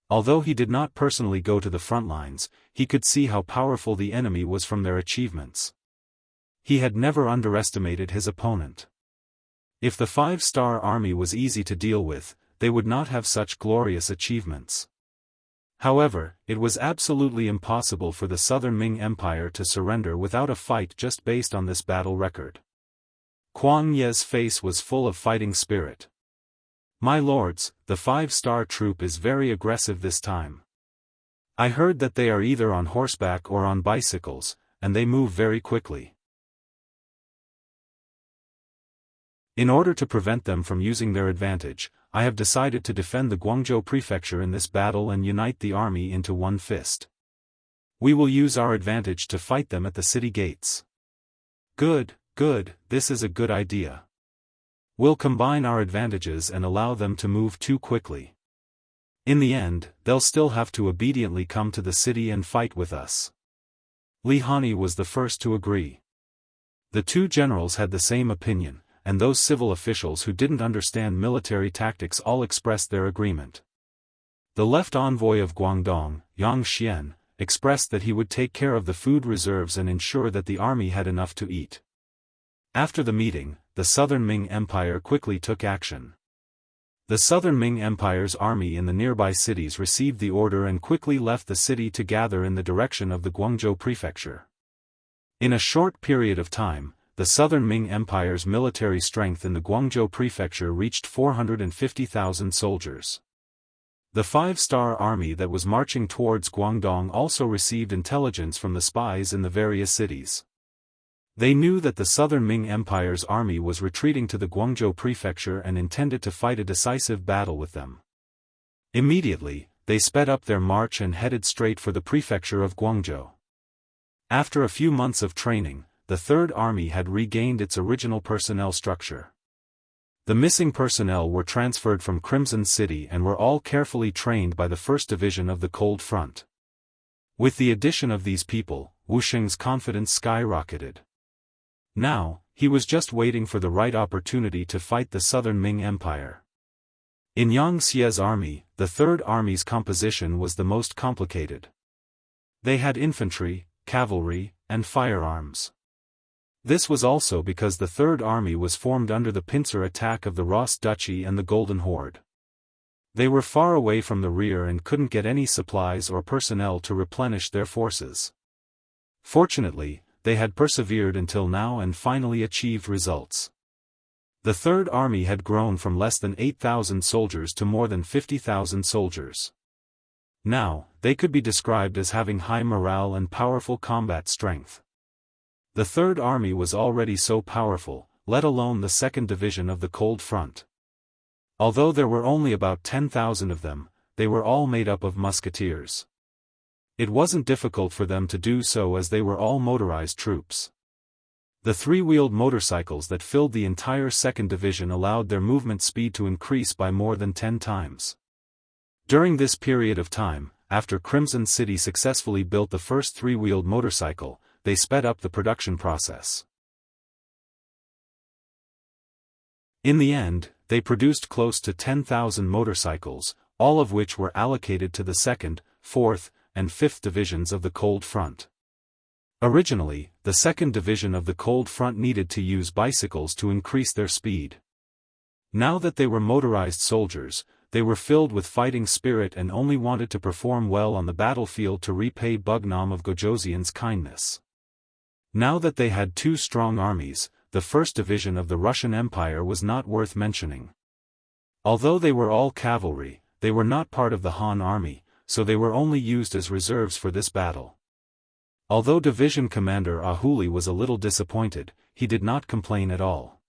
Although he did not personally go to the front lines, he could see how powerful the enemy was from their achievements. He had never underestimated his opponent. If the 5-star army was easy to deal with, they would not have such glorious achievements. However, it was absolutely impossible for the Southern Ming Empire to surrender without a fight just based on this battle record. Kuang Ye's face was full of fighting spirit. "My lords, the 5-star troop is very aggressive this time. I heard that they are either on horseback or on bicycles, and they move very quickly. In order to prevent them from using their advantage, I have decided to defend the Guangzhou prefecture in this battle and unite the army into one fist. We will use our advantage to fight them at the city gates." Good, this is a good idea. We'll combine our advantages and allow them to move too quickly. In the end, they'll still have to obediently come to the city and fight with us. Li Hani was the first to agree. The 2 generals had the same opinion, and those civil officials who didn't understand military tactics all expressed their agreement. The left envoy of Guangdong, Yang Xian, expressed that he would take care of the food reserves and ensure that the army had enough to eat. After the meeting, the Southern Ming Empire quickly took action. The Southern Ming Empire's army in the nearby cities received the order and quickly left the city to gather in the direction of the Guangzhou prefecture. In a short period of time, the Southern Ming Empire's military strength in the Guangzhou prefecture reached 450,000 soldiers. The 5-star army that was marching towards Guangdong also received intelligence from the spies in the various cities. They knew that the Southern Ming Empire's army was retreating to the Guangzhou prefecture and intended to fight a decisive battle with them. Immediately, they sped up their march and headed straight for the prefecture of Guangzhou. After a few months of training, the Third Army had regained its original personnel structure. The missing personnel were transferred from Crimson City and were all carefully trained by the 1st Division of the Cold Front. With the addition of these people, Wu Sheng's confidence skyrocketed. Now, he was just waiting for the right opportunity to fight the Southern Ming Empire. In Yang Xie's army, the Third Army's composition was the most complicated. They had infantry, cavalry, and firearms. This was also because the Third Army was formed under the pincer attack of the Ross Duchy and the Golden Horde. They were far away from the rear and couldn't get any supplies or personnel to replenish their forces. Fortunately, they had persevered until now and finally achieved results. The Third Army had grown from less than 8,000 soldiers to more than 50,000 soldiers. Now, they could be described as having high morale and powerful combat strength. The Third Army was already so powerful, let alone the Second Division of the Cold Front. Although there were only about 10,000 of them, they were all made up of musketeers. It wasn't difficult for them to do so as they were all motorized troops. The three-wheeled motorcycles that filled the entire Second Division allowed their movement speed to increase by more than 10 times. During this period of time, after Crimson City successfully built the first three-wheeled motorcycle, they sped up the production process. In the end, they produced close to 10,000 motorcycles, all of which were allocated to the 2nd, 4th, and 5th Divisions of the Cold Front. Originally, the 2nd Division of the Cold Front needed to use bicycles to increase their speed. Now that they were motorized soldiers, they were filled with fighting spirit and only wanted to perform well on the battlefield to repay Bugnam of Gojoseon's kindness. Now that they had two strong armies, the 1st Division of the Russian Empire was not worth mentioning. Although they were all cavalry, they were not part of the Han army, so they were only used as reserves for this battle. Although Division Commander Ahuli was a little disappointed, he did not complain at all.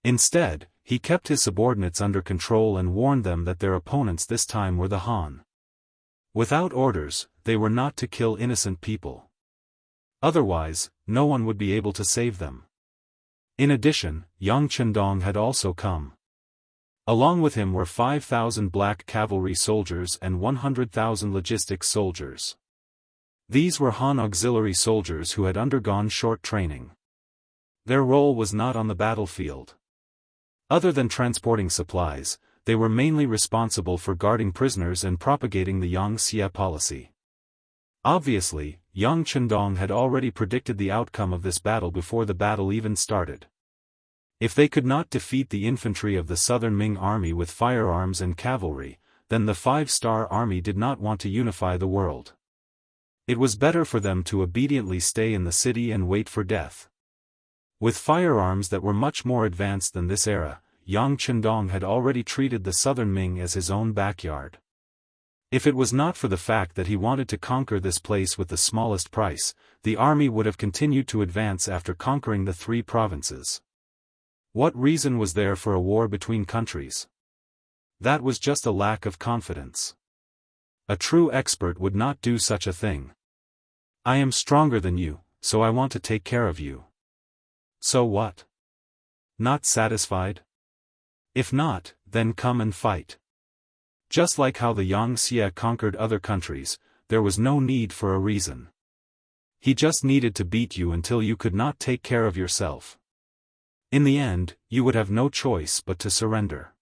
Instead, he kept his subordinates under control and warned them that their opponents this time were the Han. Without orders, they were not to kill innocent people. Otherwise, no one would be able to save them. In addition, Yang Chendong had also come. Along with him were 5,000 black cavalry soldiers and 100,000 logistics soldiers. These were Han auxiliary soldiers who had undergone short training. Their role was not on the battlefield. Other than transporting supplies, they were mainly responsible for guarding prisoners and propagating the Yang Xia policy. Obviously, Yang Chendong had already predicted the outcome of this battle before the battle even started. If they could not defeat the infantry of the Southern Ming army with firearms and cavalry, then the Five-Star Army did not want to unify the world. It was better for them to obediently stay in the city and wait for death. With firearms that were much more advanced than this era, Yang Chendong had already treated the Southern Ming as his own backyard. If it was not for the fact that he wanted to conquer this place with the smallest price, the army would have continued to advance after conquering the three provinces. What reason was there for a war between countries? That was just a lack of confidence. A true expert would not do such a thing. I am stronger than you, so I want to take care of you. So what? Not satisfied? If not, then come and fight. Just like how the Yang Xia conquered other countries, there was no need for a reason. He just needed to beat you until you could not take care of yourself. In the end, you would have no choice but to surrender.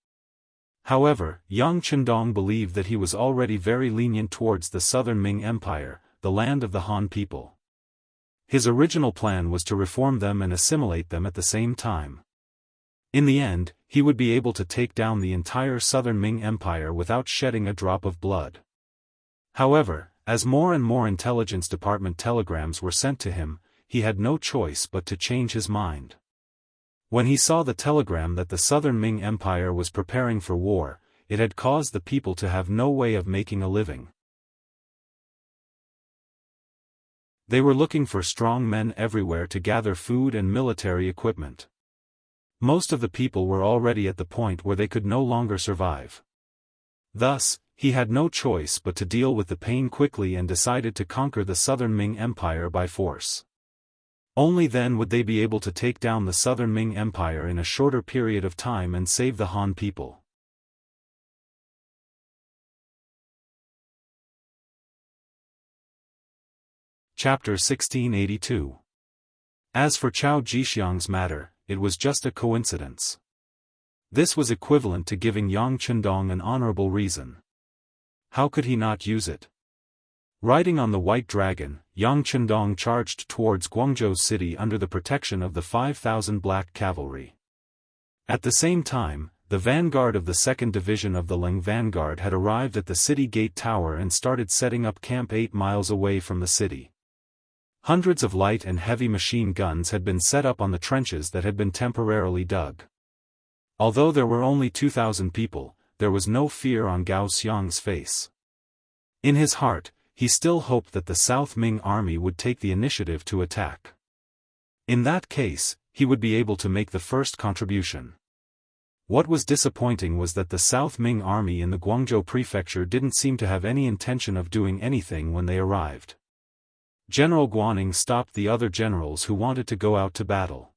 However, Yang Chendong believed that he was already very lenient towards the Southern Ming Empire, the land of the Han people. His original plan was to reform them and assimilate them at the same time. In the end, he would be able to take down the entire Southern Ming Empire without shedding a drop of blood. However, as more and more intelligence department telegrams were sent to him, he had no choice but to change his mind. When he saw the telegram that the Southern Ming Empire was preparing for war, it had caused the people to have no way of making a living. They were looking for strong men everywhere to gather food and military equipment. Most of the people were already at the point where they could no longer survive. Thus, he had no choice but to deal with the pain quickly and decided to conquer the Southern Ming Empire by force. Only then would they be able to take down the Southern Ming Empire in a shorter period of time and save the Han people. Chapter 1682. As for Chao Jixiang's matter, it was just a coincidence. This was equivalent to giving Yang Chendong an honorable reason. How could he not use it? Riding on the White Dragon, Yang Chendong charged towards Guangzhou city under the protection of the 5,000 black cavalry. At the same time, the vanguard of the 2nd Division of the Ling Vanguard had arrived at the city gate tower and started setting up camp 8 miles away from the city. Hundreds of light and heavy machine guns had been set up on the trenches that had been temporarily dug. Although there were only 2,000 people, there was no fear on Gao Xiang's face. In his heart, he still hoped that the South Ming army would take the initiative to attack. In that case, he would be able to make the first contribution. What was disappointing was that the South Ming army in the Guangzhou prefecture didn't seem to have any intention of doing anything when they arrived. General Guaning stopped the other generals who wanted to go out to battle.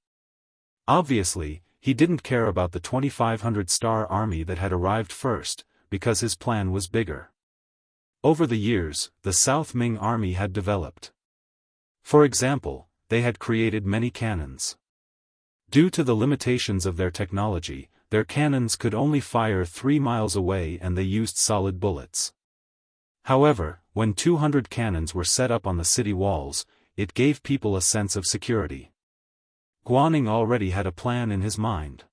Obviously, he didn't care about the 2,500-star army that had arrived first, because his plan was bigger. Over the years, the South Ming army had developed. For example, they had created many cannons. Due to the limitations of their technology, their cannons could only fire 3 miles away and they used solid bullets. However, when 200 cannons were set up on the city walls, it gave people a sense of security. Guaning already had a plan in his mind.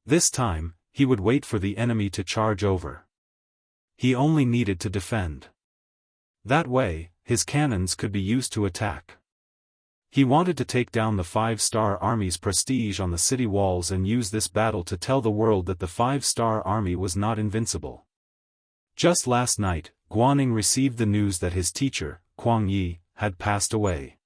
This time, he would wait for the enemy to charge over. He only needed to defend. That way, his cannons could be used to attack. He wanted to take down the 5-star army's prestige on the city walls and use this battle to tell the world that the 5-star army was not invincible. Just last night, Guaning received the news that his teacher, Kuang Yi, had passed away.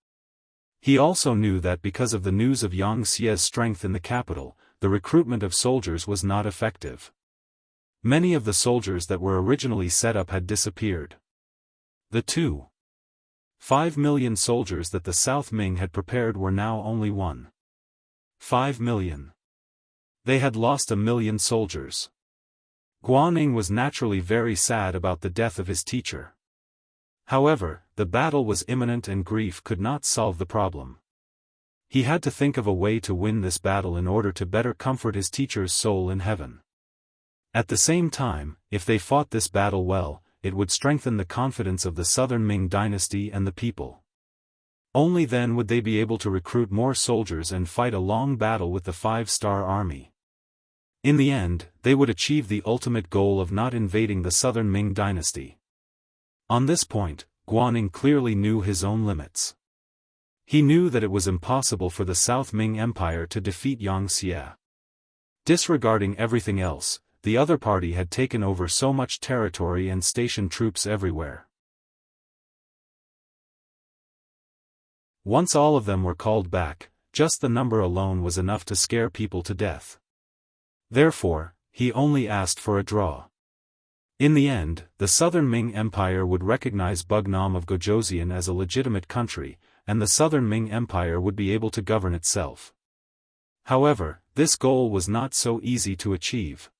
He also knew that because of the news of Yang Xie's strength in the capital, the recruitment of soldiers was not effective. Many of the soldiers that were originally set up had disappeared. The 2.5 million soldiers that the South Ming had prepared were now only 1.5 million. They had lost 1 million soldiers. Guaning was naturally very sad about the death of his teacher. However, the battle was imminent and grief could not solve the problem. He had to think of a way to win this battle in order to better comfort his teacher's soul in heaven. At the same time, if they fought this battle well, it would strengthen the confidence of the Southern Ming dynasty and the people. Only then would they be able to recruit more soldiers and fight a long battle with the 5-star army. In the end, they would achieve the ultimate goal of not invading the Southern Ming dynasty. On this point, Guaning clearly knew his own limits. He knew that it was impossible for the South Ming Empire to defeat Yang Xie. Disregarding everything else, the other party had taken over so much territory and stationed troops everywhere. Once all of them were called back, just the number alone was enough to scare people to death. Therefore, he only asked for a draw. In the end, the Southern Ming Empire would recognize Bugnam of Gojoseon as a legitimate country, and the Southern Ming Empire would be able to govern itself. However, this goal was not so easy to achieve.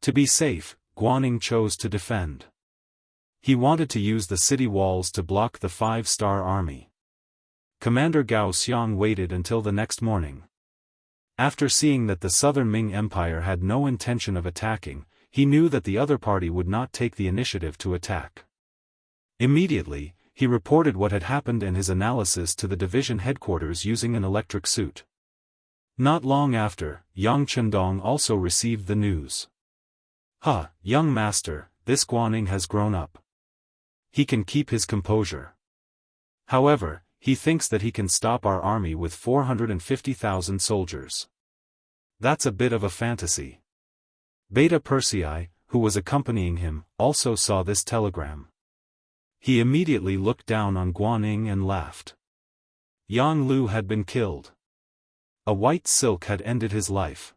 To be safe, Guaning chose to defend. He wanted to use the city walls to block the 5-star army. Commander Gao Xiang waited until the next morning. After seeing that the Southern Ming Empire had no intention of attacking, he knew that the other party would not take the initiative to attack. Immediately, he reported what had happened and his analysis to the division headquarters using an electric suit. Not long after, Yang Chendong also received the news. Young master, this Guaning has grown up. He can keep his composure. However, he thinks that he can stop our army with 450,000 soldiers. That's a bit of a fantasy. Beta Persei, who was accompanying him, also saw this telegram. He immediately looked down on Guaning and laughed. Yang Lu had been killed. A white silk had ended his life.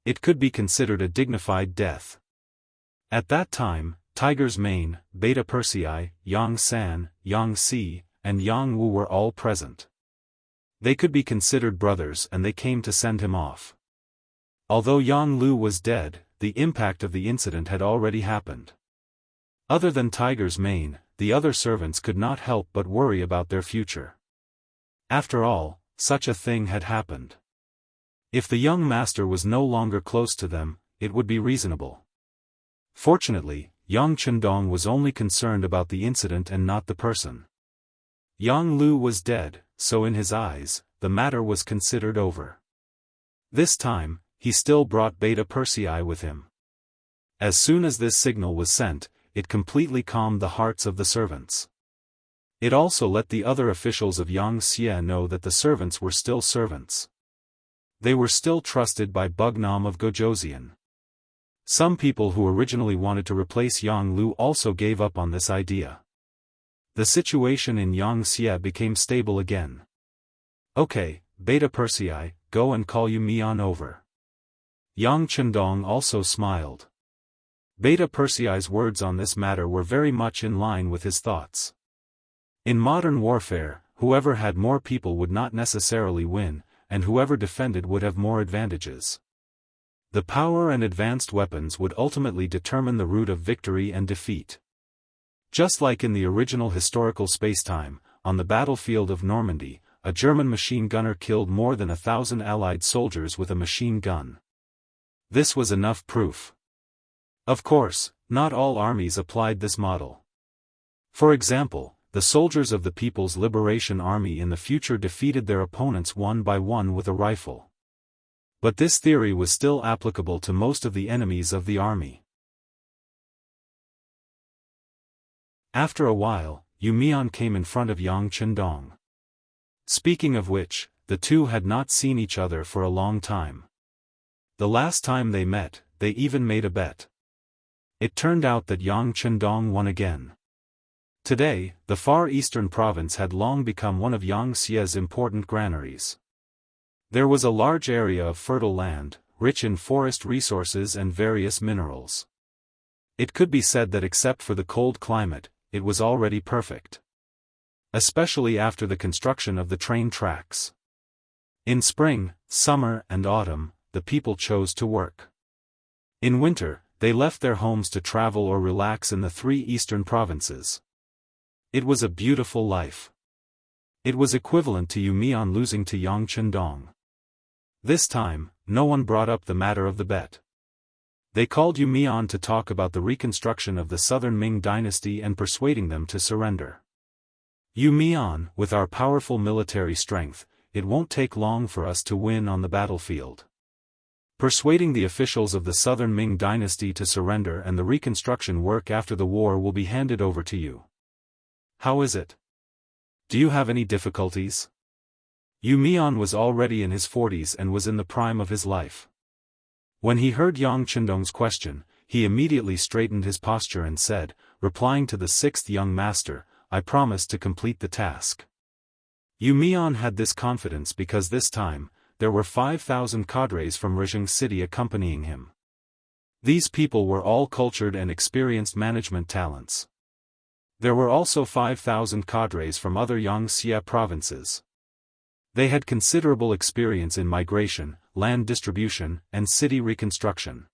It could be considered a dignified death. At that time, Tiger's Mane, Beta Persei, Yang San, Yang Si, and Yang Wu were all present. They could be considered brothers and they came to send him off. Although Yang Lu was dead, the impact of the incident had already happened. Other than Tiger's Mane, the other servants could not help but worry about their future. After all, such a thing had happened. If the young master was no longer close to them, it would be reasonable. Fortunately, Yang Chendong was only concerned about the incident and not the person. Yang Lu was dead, so in his eyes, the matter was considered over. This time, he still brought Beta Persei with him. As soon as this signal was sent, it completely calmed the hearts of the servants. It also let the other officials of Yang Xie know that the servants were still servants. they were still trusted by Bugnam of Gojoseon. Some people who originally wanted to replace Yang Lu also gave up on this idea. The situation in Yangxia became stable again. Okay, Beta Persei, go and call Yumian over. Yang Chendong also smiled. Beta Persei's words on this matter were very much in line with his thoughts. In modern warfare, whoever had more people would not necessarily win, and whoever defended would have more advantages. The power and advanced weapons would ultimately determine the route of victory and defeat. Just like in the original historical spacetime, on the battlefield of Normandy, a German machine gunner killed more than 1,000 Allied soldiers with a machine gun. This was enough proof. Of course, not all armies applied this model. For example, the soldiers of the People's Liberation Army in the future defeated their opponents one by one with a rifle. But this theory was still applicable to most of the enemies of the army. After a while, Yumian came in front of Yang Chendong. Speaking of which, the two had not seen each other for a long time. The last time they met, they even made a bet. It turned out that Yang Chendong won again. Today, the Far Eastern province had long become one of Yangxia's important granaries. There was a large area of fertile land, rich in forest resources and various minerals. It could be said that except for the cold climate, it was already perfect. Especially after the construction of the train tracks. In spring, summer, and autumn, the people chose to work. In winter, they left their homes to travel or relax in the three eastern provinces. It was a beautiful life. It was equivalent to Yumian losing to Yang Chendong. This time, no one brought up the matter of the bet. They called Yumian to talk about the reconstruction of the southern Ming dynasty and persuading them to surrender. Yumian, with our powerful military strength, it won't take long for us to win on the battlefield. Persuading the officials of the southern Ming dynasty to surrender and the reconstruction work after the war will be handed over to you. How is it? Do you have any difficulties? Yumian was already in his 40s and was in the prime of his life. When he heard Yang Chendong's question, he immediately straightened his posture and said, replying to the sixth young master, I promise to complete the task. Yumian had this confidence because this time, there were 5,000 cadres from Rizheng City accompanying him. These people were all cultured and experienced management talents. There were also 5,000 cadres from other Yangxia provinces. They had considerable experience in migration, land distribution, and city reconstruction.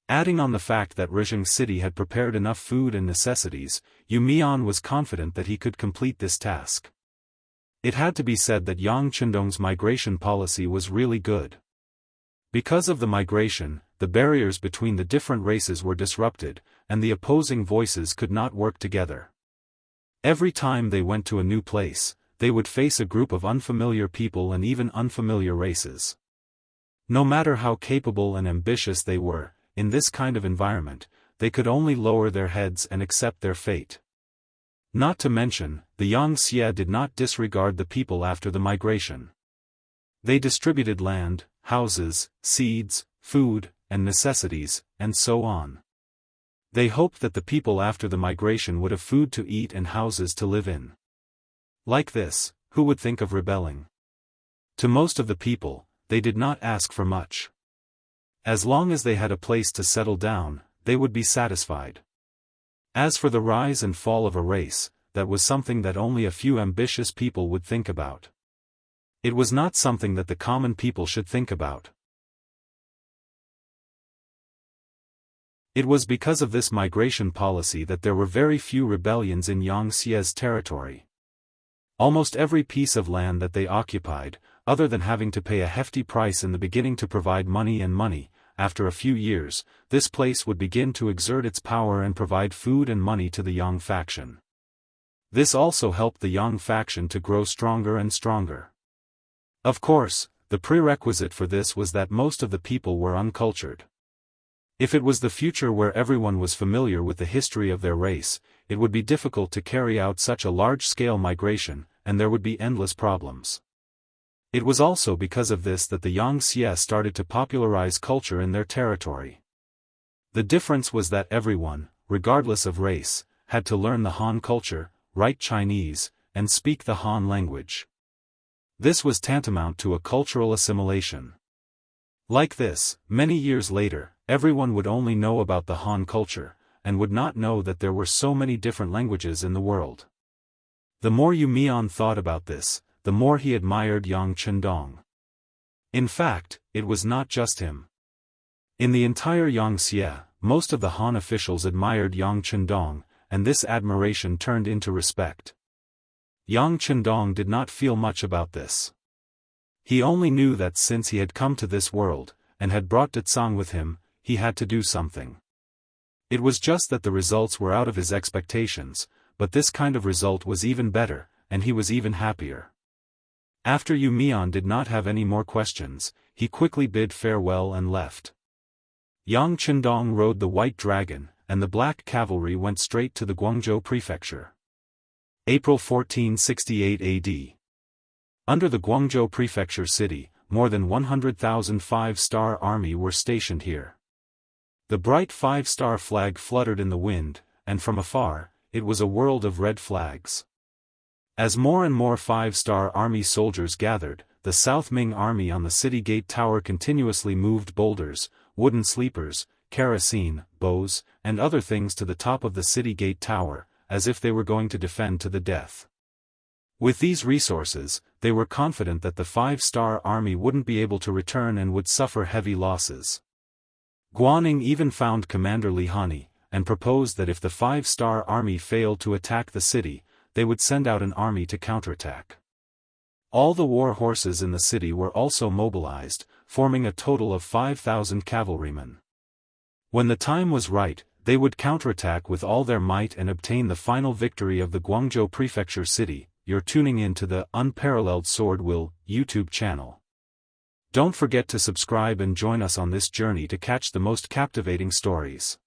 Adding on the fact that Rizheng City had prepared enough food and necessities, Yumian was confident that he could complete this task. It had to be said that Yang Chendong's migration policy was really good. Because of the migration, the barriers between the different races were disrupted, and the opposing voices could not work together. Every time they went to a new place, they would face a group of unfamiliar people and even unfamiliar races. No matter how capable and ambitious they were, in this kind of environment, they could only lower their heads and accept their fate. Not to mention, the Yangxia did not disregard the people after the migration. They distributed land, houses, seeds, food, and necessities, and so on. They hoped that the people after the migration would have food to eat and houses to live in. Like this, who would think of rebelling? To most of the people, they did not ask for much. As long as they had a place to settle down, they would be satisfied. As for the rise and fall of a race, that was something that only a few ambitious people would think about. It was not something that the common people should think about. It was because of this migration policy that there were very few rebellions in Yangxia's territory. Almost every piece of land that they occupied, other than having to pay a hefty price in the beginning to provide money, after a few years, this place would begin to exert its power and provide food and money to the Yang faction. This also helped the Yang faction to grow stronger and stronger. Of course, the prerequisite for this was that most of the people were uncultured. If it was the future where everyone was familiar with the history of their race, it would be difficult to carry out such a large-scale migration, and there would be endless problems. It was also because of this that the Xianxia started to popularize culture in their territory. The difference was that everyone, regardless of race, had to learn the Han culture, write Chinese, and speak the Han language. This was tantamount to a cultural assimilation. Like this, many years later, everyone would only know about the Han culture, and would not know that there were so many different languages in the world. The more Yuan thought about this, the more he admired Yang Chendong. In fact, it was not just him. In the entire Xianxia, most of the Han officials admired Yang Chendong, and this admiration turned into respect. Yang Chendong did not feel much about this. He only knew that since he had come to this world, and had brought Dezang with him, he had to do something. It was just that the results were out of his expectations, but this kind of result was even better, and he was even happier. After Yuan did not have any more questions, he quickly bid farewell and left. Yang Chendong rode the white dragon, and the black cavalry went straight to the Guangzhou prefecture. April 1468 AD. Under the Guangzhou prefecture city, more than 100,000 five-star army were stationed here. The bright five-star flag fluttered in the wind, and from afar, it was a world of red flags. As more and more five-star army soldiers gathered, the South Ming army on the city gate tower continuously moved boulders, wooden sleepers, kerosene, bows, and other things to the top of the city gate tower, as if they were going to defend to the death. With these resources, they were confident that the five-star army wouldn't be able to return and would suffer heavy losses. Guaning even found Commander Li Hani, and proposed that if the five-star army failed to attack the city, they would send out an army to counterattack. All the war horses in the city were also mobilized, forming a total of 5,000 cavalrymen. When the time was right, they would counterattack with all their might and obtain the final victory of the Guangzhou prefecture city. You're tuning in to the Unparalleled SwordWill YouTube channel. Don't forget to subscribe and join us on this journey to catch the most captivating stories.